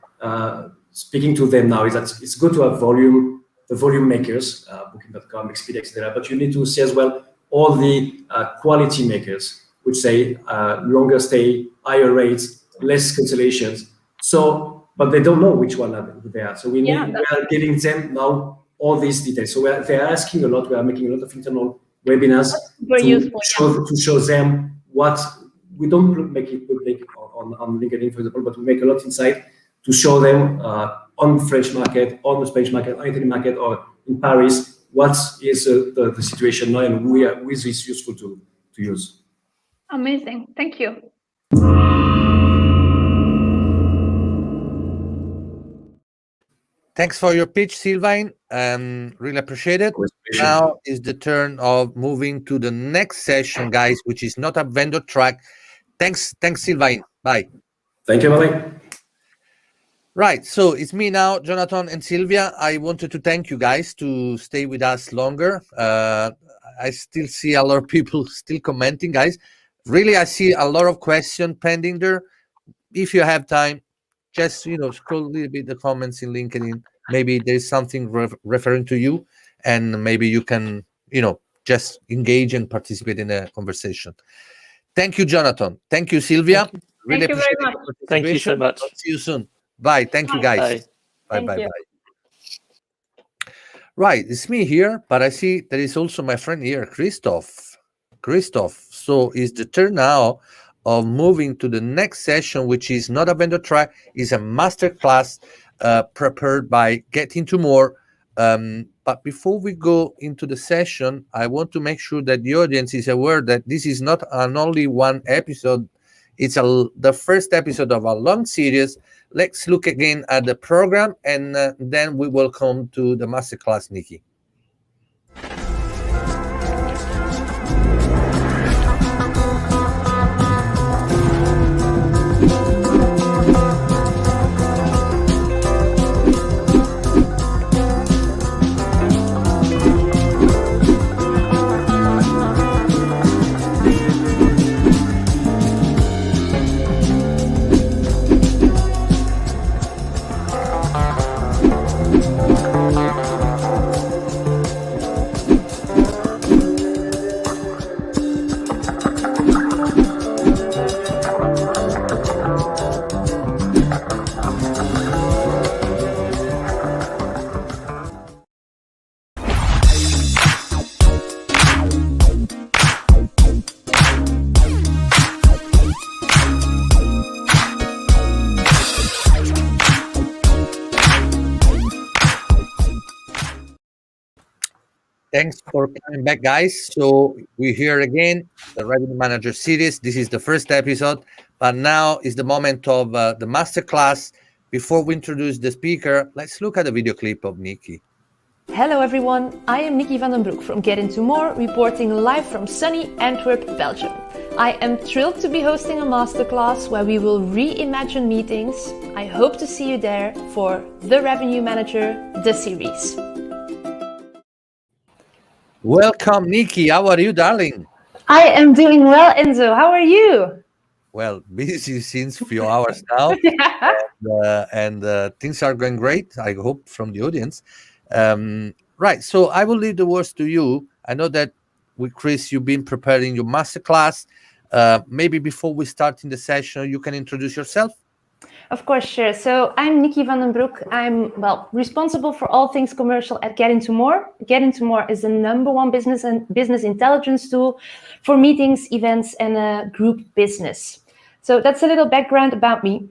speaking to them now is that it's good to have volume, the volume makers, Booking.com, Expedia, etc. But you need to see as well all the quality makers, which say longer stay, higher rates, less cancellations. So, but they don't know which one they are. So we are giving them now all these details. So they are asking a lot. We are making a lot of internal webinars to show them what we don't make it public on LinkedIn, for example, but we make a lot inside to show them on the French market, on the Spanish market, on Italian market, or in Paris, what is the situation now, and who is this useful to use. Amazing, thank you. Thanks for your pitch, Sylvain. Really appreciate it. Now is the turn of moving to the next session, guys, which is not a vendor track. Thanks, Sylvain. Bye. Thank you, bye. Right, so it's me now, Jonathon and Sylvia. I wanted to thank you guys to stay with us longer. I still see a lot of people still commenting, guys. Really, I see a lot of questions pending there. If you have time, just scroll a little bit the comments in LinkedIn. Maybe there's something referring to you, and maybe you can just engage and participate in a conversation. Thank you, Jonathon. Thank you, Sylvia. Thank you very much. Thank you so much. See you soon. Bye. Thank you, guys. Bye. Right, it's me here, but I see there is also my friend here, Christoph. So it's the turn now of moving to the next session, which is not a vendor track, is a masterclass prepared by Get Into More. But before we go into the session, I want to make sure that the audience is aware that this is not an only one episode. It's the first episode of a long series. Let's look again at the program, and then we will come to the masterclass, Niki. Thanks for coming back, guys. So we're here again, the Revenue Manager series. This is the first episode, but now is the moment of the masterclass. Before we introduce the speaker, let's look at the video clip of Niki. Hello everyone, I am Niki van den Broek from Get Into More, reporting live from sunny Antwerp, Belgium. I am thrilled to be hosting a masterclass where we will reimagine meetings. I hope to see you there for The Revenue Manager, the series. Welcome, Niki. How are you, darling? I am doing well, Enzo. How are you? Well, busy since a few hours now, and things are going great, I hope, from the audience. Right, so I will leave the words to you. I know that with Chris, you've been preparing your masterclass. Maybe before we start in the session, you can introduce yourself. Of course, sure. So I'm Niki van den Broek. I'm responsible for all things commercial at Get Into More. Get Into More is the #1 business intelligence tool for meetings, events, and group business. So that's a little background about me.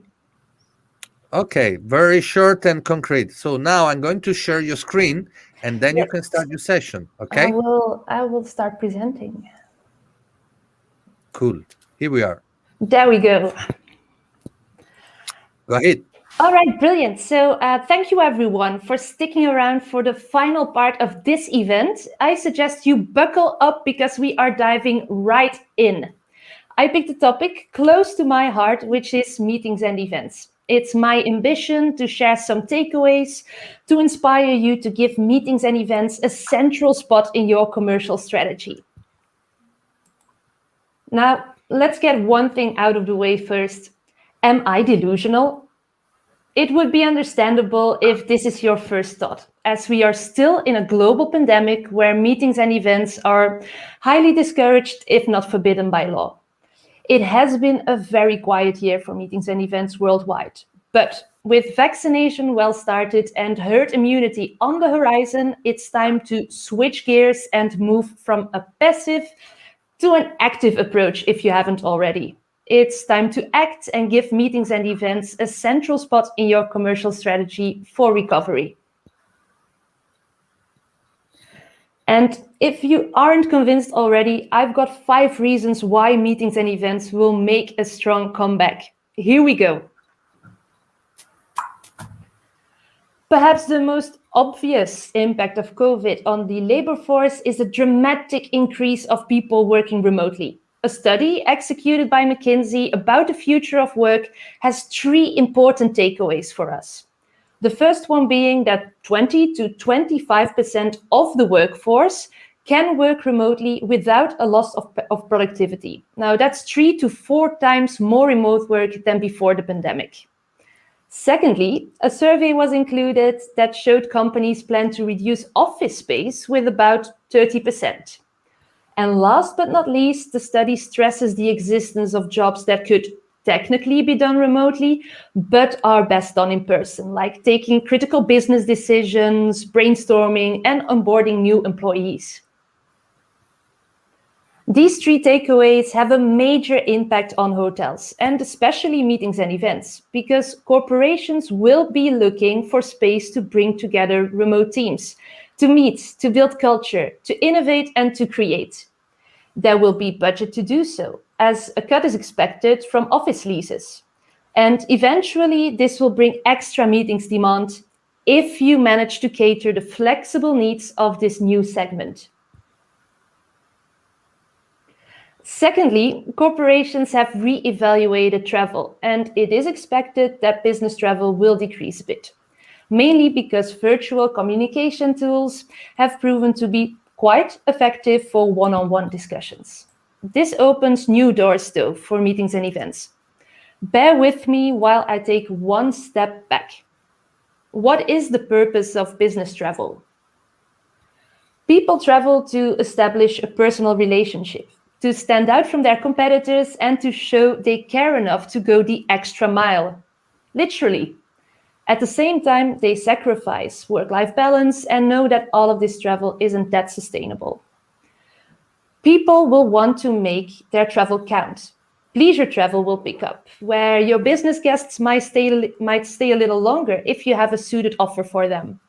Okay, very short and concrete. So now I'm going to share your screen, and then you can start your session. Okay. I will start presenting. Cool. Here we are. There we go. Go ahead. All right, brilliant. So thank you everyone for sticking around for the final part of this event. I suggest you buckle up because we are diving right in. I picked a topic close to my heart, which is meetings and events. It's my ambition to share some takeaways, to inspire you to give meetings and events a central spot in your commercial strategy. Now, let's get one thing out of the way first. Am I delusional? It would be understandable if this is your first thought, as we are still in a global pandemic where meetings and events are highly discouraged, if not forbidden by law. It has been a very quiet year for meetings and events worldwide. But with vaccination well started and herd immunity on the horizon, it's time to switch gears and move from a passive to an active approach if you haven't already. It's time to act and give meetings and events a central spot in your commercial strategy for recovery. And if you aren't convinced already, I've got 5 reasons why meetings and events will make a strong comeback. Here we go. Perhaps the most obvious impact of COVID on the labor force is a dramatic increase of people working remotely. A study executed by McKinsey about the future of work has 3 important takeaways for us. The first one being that 20 to 25% of the workforce can work remotely without a loss of productivity. Now, that's 3 to 4 times more remote work than before the pandemic. Secondly, a survey was included that showed companies plan to reduce office space with about 30%. And last but not least, the study stresses the existence of jobs that could technically be done remotely, but are best done in person, like taking critical business decisions, brainstorming, and onboarding new employees. These 3 takeaways have a major impact on hotels, and especially meetings and events, because corporations will be looking for space to bring together remote teams, to meet, to build culture, to innovate, and to create. There will be budget to do so, as a cut is expected from office leases. And eventually, this will bring extra meetings demand if you manage to cater the flexible needs of this new segment. Secondly, corporations have re-evaluated travel, and it is expected that business travel will decrease a bit, mainly because virtual communication tools have proven to be quite effective for one-on-one discussions. This opens new doors, though, for meetings and events. Bear with me while I take one step back. What is the purpose of business travel? People travel to establish a personal relationship, to stand out from their competitors, and to show they care enough to go the extra mile. Literally. At the same time, they sacrifice work-life balance and know that all of this travel isn't that sustainable. People will want to make their travel count. Leisure travel will pick up, where your business guests might stay a little longer if you have a suited offer for them.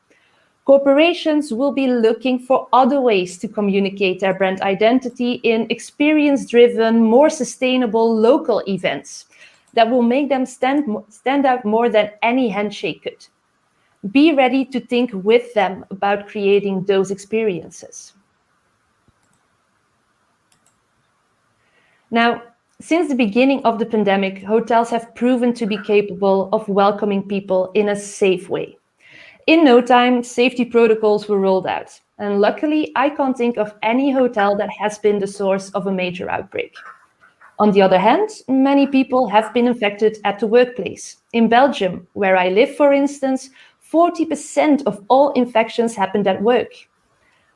Corporations will be looking for other ways to communicate their brand identity in experience-driven, more sustainable local events that will make them stand out more than any handshake could. Be ready to think with them about creating those experiences. Now, since the beginning of the pandemic, hotels have proven to be capable of welcoming people in a safe way. In no time, safety protocols were rolled out. And luckily, I can't think of any hotel that has been the source of a major outbreak. On the other hand, many people have been infected at the workplace. In Belgium, where I live, for instance, 40% of all infections happened at work.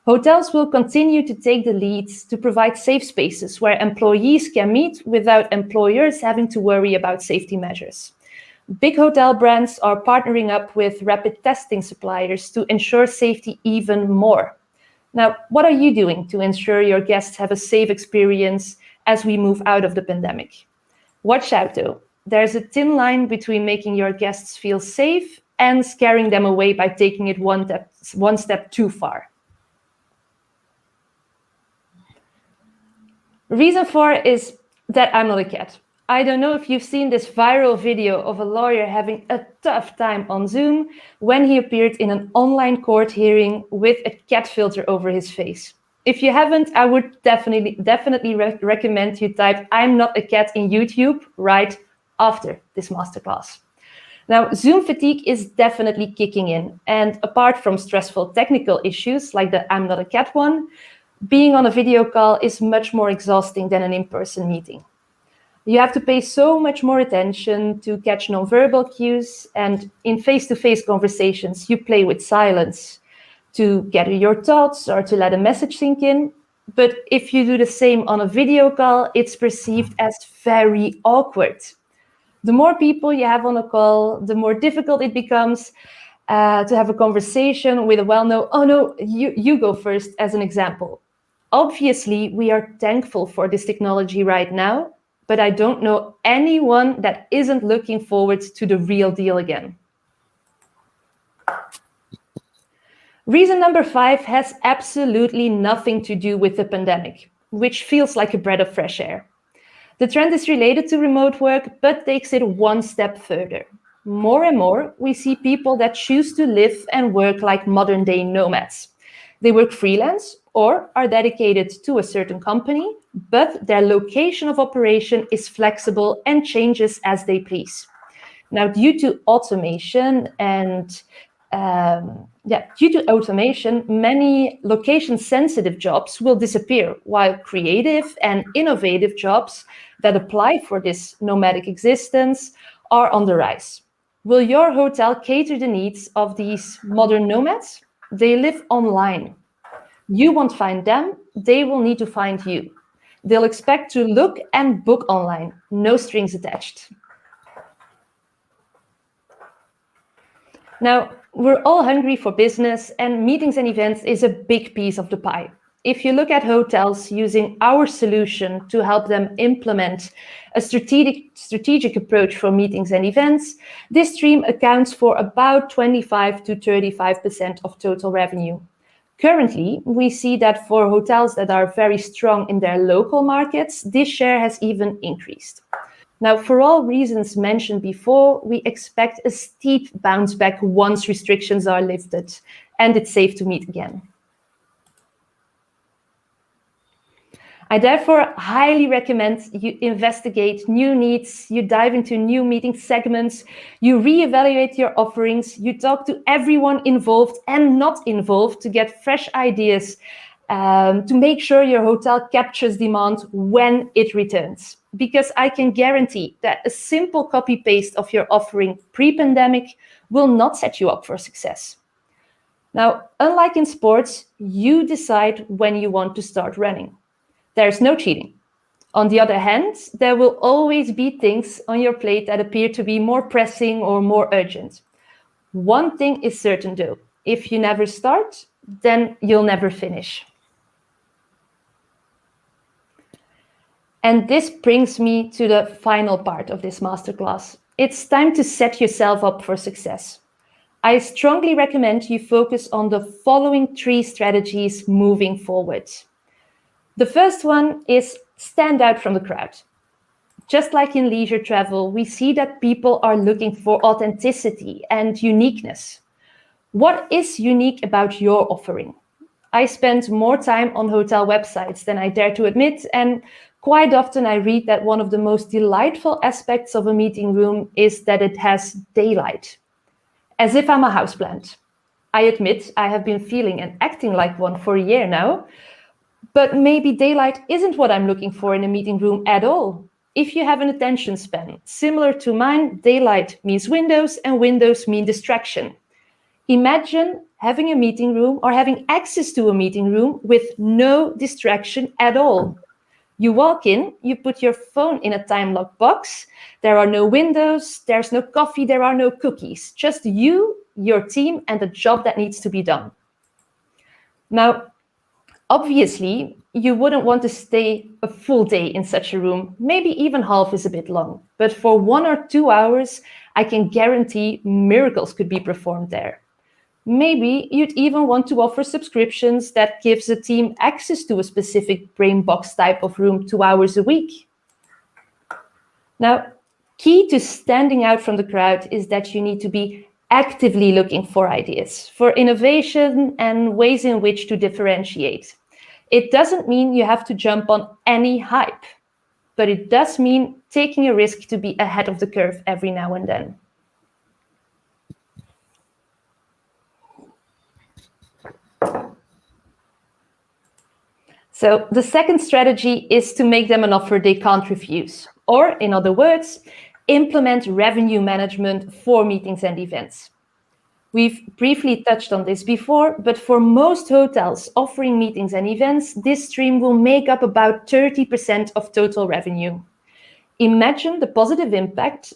Hotels will continue to take the lead to provide safe spaces where employees can meet without employers having to worry about safety measures. Big hotel brands are partnering up with rapid testing suppliers to ensure safety even more. Now, what are you doing to ensure your guests have a safe experience as we move out of the pandemic? Watch out though, there's a thin line between making your guests feel safe and scaring them away by taking it one step too far. Reason 4 is that I'm not a cat. I don't know if you've seen this viral video of a lawyer having a tough time on Zoom when he appeared in an online court hearing with a cat filter over his face. If you haven't, I would definitely recommend you type "I'm not a cat" in YouTube right after this masterclass. Now, Zoom fatigue is definitely kicking in, and apart from stressful technical issues like the "I'm not a cat" one, being on a video call is much more exhausting than an in-person meeting. You have to pay so much more attention to catch nonverbal cues, and in face-to-face conversations, you play with silence to gather your thoughts or to let a message sink in. But if you do the same on a video call, it's perceived as very awkward. The more people you have on a call, the more difficult it becomes to have a conversation with a well-known, "Oh no, you go first," as an example. Obviously, we are thankful for this technology right now, but I don't know anyone that isn't looking forward to the real deal again. Reason number 5 has absolutely nothing to do with the pandemic, which feels like a breath of fresh air. The trend is related to remote work, but takes it one step further. More and more, we see people that choose to live and work like modern-day nomads. They work freelance or are dedicated to a certain company, but their location of operation is flexible and changes as they please. Now, due to automation, many location-sensitive jobs will disappear, while creative and innovative jobs that apply for this nomadic existence are on the rise. Will your hotel cater the needs of these modern nomads? They live online. You won't find them, they will need to find you. They'll expect to look and book online, no strings attached. Now, we're all hungry for business, and meetings and events is a big piece of the pie. If you look at hotels using our solution to help them implement a strategic approach for meetings and events, this stream accounts for about 25 to 35% of total revenue. Currently, we see that for hotels that are very strong in their local markets, this share has even increased. Now, for all reasons mentioned before, we expect a steep bounce back once restrictions are lifted and it's safe to meet again. I therefore highly recommend you investigate new needs, you dive into new meeting segments, you reevaluate your offerings, you talk to everyone involved and not involved to get fresh ideas to make sure your hotel captures demand when it returns. Because I can guarantee that a simple copy-paste of your offering pre-pandemic will not set you up for success. Now, unlike in sports, you decide when you want to start running. There's no cheating. On the other hand, there will always be things on your plate that appear to be more pressing or more urgent. One thing is certain though, if you never start, then you'll never finish. And this brings me to the final part of this masterclass. It's time to set yourself up for success. I strongly recommend you focus on the following 3 strategies moving forward. The first one is stand out from the crowd. Just like in leisure travel, we see that people are looking for authenticity and uniqueness. What is unique about your offering? I spend more time on hotel websites than I dare to admit, and quite often I read that one of the most delightful aspects of a meeting room is that it has daylight. As if I'm a houseplant. I admit I have been feeling and acting like one for a year now, but maybe daylight isn't what I'm looking for in a meeting room at all. If you have an attention span similar to mine, daylight means windows and windows mean distraction. Imagine having a meeting room or having access to a meeting room with no distraction at all. You walk in, you put your phone in a time lock box. There are no windows, there's no coffee, there are no cookies. Just you, your team, and the job that needs to be done. Now, obviously, you wouldn't want to stay a full day in such a room. Maybe even half is a bit long. But for 1 or 2 hours, I can guarantee miracles could be performed there. Maybe you'd even want to offer subscriptions that gives a team access to a specific brain box type of room 2 hours a week. Now, key to standing out from the crowd is that you need to be actively looking for ideas, for innovation and ways in which to differentiate. It doesn't mean you have to jump on any hype, but it does mean taking a risk to be ahead of the curve every now and then. So the second strategy is to make them an offer they can't refuse. Or, in other words, implement revenue management for meetings and events. We've briefly touched on this before, but for most hotels offering meetings and events, this stream will make up about 30% of total revenue. Imagine the positive impact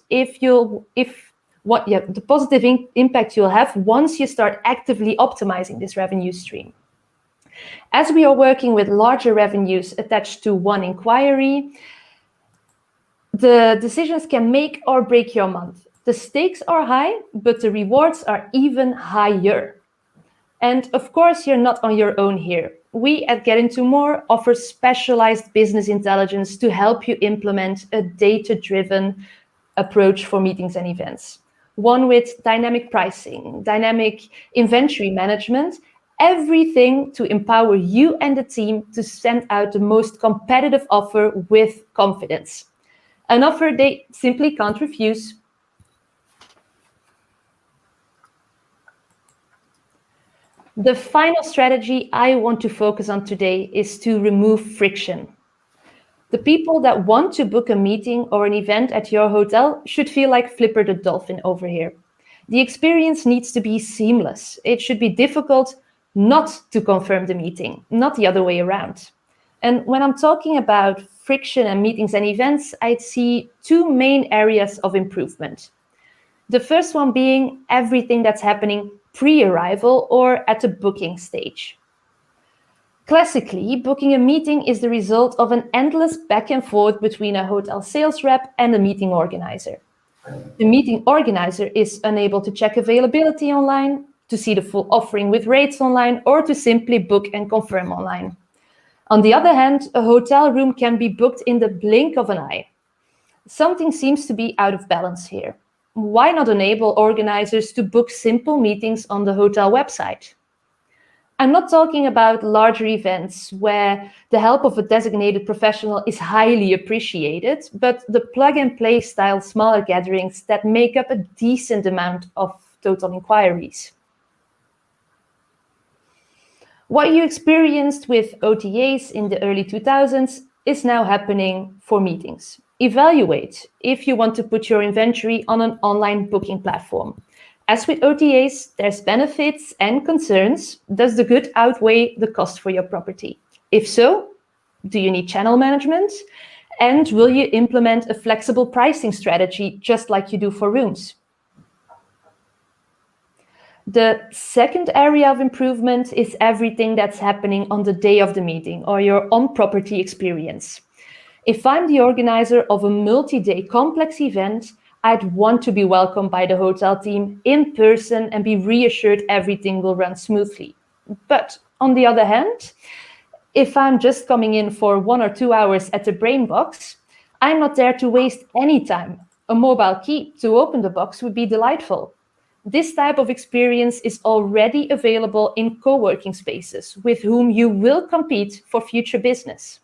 impact you'll have once you start actively optimizing this revenue stream. As we are working with larger revenues attached to one inquiry, the decisions can make or break your month. The stakes are high, but the rewards are even higher. And of course, you're not on your own here. We at Get Into More offer specialized business intelligence to help you implement a data-driven approach for meetings and events. One with dynamic pricing, dynamic inventory management, everything to empower you and the team to send out the most competitive offer with confidence. An offer they simply can't refuse. The final strategy I want to focus on today is to remove friction. The people that want to book a meeting or an event at your hotel should feel like Flipper the Dolphin over here. The experience needs to be seamless. It should be difficult not to confirm the meeting, not the other way around. And when I'm talking about friction and meetings and events, I'd see two main areas of improvement. The first one being everything that's happening pre-arrival or at the booking stage. Classically, booking a meeting is the result of an endless back and forth between a hotel sales rep and a meeting organizer. The meeting organizer is unable to check availability online, to see the full offering with rates online, or to simply book and confirm online. On the other hand, a hotel room can be booked in the blink of an eye. Something seems to be out of balance here. Why not enable organizers to book simple meetings on the hotel website? I'm not talking about larger events where the help of a designated professional is highly appreciated, but the plug-and-play style smaller gatherings that make up a decent amount of total inquiries. What you experienced with OTAs in the early 2000s is now happening for meetings. Evaluate if you want to put your inventory on an online booking platform. As with OTAs, there's benefits and concerns. Does the good outweigh the cost for your property? If so, do you need channel management? And will you implement a flexible pricing strategy just like you do for rooms? The second area of improvement is everything that's happening on the day of the meeting or your on-property experience. If I'm the organizer of a multi-day complex event, I'd want to be welcomed by the hotel team in person and be reassured everything will run smoothly. But on the other hand, if I'm just coming in for 1 or 2 hours at the brain box, I'm not there to waste any time. A mobile key to open the box would be delightful. This type of experience is already available in co-working spaces with whom you will compete for future business.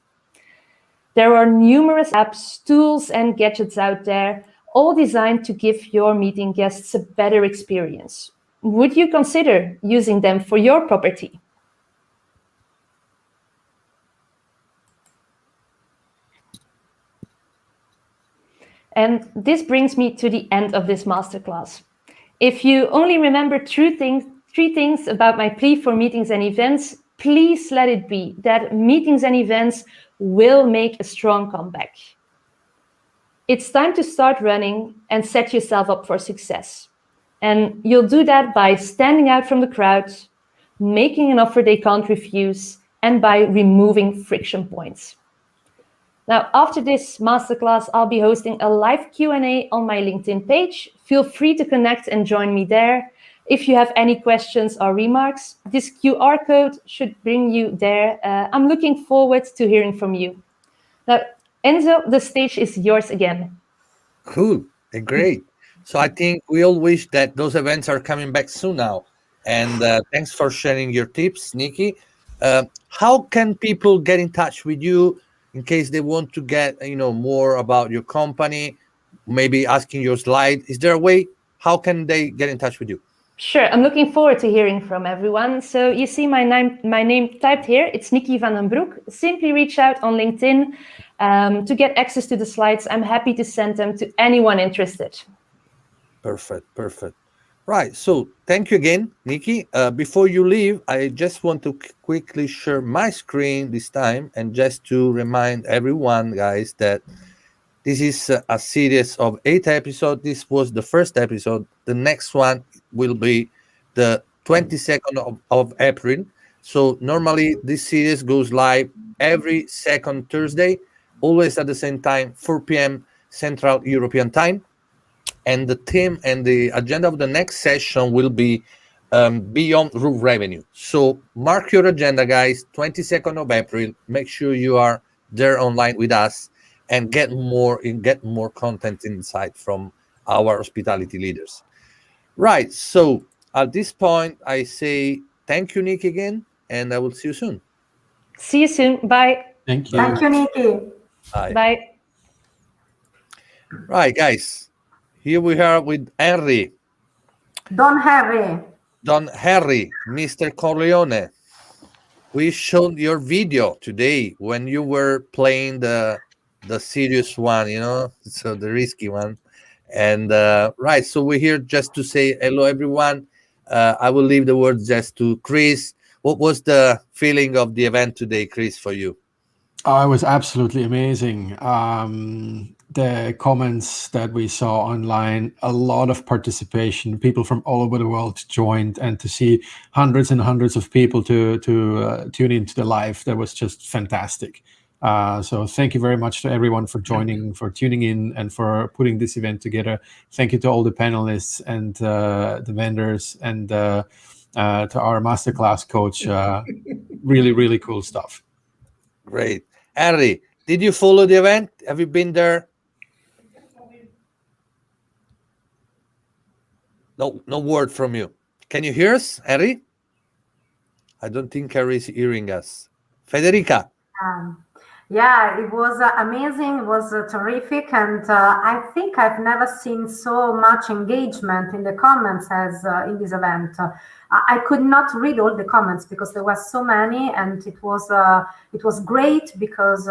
There are numerous apps, tools, and gadgets out there, all designed to give your meeting guests a better experience. Would you consider using them for your property? And this brings me to the end of this masterclass. If you only remember three things about my plea for meetings and events, please let it be that meetings and events will make a strong comeback. It's time to start running and set yourself up for success. And you'll do that by standing out from the crowd, making an offer they can't refuse, and by removing friction points. Now, after this masterclass, I'll be hosting a live Q&A on my LinkedIn page. Feel free to connect and join me there. If you have any questions or remarks, this QR code should bring you there. I'm looking forward to hearing from you. Now, Enzo, the stage is yours again. Cool. Great. So I think we all wish that those events are coming back soon now. And thanks for sharing your tips, Niki. How can people get in touch with you in case they want to get more about your company, maybe asking your slide? Is there a way? How can they get in touch with you? Sure, I'm looking forward to hearing from everyone. So you see my name typed here. It's Niki van den Broek. Simply reach out on LinkedIn to get access to the slides. I'm happy to send them to anyone interested. Perfect. Right, so thank you again, Niki. Before you leave, I just want to quickly share my screen this time and just to remind everyone, guys, that this is a series of 8 episodes. This was the first episode. The next one will be the 22nd of April. So normally this series goes live every second Thursday, always at the same time, 4 p.m. Central European Time. And the theme and the agenda of the next session will be beyond roof revenue. So mark your agenda, guys, 22nd of April. Make sure you are there online with us and get more content insight from our hospitality leaders. Right, so at this point, I say thank you, Niki, again, and I will see you soon. See you soon. Bye. Thank you. Thank you, Niki. Bye. Bye. Right, guys. Here we are with Henry. Don Harry, Mr. Corleone. We showed your video today when you were playing the serious one, so the risky one. And right, so we're here just to say hello, everyone. I will leave the word just to Chris. What was the feeling of the event today, Chris, for you? Oh, it was absolutely amazing. The comments that we saw online, a lot of participation, people from all over the world joined, and to see hundreds and hundreds of people to tune into the live, that was just fantastic. So thank you very much to everyone for joining, for tuning in, and for putting this event together. Thank you to all the panelists and the vendors and to our masterclass coach. Really, really cool stuff. Great. Henry, did you follow the event? Have you been there? No word from you. Can you hear us, Henry? I don't think Henry is hearing us. Federica. Yeah, it was amazing. It was terrific. And I think I've never seen so much engagement in the comments as in this event. I could not read all the comments because there were so many, and it was great because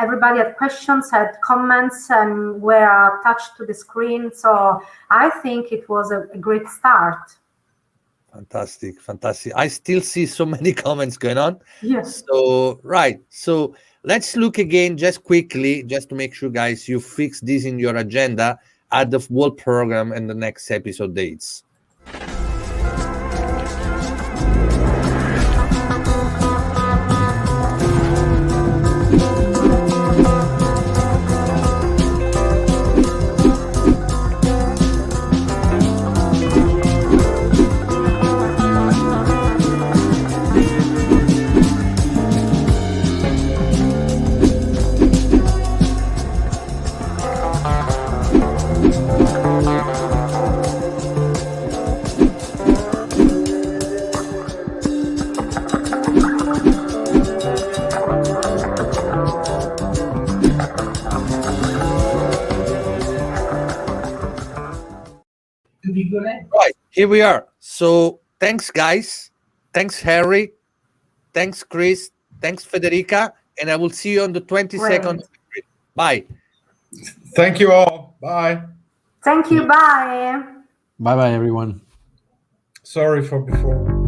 everybody had questions, had comments, and were attached to the screen. So I think it was a great start. Fantastic. I still see so many comments going on. Yes. So, right. So let's look again just quickly, just to make sure, guys, you fix this in your agenda at the whole program and the next episode dates. Right, here we are. So thanks, guys. Thanks, Harry. Thanks, Chris. Thanks, Federica. And I will see you on the 22nd. Bye. Thank you all. Bye. Thank you. Bye. Bye-bye, everyone. Sorry for before.